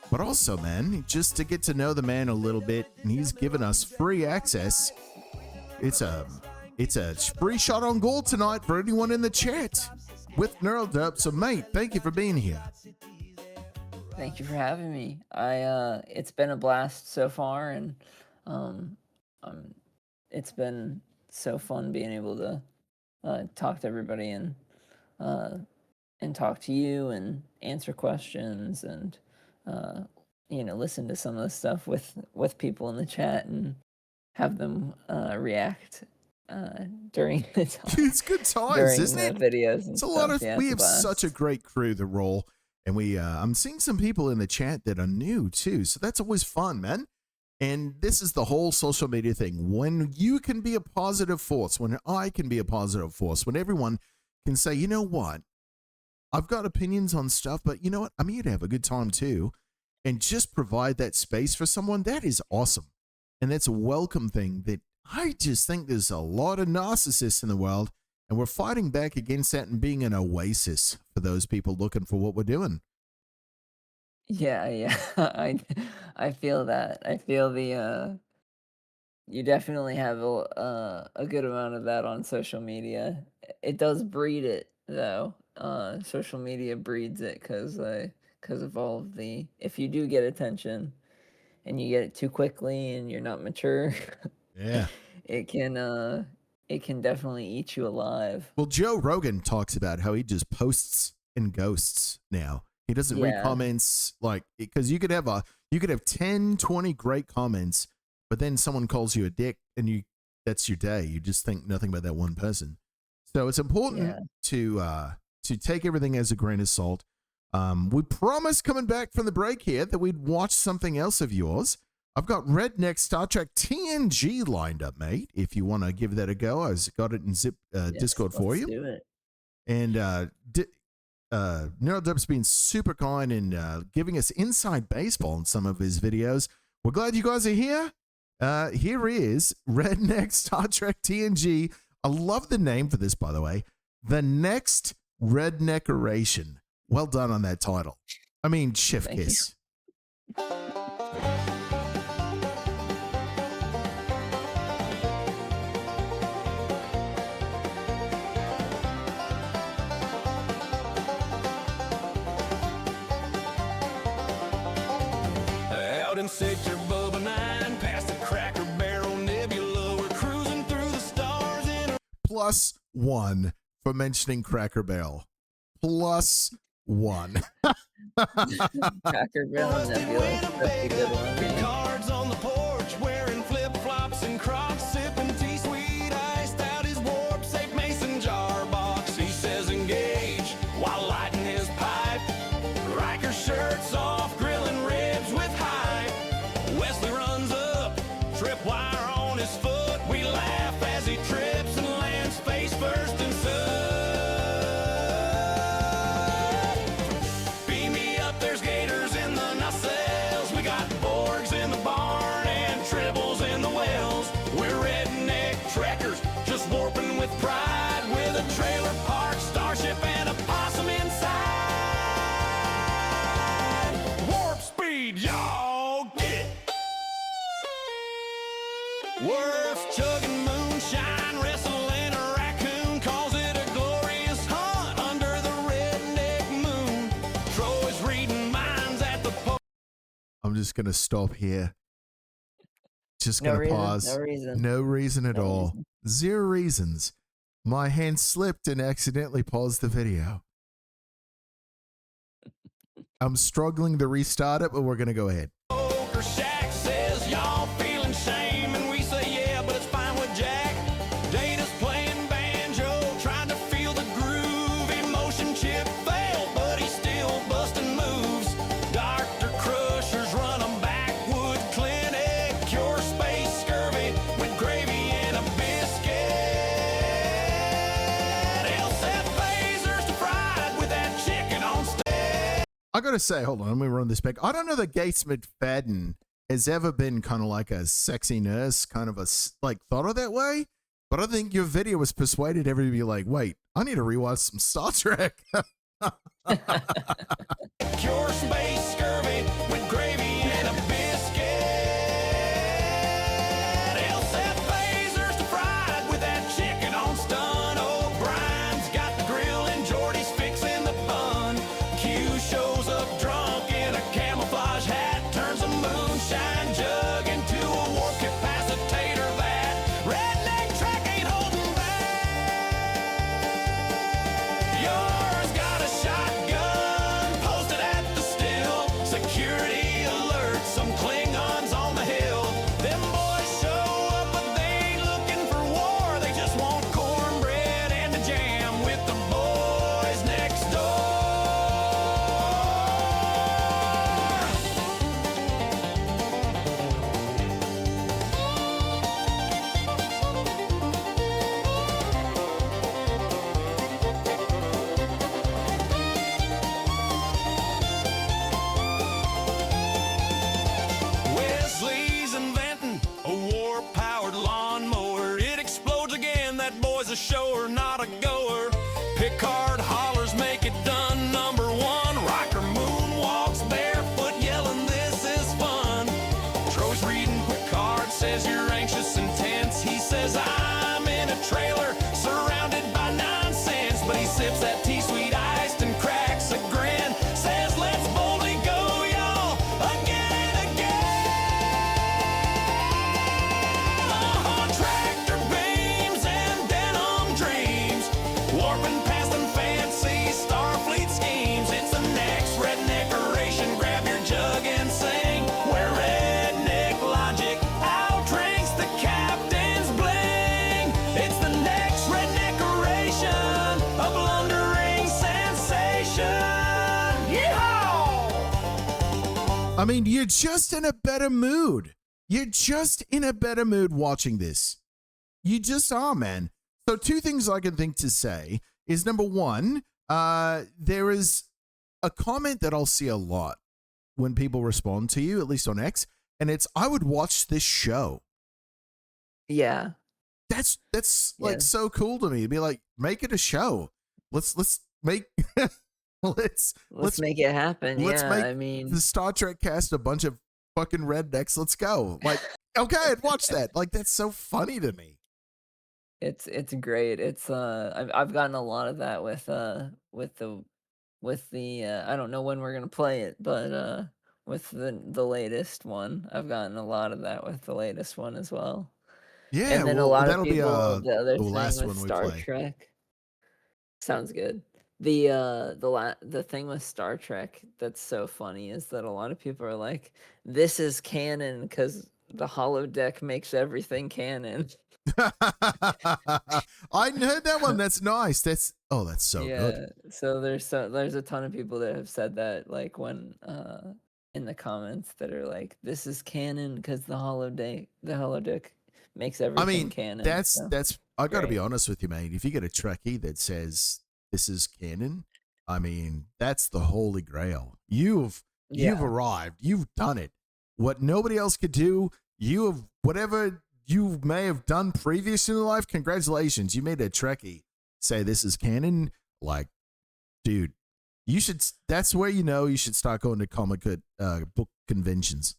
But also, man, just to get to know the man a little bit, and he's given us free access. It's a free shot on goal tonight for anyone in the chat with Neural Derp. So, mate, thank you for being here. Thank you for having me. It's been a blast so far, and it's been so fun being able to talk to everybody and talk to you and answer questions and listen to some of the stuff with people in the chat and have them react during the time. It's good times, isn't it? Videos and it's a lot of. Yeah, we it's a have blast. such a great crew that roll, and I'm seeing some people in the chat that are new too. So that's always fun, man. And this is the whole social media thing. When you can be a positive force, when I can be a positive force, when everyone can say, you know what, I've got opinions on stuff, but you know what, I'm here to have a good time too. And just provide that space for someone, that is awesome. And that's a welcome thing that I just think there's a lot of narcissists in the world, and we're fighting back against that and being an oasis for those people looking for what we're doing. Yeah. I feel that. I feel you definitely have a good amount of that on social media. It does breed it though. Social media breeds it because of all of if you do get attention and you get it too quickly and you're not mature, Yeah. it can definitely eat you alive. Well, Joe Rogan talks about how he just posts and ghosts now. He doesn't read Yeah. comments, like, because you could have 10, 20 great comments, but then someone calls you a dick and that's your day. You just think nothing about that one person. So it's important to take everything as a grain of salt. We promised coming back from the break here that we'd watch something else of yours. I've got Redneck Star Trek TNG lined up, mate. If you want to give that a go, I've got it in Discord for you. Let's do it. And Neural Derp's been super kind in giving us inside baseball in some of his videos. We're glad you guys are here. Here is Redneck Star Trek TNG. I love the name for this, by the way. The Next Redneckeration. Well done on that title. I mean, chef Thank you. kiss. Out in Sector Bubba 9, past the Cracker Barrel Nebula, we're cruising through the stars in a +1 for mentioning Cracker Barrel. +1. Cracker Barrel Nebula. That's a good one. Three cards on the porch, wearing flip-flops and Crocs, sipping tea, sweet iced out his warp safe mason jar box. He says engage while lighting his pipe. Riker shirts off, grilling ribs with hype. Wesley runs up, tripwire on his foot. We laugh as he trips and lands face first inside. Beam me up, there's gators in the nacelles. We got Borgs in the barn and tribbles in the wells. We're redneck trekkers, just warping with pride, with a trailer park, starship, and a possum inside. Warp speed, y'all get it. Worf chugging moonshine, wrestling a raccoon, calls it a glorious hunt under the redneck moon. Troy's reading minds at the I'm just going to stop here. Just No going to reason, pause. no reason. No reason at No all. reason. 0 reasons. My hand slipped and accidentally paused the video. I'm struggling to restart it, but we're going to go ahead. poker shack. Says y'all feeling shame, and we say yeah, but it's fine with Jack. Data's playing banjo, trying to feel the groove. Emotion chip failed, but he's still busting I gotta say, hold on, let me run this back. I don't know that Gates McFadden has ever been kind of like a sexy nurse, kind of like thought of that way. But I think your video was persuaded everybody to be like, wait, I need to rewatch some Star Trek. Cure space scurvy with gravy and a biscuit. They'll set phasers to fried with that chicken on stun. O'Brien's got the grill and Jordy's fixing the bun. Q shows up drunk in a camouflage hat, turns a moonshine jug into a warp capacitator vat. Redneck track ain't holding back. Yours got a shotgun posted at the still. Security alert, some Klingons on the hill. Them boys show up, but they ain't looking for war. They just want cornbread and a jam with the boys next door. Wesley's inventing a war-powered lawnmower. It explodes again, that boy's a shower, not a goer. Picard hollers, make it done, number one. Riker moonwalks barefoot, yelling, this is fun. Troy's reading Picard, says you're anxious and tense. He says, I'm in a trailer, surrounded by nonsense. But he sips that tea sweet iced and cracks a grin. Says, let's boldly go, y'all, again and again. Tractor beams and denim dreams, warping past them fancy Starfleet schemes. It's the next redneckeration. Grab your jug and sing. Where redneck logic outdrinks the captain's bling. It's the next redneckeration, a blundering sensation. Yeehaw! I mean, you're just in a better mood. You're just in a better mood watching this. You just are, man. So two things I can think to say is, number one, there is a comment that I'll see a lot when people respond to you, at least on X, and it's, I would watch this show. Yeah. That's like Yeah. so cool to me. To be like, make it a show. Let's make let's Let's make it happen. let's Yeah. make I mean, the Star Trek cast a bunch of fucking rednecks. Let's go. Like, okay, I'd watch that. Like, that's so funny to me. it's great. It's I've gotten a lot of that with the I don't know when we're gonna play it, but with the latest one, I've gotten a lot of that with the latest one as well. Yeah, And then a well, lot of that'll be people, the other the thing last with one we Star play. Trek sounds good. The thing with Star Trek that's so funny is that a lot of people are like, this is canon because the holodeck makes everything canon. I heard that one. That's nice. That's so good. So there's a ton of people that have said that, like, when in the comments, that are like, this is canon because the holodeck makes I everything mean, canon. that's So, I got to be great. honest with you, mate. If you get a Trekkie that says this is canon, I mean, that's the holy grail. You've Yeah. arrived. You've done it. What nobody else could do. You have whatever you may have done previous in life. Congratulations, you made a Trekkie say this is canon. Like, dude, you should. That's where you should start going to comic book conventions.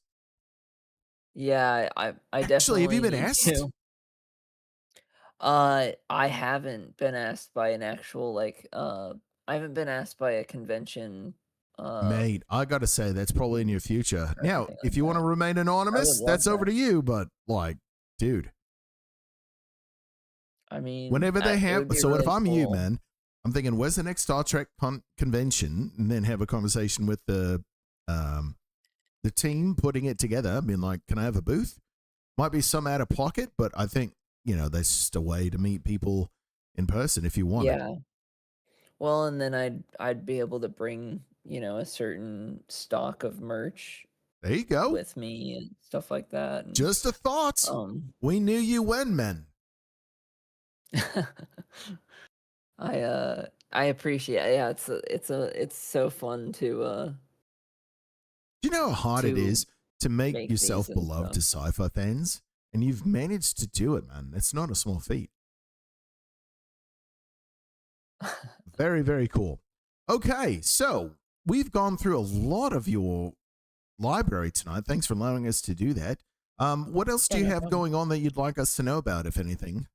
Yeah, I Actually, have you been definitely need asked? to. I haven't been asked by an actual, like, I haven't been asked by a convention. Mate, I gotta say that's probably in your future. Or Now, anything if like you want to that. remain anonymous, love that's over that. to you. But like, dude, I mean, whenever they it have, would be so what if really I'm you, cool. man? I'm thinking, where's the next Star Trek convention, and then have a conversation with the team putting it together. Being like, can I have a booth? Might be some out of pocket, but I think that's just a way to meet people in person if you want it. Yeah. Well, and then I'd be able to bring, a certain stock of merch There you go. with me and stuff like that. And, Just a thought. We knew you when, men. I appreciate. Yeah, it's so fun to Do you know how hard it to is to make make yourself these and beloved to stuff. sci-fi fans? And you've managed to do it, man. It's not a small feat. Very, very cool. Okay, so we've gone through a lot of your library tonight. Thanks for allowing us to do that. What else do Yeah, you no have problem. going on that you'd like us to know about, if anything?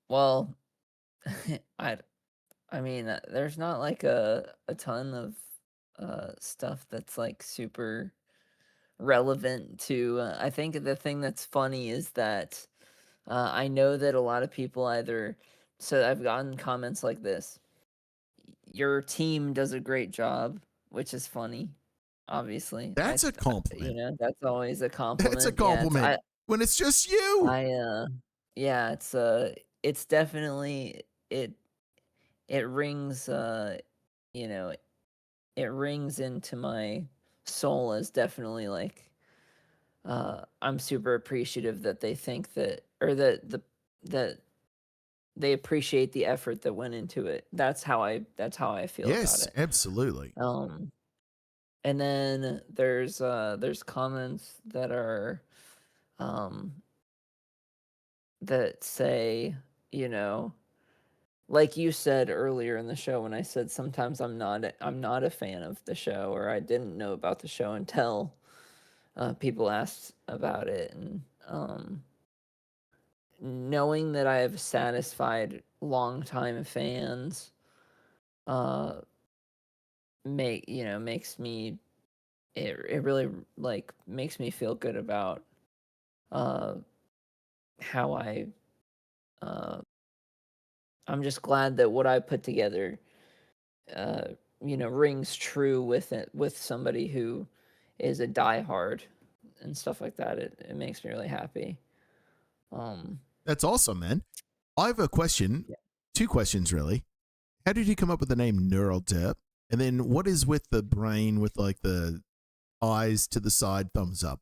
Well, I I mean, there's not like a ton of stuff that's like super relevant to. I think the thing that's funny is that I know that a lot of people either. So I've gotten comments like this: "Your team does a great job," which is funny. Obviously, That's a you compliment. know that's always a That's a compliment. Yeah, compliment when it's just you. I yeah, it's definitely it it rings you know it rings into my soul as definitely like I'm super appreciative that they think that or that they appreciate the effort that went into it. That's how I feel about Yes, it. absolutely. Um and then there's comments that are um that say, you know, like you said earlier in the show when I said sometimes I'm not a fan of the show or I didn't know about the show until people asked about it and knowing that I have satisfied longtime fans uh makes me it really like makes me feel good about uh how uh I'm just glad that what I put together uh, rings true with it with somebody who is a diehard and stuff like that. It makes me really happy. Um, That's awesome, man. I have a question, yeah. two questions really. How did you come up with the name Neural Derp? And then what is with the brain with like the eyes to the side, thumbs up?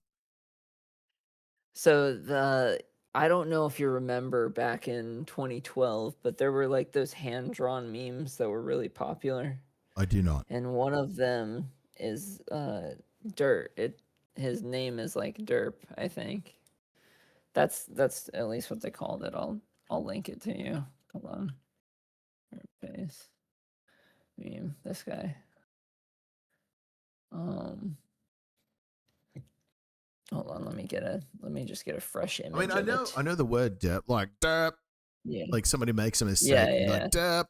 So I don't know if you remember back in 2012, but there were like those hand drawn memes that were really popular, I do not. and one of them is Dirt. His name is like Derp, I think. That's at least what they called it. I'll link it to you. Hold on. Face meme. This guy. Um, hold on. Let me just get a fresh I mean, image of it. I know the word derp, like derp, Yeah. like somebody makes a Yeah. mistake and Yeah. like derp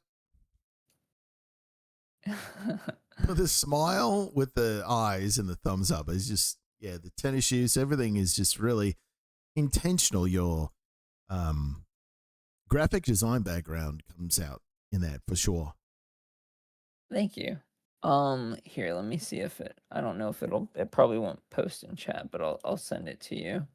with a smile with the eyes and the thumbs up. It's just, yeah, the tennis shoes, everything is just really intentional. Your graphic design background comes out in that for sure. Thank you. Here, let me see if I don't know if it probably won't post in chat, but I'll send it to you.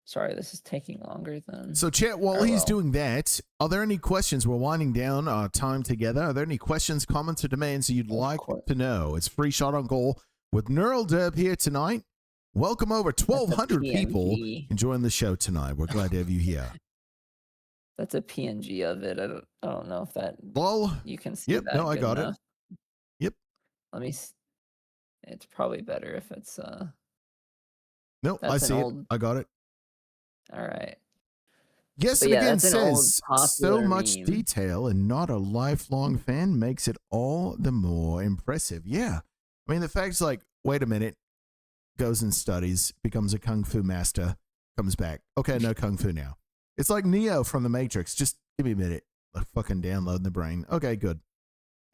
Sorry, this is taking longer than. So, chat, while or he's well, doing that, are there any questions? We're winding down our time together. Are there any questions, comments, or demands that you'd of like course. to know? It's free shot on goal with Neural Derp here tonight. Welcome over That's a 1,200 people PNG. enjoying the show tonight. We're glad to have you here. That's a PNG of it. I don't know if that Well, you can see yep, that no, I good got enough. it. Yep. Let me. It's probably better if it's No, I That's an see it. old. I got it. All right. Yes, But and yeah, again that's an old says so popular much meme. detail and not a lifelong fan makes it all the more impressive. Yeah. I mean, the fact's like, wait a minute, goes and studies, becomes a kung fu master, comes back. Okay, no kung fu now. It's like Neo from the Matrix. Just give me a minute. Like fucking downloading the brain. Okay, good.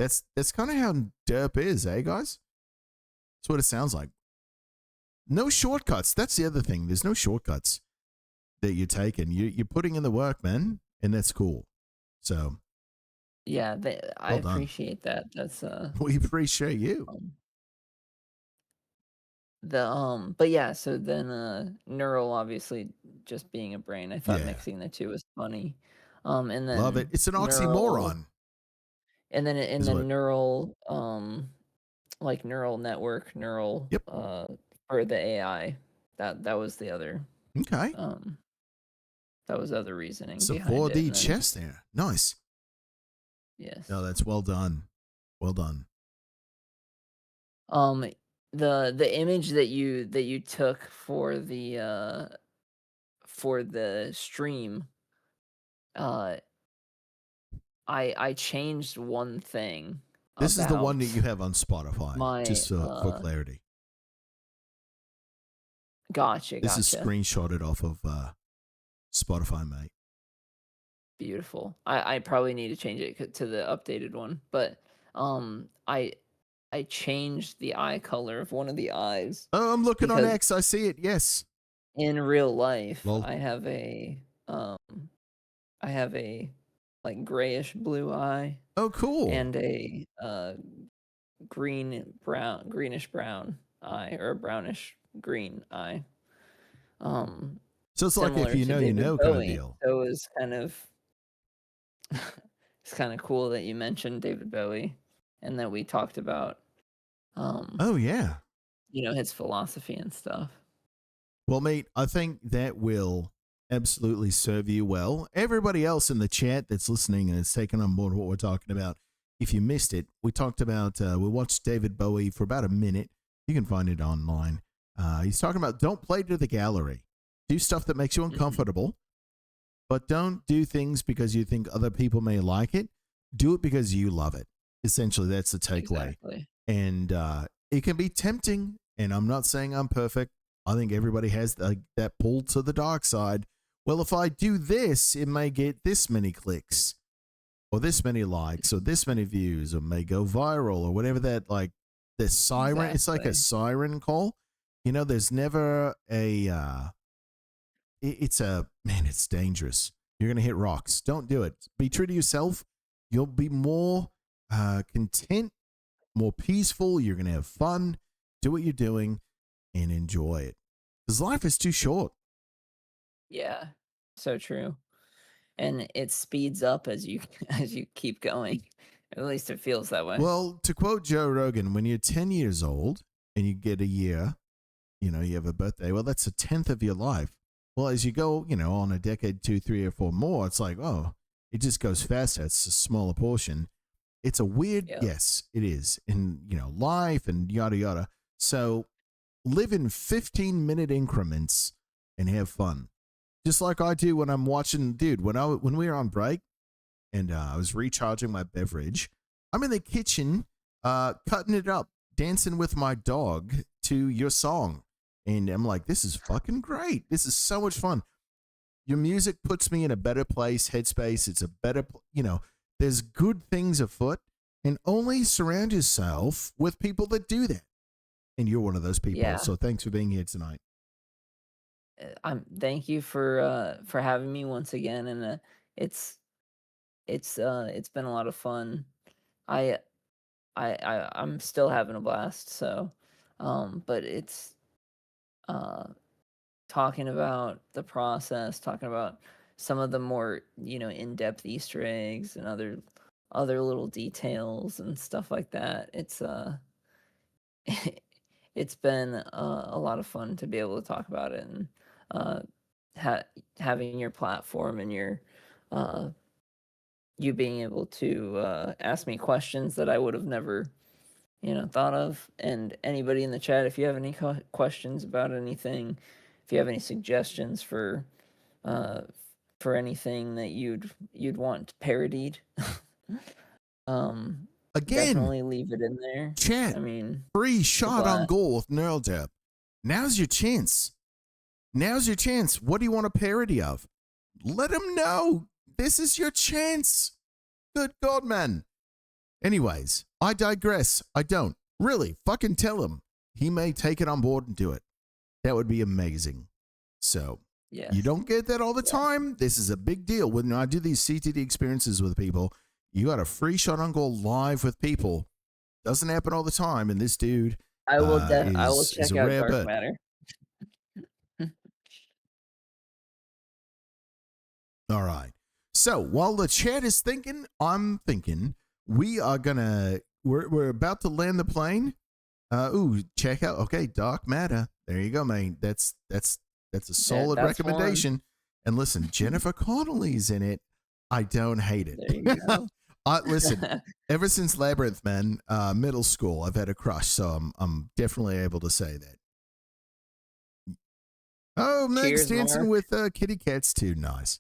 That's kind of how derp is, eh, guys? That's what it sounds like. No shortcuts. That's the other thing. There's no shortcuts that you're taking. You're putting in the work, man, and that's cool. So Yeah, I well done. appreciate that. That's We appreciate you. But yeah, so then Neural obviously just being a brain. I thought Yeah. mixing the two was funny. And then Love it. It's an Neural, oxymoron. and is then what- Neural like neural network, neural Yep. for the AI. That was the other Okay. that was other reasoning So behind it. 4D And then chess there. Nice. Yes. No, that's well done. Well done. The image that you took for the stream, uh, I changed one thing This is the one that about you have on Spotify, my just for clarity. Gotcha, This is gotcha. screenshotted off of Spotify, mate. Beautiful. I probably need to change it to the updated one, but I changed the eye color of one of the eyes Oh, I'm looking on because X. I see it. Yes. in real life Lol. I have a like grayish blue eye Oh, cool. and a greenish brown eye, or a brownish green eye. So it's like if Similar you to know, you David know kind of Bowie. deal. So it was kind of it's kind of cool that you mentioned David Bowie and that we talked about Oh, yeah. his philosophy and stuff. Well, mate, I think that will absolutely serve you well. Everybody else in the chat that's listening and has taken on board what we're talking about, if you missed it, we talked about, we watched David Bowie for about a minute. You can find it online. He's talking about don't play to the gallery. Do stuff that makes you uncomfortable, but don't do things because you think other people may like it. Do it because you love it. Essentially, that's the takeaway. Exactly. And it can be tempting, and I'm not saying I'm perfect. I think everybody has that pull to the dark side. Well, if I do this, it may get this many clicks or this many likes or this many views or may go viral or whatever that, like, the siren. It's like a siren call. There's never a, it's dangerous. You're going to hit rocks. Don't do it. Be true to yourself. You'll be more content, more peaceful. You're going to have fun. Do what you're doing and enjoy it. Because life is too short. Yeah, so true. And it speeds up as you keep going. At least it feels that way. Well, to quote Joe Rogan, when you're 10 years old and you get a year, you have a birthday, well, that's a 10th of your life. Well, as you go, on a decade, 2, 3, or 4 more, it's like, oh, it just goes faster. It's a smaller portion. It's a weird, yes, it is. In, life and yada, yada. So live in 15-minute increments and have fun. Just like I do when I'm watching, dude, when we were on break and I was recharging my beverage, I'm in the kitchen cutting it up, dancing with my dog to your song. And I'm like, this is fucking great. This is so much fun. Your music puts me in a better place, headspace. It's a better, there's good things afoot, and only surround yourself with people that do that. And you're one of those people. Yeah. So thanks for being here tonight. Thank you for having me once again, and it's been a lot of fun. I'm still having a blast. So, but it's talking about the process, talking about some of the more in-depth Easter eggs and other little details and stuff like that. It's been a lot of fun to be able to talk about it, and having your platform and your you being able to ask me questions that I would have never thought of. And anybody in the chat, if you have any questions about anything, if you have any suggestions for anything that you'd want parodied, Again, definitely leave it in there. Chat. I mean, free shot on goal with Neural Derp. Now's your chance. Now's your chance. What do you want a parody of? Let him know. This is your chance. Good God, man. Anyways, I digress. I don't. Really, fucking tell him. He may take it on board and do it. That would be amazing. So, you don't get that all the time. This is a big deal. When I do these CTD experiences with people, you got a free shot on goal live with people. Doesn't happen all the time. And this dude I will check out rare Dark bird. Matter. All right. So while the chat is thinking, I'm thinking we're about to land the plane. Check out. Okay, Dark Matter. There you go, man. That's a solid recommendation. One. And listen, Jennifer Connelly's in it. I don't hate it. There you go. Listen, ever since Labyrinth, man, middle school, I've had a crush, so I'm definitely able to say that. Oh, Meg's Cheers, dancing Mark. with kitty cats too. Nice.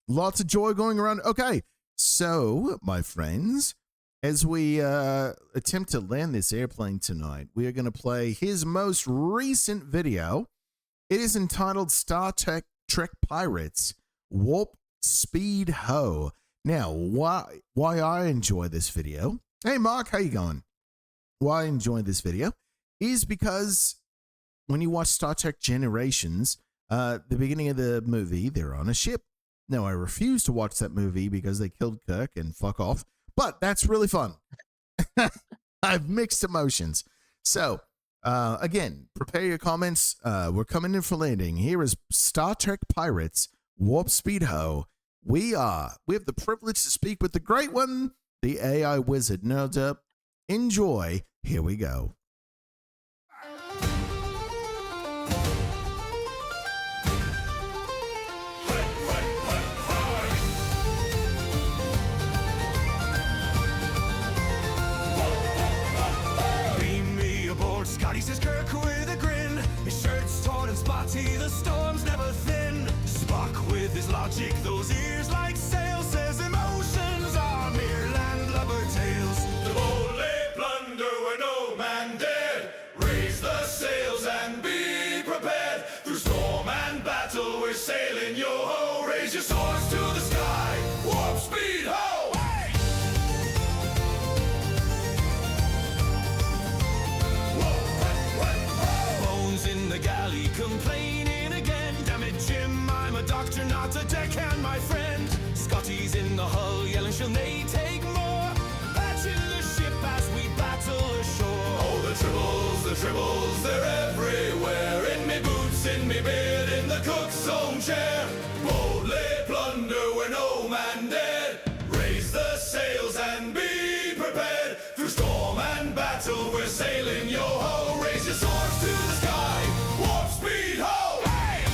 Lots of joy going around. Okay, so my friends, as we attempt to land this airplane tonight, we are going to play his most recent video. It is entitled Star Trek Pirates Warp Speed Ho. Now, why I enjoy this video? Hey, Mark, how you going? Why I enjoy this video is because when you watch Star Trek Generations, the beginning of the movie, they're on a ship. Now, I refuse to watch that movie because they killed Kirk and fuck off, but that's really fun. I have mixed emotions. So, again, prepare your comments. We're coming in for landing. Here is Star Trek Pirates Warp Speed Ho. We have the privilege to speak with the great one, the AI wizard, Neural Derp. Enjoy. Here we go. Beam me aboard, Scotty says Kirk with a grin. His shirt's torn and spotty, the storm's never thin. Spock with his logic, those ears like sails, says emotions are mere landlubber tales. The bold lay plunder where no man dared. Raise the sails and be prepared. Through storm and battle we're sailing, yo-ho. Raise your swords to the sky, warp speed ho! Hey! Bones in the galley complaining again. Damn it, Jim, I'm a doctor, not a deckhand, my friend. Scotty's in the hull yelling, shall they take more? Patching the ship as we battle ashore. Oh, the tribbles, they're everywhere. In me boots, in me beard, in the cook's own chair. Boldly plunder where no man dared. Raise the sails and be prepared. Through storm and battle we're sailing, yo-ho. Raise your swords to the sky, warp speed ho! Hey!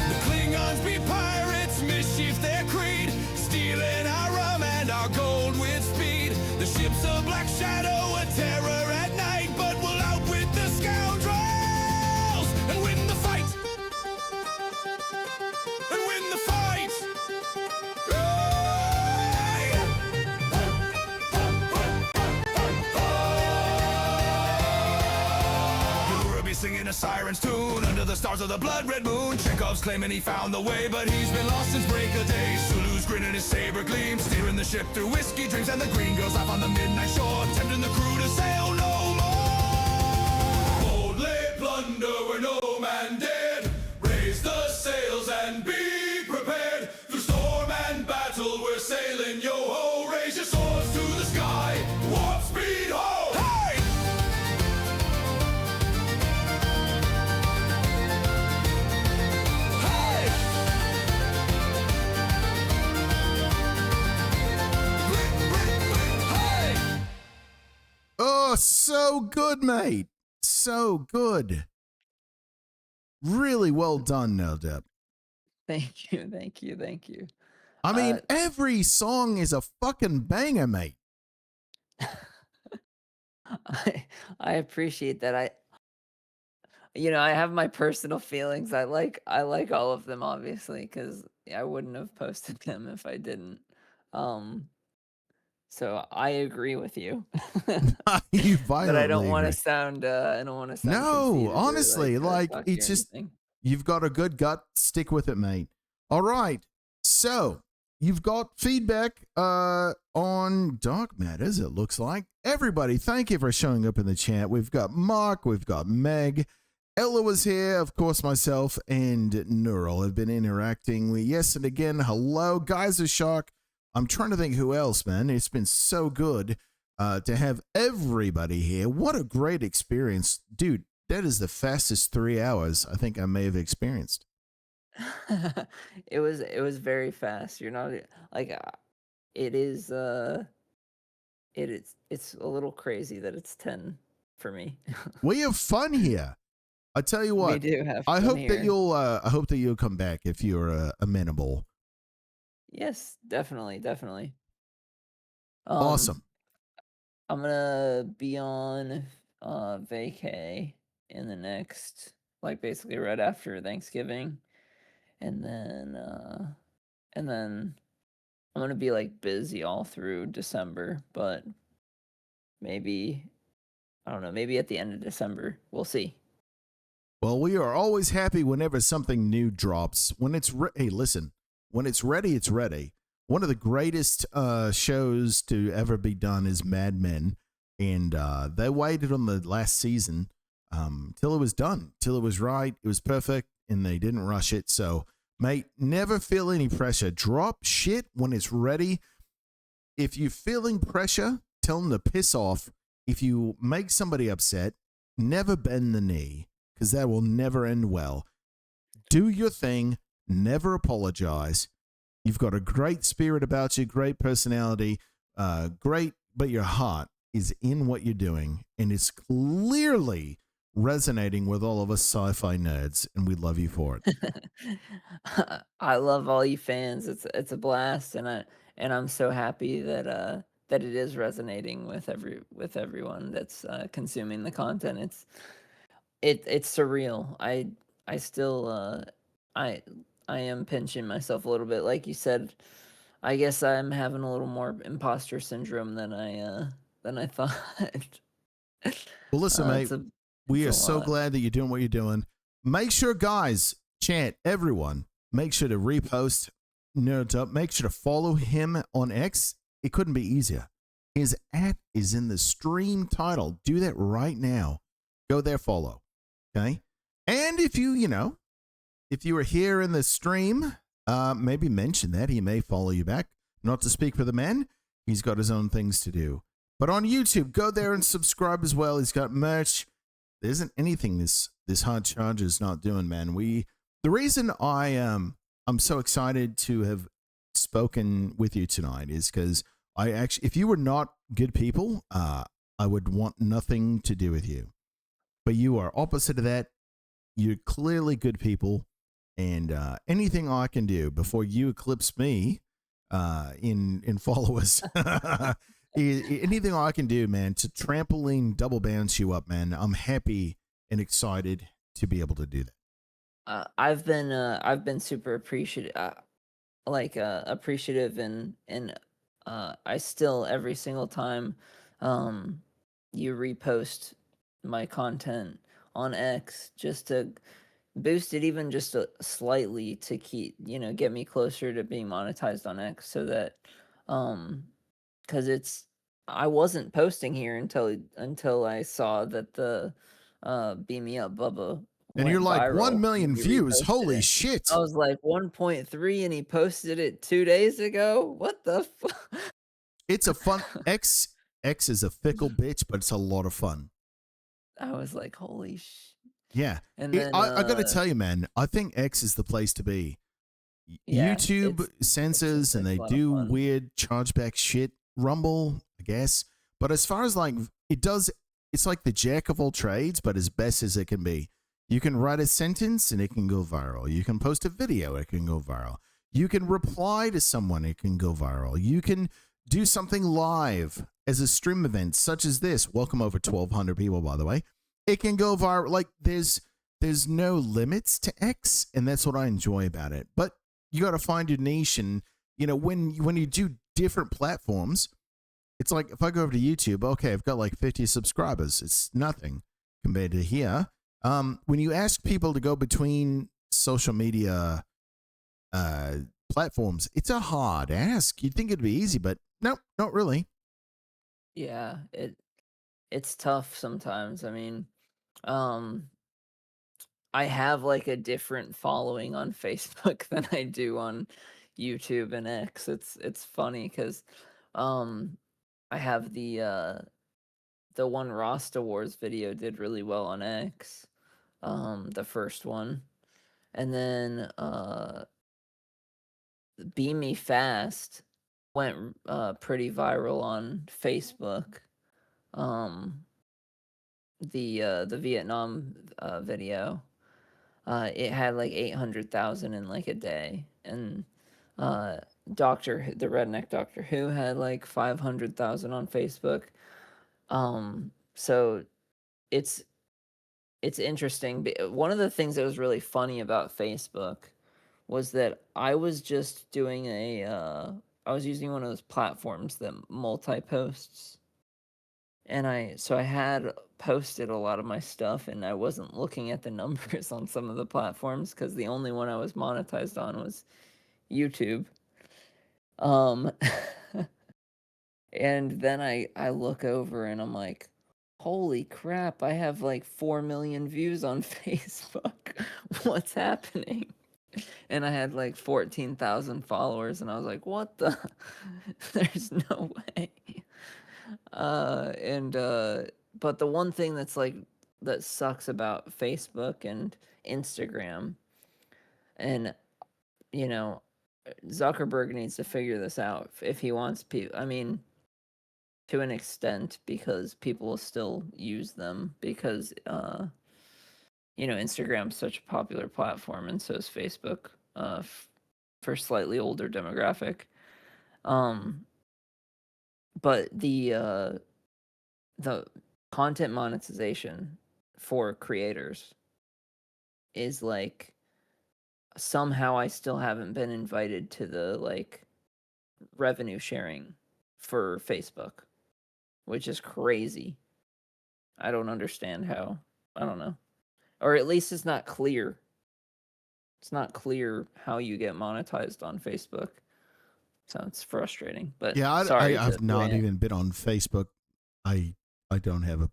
The Klingons be pirates, mischief their creed. Stealing our rum and our gold with speed. The ship's a black shadow, a terror at night. But we'll outwit the scoundrels and win the fight. And win the fight. You'll be singing a siren's tune under the stars of the blood red moon. Chekhov's claiming he found the way, but he's been lost since break of day. Sulu's grinning his saber gleam, steering the ship through whiskey drinks, and the green girls laugh on the midnight shore, tempting the crew to sail no more. Boldly plunder where no man dared. Raise the sails and be prepared. Through storm and battle we're sailing, yo-ho. Raise your swords to the sky, warp speed ho! Hey! Hey! Hey! Oh, so good, mate. So good. Really well done, Neural Derp. Thank you, thank you, thank you. I mean, every song is a fucking banger, mate. I appreciate that. I have my personal feelings. I like all of them, obviously, because I wouldn't have posted them if I didn't. So I agree with you. You But I don't violently want to agree. sound conceited No, or, honestly, like cocky it's or just anything. you've got a good gut. Stick with it, mate. All right. So you've got feedback on Dark Matters, it looks like. Everybody, thank you for showing up in the chat. We've got Mark, we've got Meg. Ella was here, of course, myself and Neural have been interacting. Yes, and again, hello. Guys of Shark. I'm trying to think who else, man. It's been so good to have everybody here. What a great experience. Dude, that is the fastest 3 hours I think I may have experienced. It was very fast. You're not like it is it's a little crazy that it's 10 for me. We have fun here. I tell you We what. do have I fun hope that here. you'll. I hope that you'll come back if you're amenable. Yes, definitely. Awesome. I'm gonna be on vacay in the next, like, basically right after Thanksgiving, and then I'm gonna be like busy all through December, but maybe, I don't know, maybe at the end of December. We'll see. Well, we are always happy whenever something new drops. When it's hey, listen, when it's ready, it's ready. One of the greatest shows to ever be done is Mad Men, and they waited on the last season till it was done, till it was right, it was perfect, and they didn't rush it. So, mate, never feel any pressure. Drop shit when it's ready. If you're feeling pressure, tell them to piss off. If you make somebody upset, never bend the knee, because that will never end well. Do your thing, never apologize. You've got a great spirit about you, great personality, great, but your heart is in what you're doing, and it's clearly resonating with all of us sci-fi nerds, and we love you for it. I love all you fans. It's a blast, and I'm so happy that that it is resonating with everyone that's consuming the content. It's surreal. I still I I am pinching myself a little bit, like you said. I guess I'm having a little more imposter syndrome than I thought. Well, listen, mate, It's a we are it's a so lot. glad that you're doing what you're doing. Make sure, guys, chant, everyone, make sure to repost Nerd Up. Make sure to follow him on X. It couldn't be easier. His @ is in the stream title. Do that right now. Go there, follow. Okay. And if if you were here in the stream, maybe mention that. He may follow you back. Not to speak for the man. He's got his own things to do. But on YouTube, go there and subscribe as well. He's got merch. There isn't anything this hard charger is not doing, man. The reason I'm so excited to have spoken with you tonight is because if you were not good people, I would want nothing to do with you. But you are opposite of that. You're clearly good people, and anything I can do before you eclipse me in followers. Anything I can do, man, to trampoline double bounce you up, man. I'm happy and excited to be able to do that. I've been super appreciative, appreciative, and I still, every single time you repost my content on X, just to boost it even just slightly, to get me closer to being monetized on X, so that because I wasn't posting here until I saw that the Beam Me Up Bubba And you're went like, 1 viral. million He views. reposted Holy it. shit. I was like 1.3, and he posted it 2 days ago. What the fuck? It's a fun X is a fickle bitch, but it's a lot of fun. I was like, holy sh. Yeah. And then I got to tell you, man, I think X is the place to be. yeah, YouTube it's censors and a they lot of do fun. weird chargeback shit. Rumble, I guess. But as far as like, it's like the jack of all trades, but as best as it can be. You can write a sentence and it can go viral. You can post a video, it can go viral. You can reply to someone, it can go viral. You can do something live as a stream event, such as this. Welcome over 1,200 people, by the way. It can go viral. Like there's no limits to X, and that's what I enjoy about it. But you got to find your niche, and when you do different platforms, it's like if I go over to YouTube, okay, I've got like 50 subscribers. It's nothing compared to here. When you ask people to go between social media platforms, it's a hard ask. You'd think it'd be easy, but nope, not really. Yeah, it's tough sometimes. I mean, I have like a different following on Facebook than I do on YouTube and X. It's funny because I have the one Rasta Wars video did really well on X, the first one, and then Beam Me Fast went pretty viral on Facebook. Um, the Vietnam video. It had like 800,000 in like a day, and uh, the redneck Doctor Who had like 500,000 on Facebook. So it's it's interesting. One of the things that was really funny about Facebook was that I was just doing I was using one of those platforms that multi-posts, and I had posted a lot of my stuff, and I wasn't looking at the numbers on some of the platforms because the only one I was monetized on was YouTube. Um, and then I look over and I'm like, holy crap, I have like 4 million views on Facebook. What's happening? And I had like 14,000 followers, and I was like, what the? There's no way. And but the one thing that's like that sucks about Facebook and Instagram, and you know, Zuckerberg needs to figure this out if he wants people. I mean, to an extent, because people will still use them because Instagram's such a popular platform, and so is Facebook for slightly older demographic. But the content monetization for creators is like, somehow I still haven't been invited to the like revenue sharing for Facebook, which is crazy. I don't understand how. I don't know. Or at least it's not clear. It's not clear how you get monetized on Facebook. So it's frustrating. But Yeah, sorry I've to not rant. even been on Facebook. I don't have a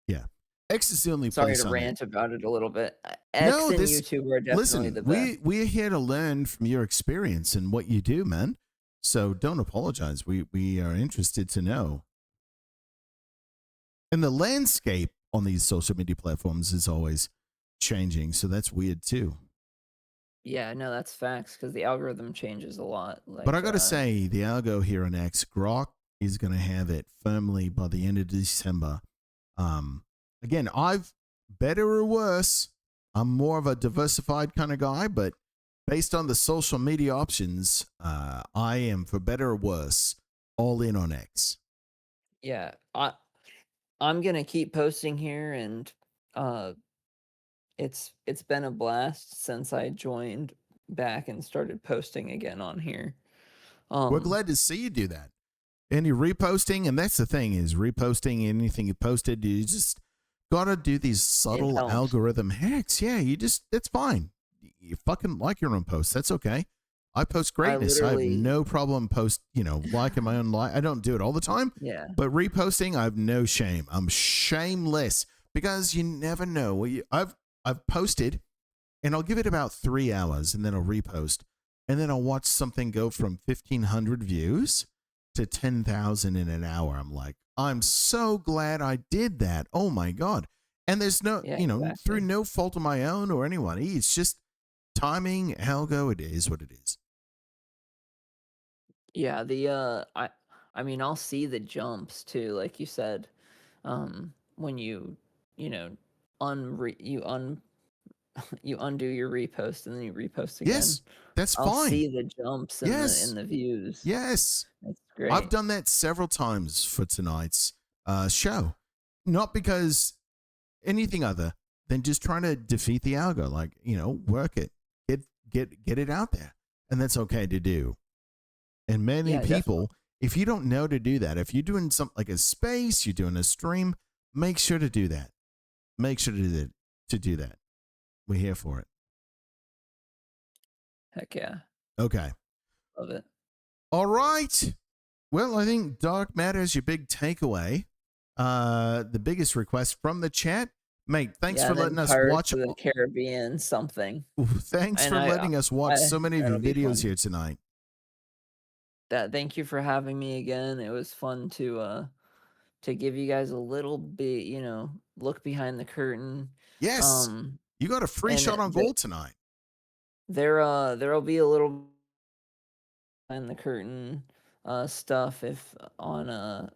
yeah. X is the only Sorry place to I'm in. rant about it a little bit. X No, and this YouTube are definitely listen. the best. We're here to learn from your experience and what you do, man. So don't apologize. We are interested to know. And the landscape on these social media platforms is always changing, so that's weird too. Yeah, no, that's facts because the algorithm changes a lot. But I Like, got to say, the algo here on X, Grok is going to have it firmly by the end of December. Again, I've better or worse. I'm more of a diversified kind of guy, but based on the social media options, I am, for better or worse, all in on X. yeah, I'm gonna keep posting here, and uh, it's been a blast since I joined back and started posting again on here. We're glad to see you do that. Any reposting, and that's the thing, is reposting anything you posted, you just gotta do these subtle helps. algorithm hacks. Yeah, that's fine. You fucking like your own posts. That's okay. I post greatness. I have literally- no problem liking my own I don't do it all the time. Yeah, But reposting, I have no shame. I'm shameless because you never know. I've posted, and I'll give it about 3 hours, and then I'll repost, and then I'll watch something go from 1,500 views to 10,000 in an hour. I'm like, I'm so glad I did that. Oh my God. And there's no, Yeah, through exactly. no fault of my own or anyone. It's just timing, algo, it is what it is. yeah. I mean, I'll see the jumps too, like you said. When you know, you undo your repost and then you repost again. Yes, that's I'll fine. see the jumps in Yes. the views. Yes. That's great. I've done that several times for tonight's show. Not because anything other than just trying to defeat the algo, like, work it. Get it out there. And that's okay to do. And many Yeah, people, if you don't know to do that, if you're doing something like a space, you're doing a stream, make sure to do that. Make sure to do that. We're here for it. Heck yeah. Okay. Love it. All right. Well, I think dark matter is your big takeaway. The biggest request from the chat. Mate, thanks for letting us watch the Caribbean something. Thanks And for letting us watch so many of your that'll be videos fun. here tonight. Thank you for having me again. It was fun to give you guys a little bit, look behind the curtain. Yes. You got a free and shot on goal tonight. There'll be a little behind the curtain stuff if on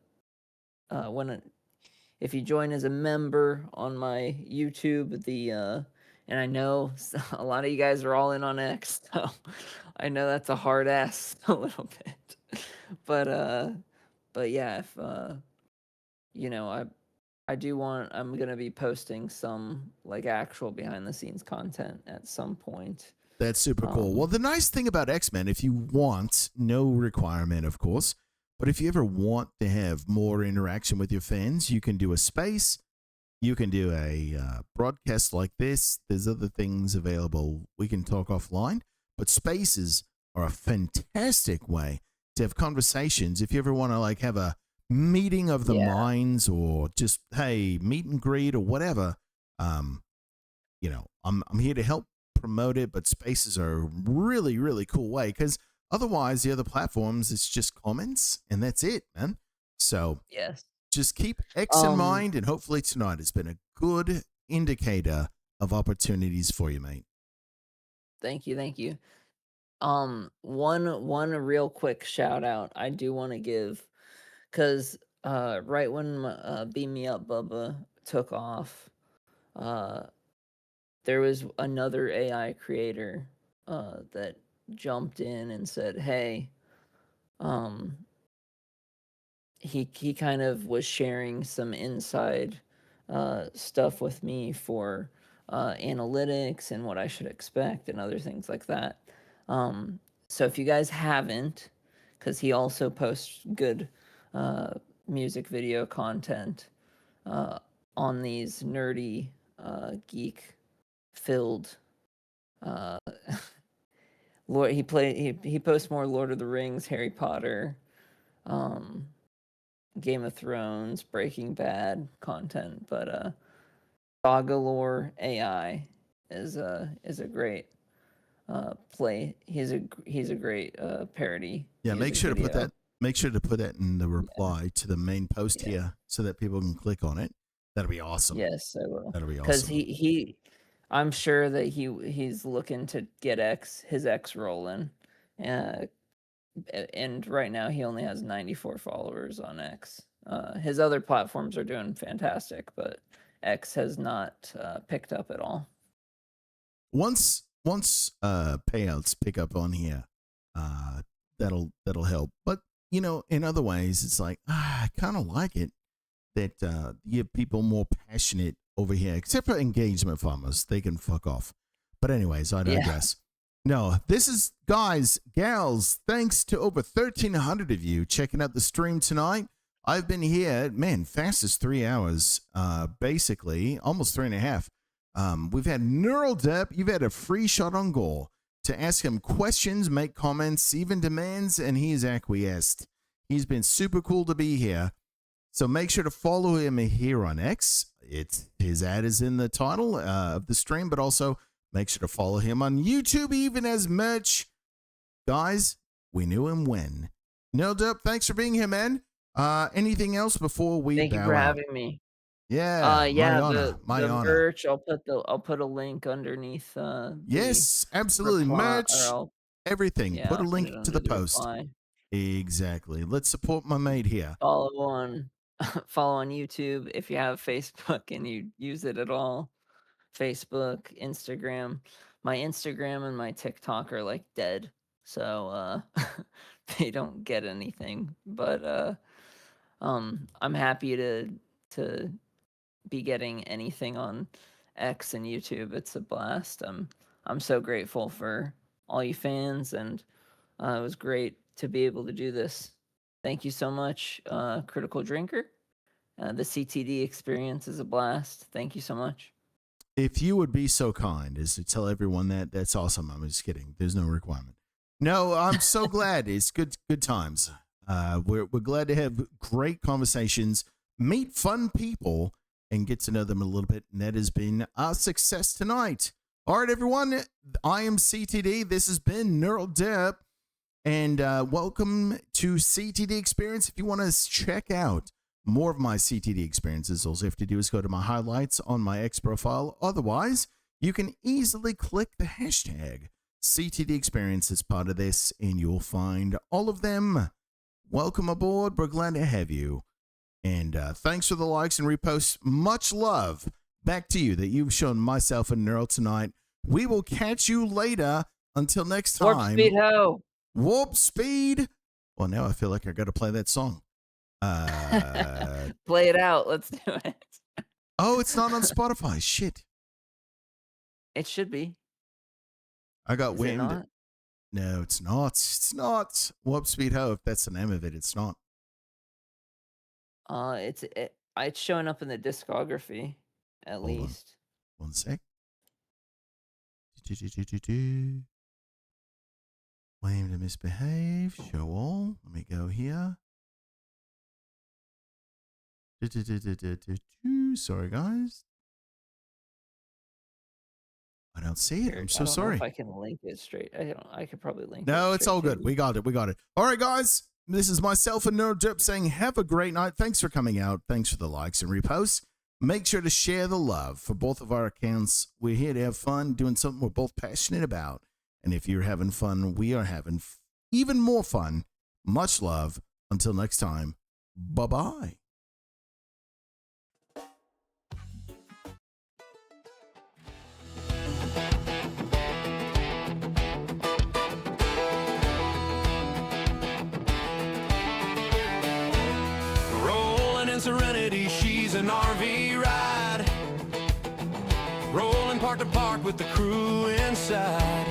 if you join as a member on my YouTube, and I know a lot of you guys are all in on X, so I know that's a hard ass a little bit, but yeah, if you know, I'm gonna be posting some like actual behind the scenes content at some point. That's super cool. Well, the nice thing about X-Men, if you want, no requirement, of course, but if you ever want to have more interaction with your fans, you can do a space. You can do a broadcast like this. There's other things available. We can talk offline, but spaces are a fantastic way to have conversations. If you ever want to like have a meeting of the minds or just, hey, meet and greet or whatever, you know, I'm here to help promote it, but spaces are a really, really cool way because otherwise the other platforms, it's just comments and that's it, man. So yes, just keep X in mind, and hopefully tonight has been a good indicator of opportunities for you, mate. thank you. One real quick shout out I do want to give, because right when Beam Me Up Bubba took off, there was another AI creator that jumped in and said, "Hey, um, he kind of was sharing some inside stuff with me for analytics and what I should expect and other things like that." So if you guys haven't, because he also posts good music video content on these nerdy geek filled Lord, he posts more Lord of the Rings, Harry Potter, Game of Thrones, Breaking Bad content, but Sagalore AI is a great play. He's a great parody. Yeah, make sure video. to put that. Make sure to put that in the reply to the main post here, so that people can click on it. That'll be awesome. Yes, I will. That'll be awesome. Because I'm sure that he's looking to get his X rolling, and right now he only has 94 followers on X. His other platforms are doing fantastic, but X has not picked up at all. Once payouts pick up on here, that'll help. But you know, in other ways, it's like I kind of like it that you have people more passionate over here, except for engagement farmers. They can fuck off. But anyways, I digress. No, this is, guys, gals, thanks to over 1,300 of you checking out the stream tonight. I've been here, man, fastest 3 hours, basically, almost 3.5. We've had Neural Derp. You've had a free shot on goal to ask him questions, make comments, even demands, and he has acquiesced. He's been super cool to be here. So make sure to follow him here on X. His ad is in the title of the stream, but also make sure to follow him on YouTube, even as merch. Guys, we knew him when. Neural Derp, thanks for being here, man. Anything else before we Thank you for having me. Yeah, yeah, my the honor. merch. I'll put a link underneath. Yes, absolutely. Merch, everything. Yeah, Put a I'll link it to the under post. reply. Exactly. Let's support my mate here. Follow on YouTube if you have Facebook and you use it at all. Facebook, Instagram. My Instagram and my TikTok are like dead, so they don't get anything. But I'm happy to be getting anything on X and YouTube. It's a blast. I'm so grateful for all you fans, and it was great to be able to do this. Thank you so much, Critical Drinker. The CTD experience is a blast. Thank you so much. If you would be so kind as to tell everyone that, that's awesome. I'm just kidding. There's no requirement. No, I'm so glad. It's good times. We're glad to have great conversations, meet fun people, and get to know them a little bit. And that has been our success tonight. All right, everyone. I am CTD. This has been Neural Derp. And welcome to CTD Experience. If you want to check out more of my CTD experiences, all you have to do is go to my highlights on my X profile. Otherwise, you can easily click the hashtag CTD Experience as part of this, and you'll find all of them. welcome aboard. We're glad to have you. And thanks for the likes and reposts. Much love back to you that you've shown myself and Neural tonight. We will catch you later. Until next time. Warp speed ho. Warp speed. Well, now I feel like I got to play that song. Play it out. Let's do it. Oh, it's not on Spotify. Shit. It should be. I got Is it wind. not? No, it's not. It's not. Warp speed ho. If that's the name of it, it's not. It's showing up in the discography, at Hold on. least. One sec. Claim to misbehave. Show all. Let me go here. Sorry, guys. I don't see it. I'm so I don't know sorry. if I can link it straight. I could probably link it. No, it's straight all to good. you. We got it. We got it. All right, guys. This is myself and Neural Derp saying have a great night. Thanks for coming out. Thanks for the likes and reposts. Make sure to share the love for both of our accounts. We're here to have fun, doing something we're both passionate about. And if you're having fun, we are having even more fun. Much love. Until next time. Bye-bye. Rolling in Serenity, she's an RV ride. Rolling park to park with the crew inside.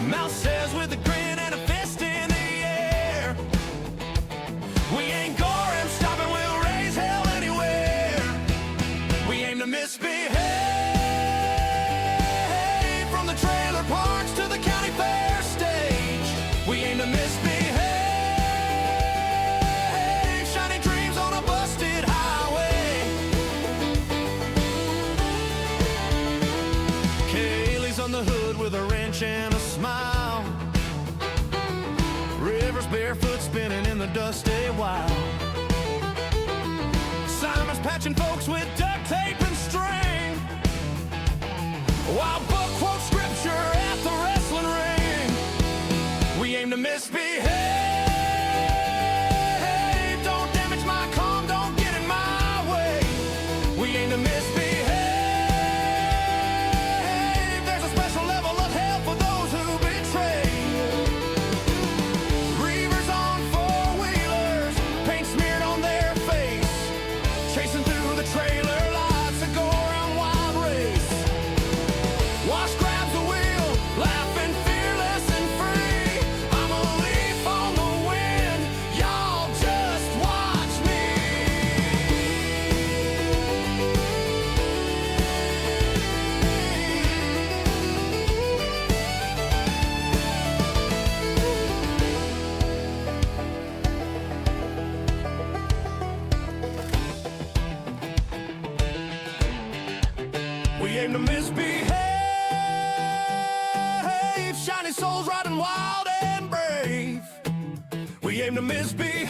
Mouse says with a grin and a fist in the air, we ain't Gorham stopping, we'll raise hell anywhere. We aim to misbehave from the trailer parks to the county fair stage. We aim to misbehave, shiny dreams on a busted highway. Kaylee's on the hood with a wrench and a smile. River's barefoot spinning in the dust a while. Simon's patching folks with duct tape and string, while Buck quotes scripture at the wrestling ring. We aim to misbehave. Don't damage my calm, don't get in my way. We aim to misbehave. There's a special level of hell for those who betray. Reavers on four-wheelers, paint smeared on their face, chasing through the trailer lots of go around wild race. Wash grabs the wheel, laughing fearless and free. I'm a leaf on the wind, y'all just watch me. We aim to misbehave, shiny souls riding wild and brave. We aim to misbehave,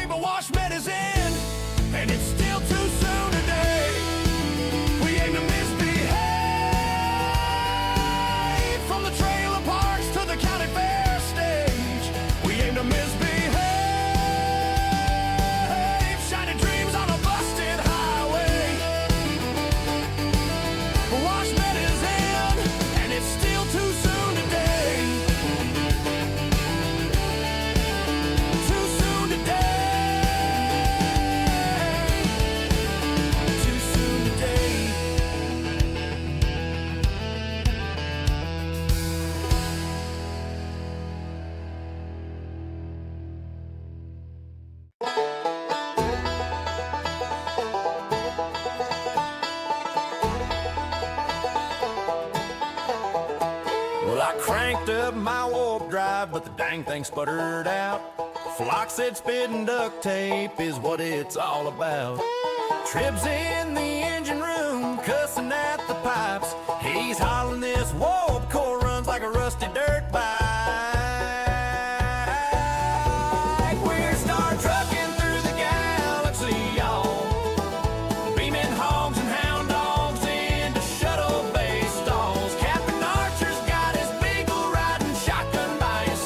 but wash med is in, and it's still too soon today. We aim to misbehave from the trailer parks to the county fair stage. We aim to misbehave, shiny dreams on a busted highway. Wash med is in, and it's still too soon today. Too soon today. Too soon today. Well, I cranked up my warp drive, but the dang thing sputtered out. Flock said spitting duct tape is what it's all about. Trib's in the engine room, cussing at the pipes. He's hollering this warp core runs like a rusty dirt bike. We're star trucking through the galaxy, y'all. Beaming hogs and hound dogs into shuttle bay stalls. Captain Archer's got his beagle riding shotgun by his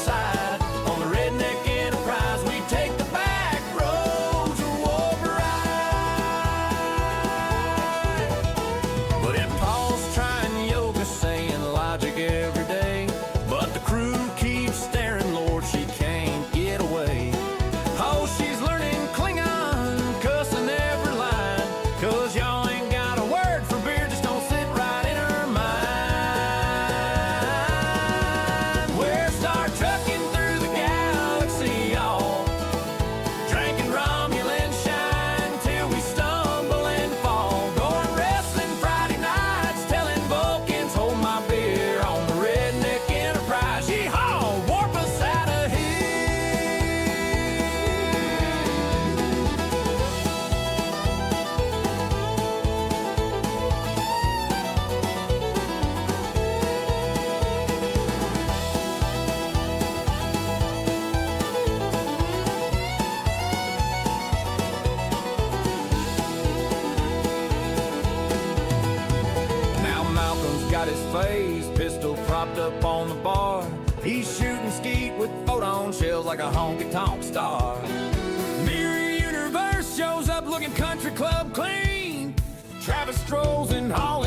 a honky-tonk star. Mirror Universe shows up looking country club clean. Travis strolls in hall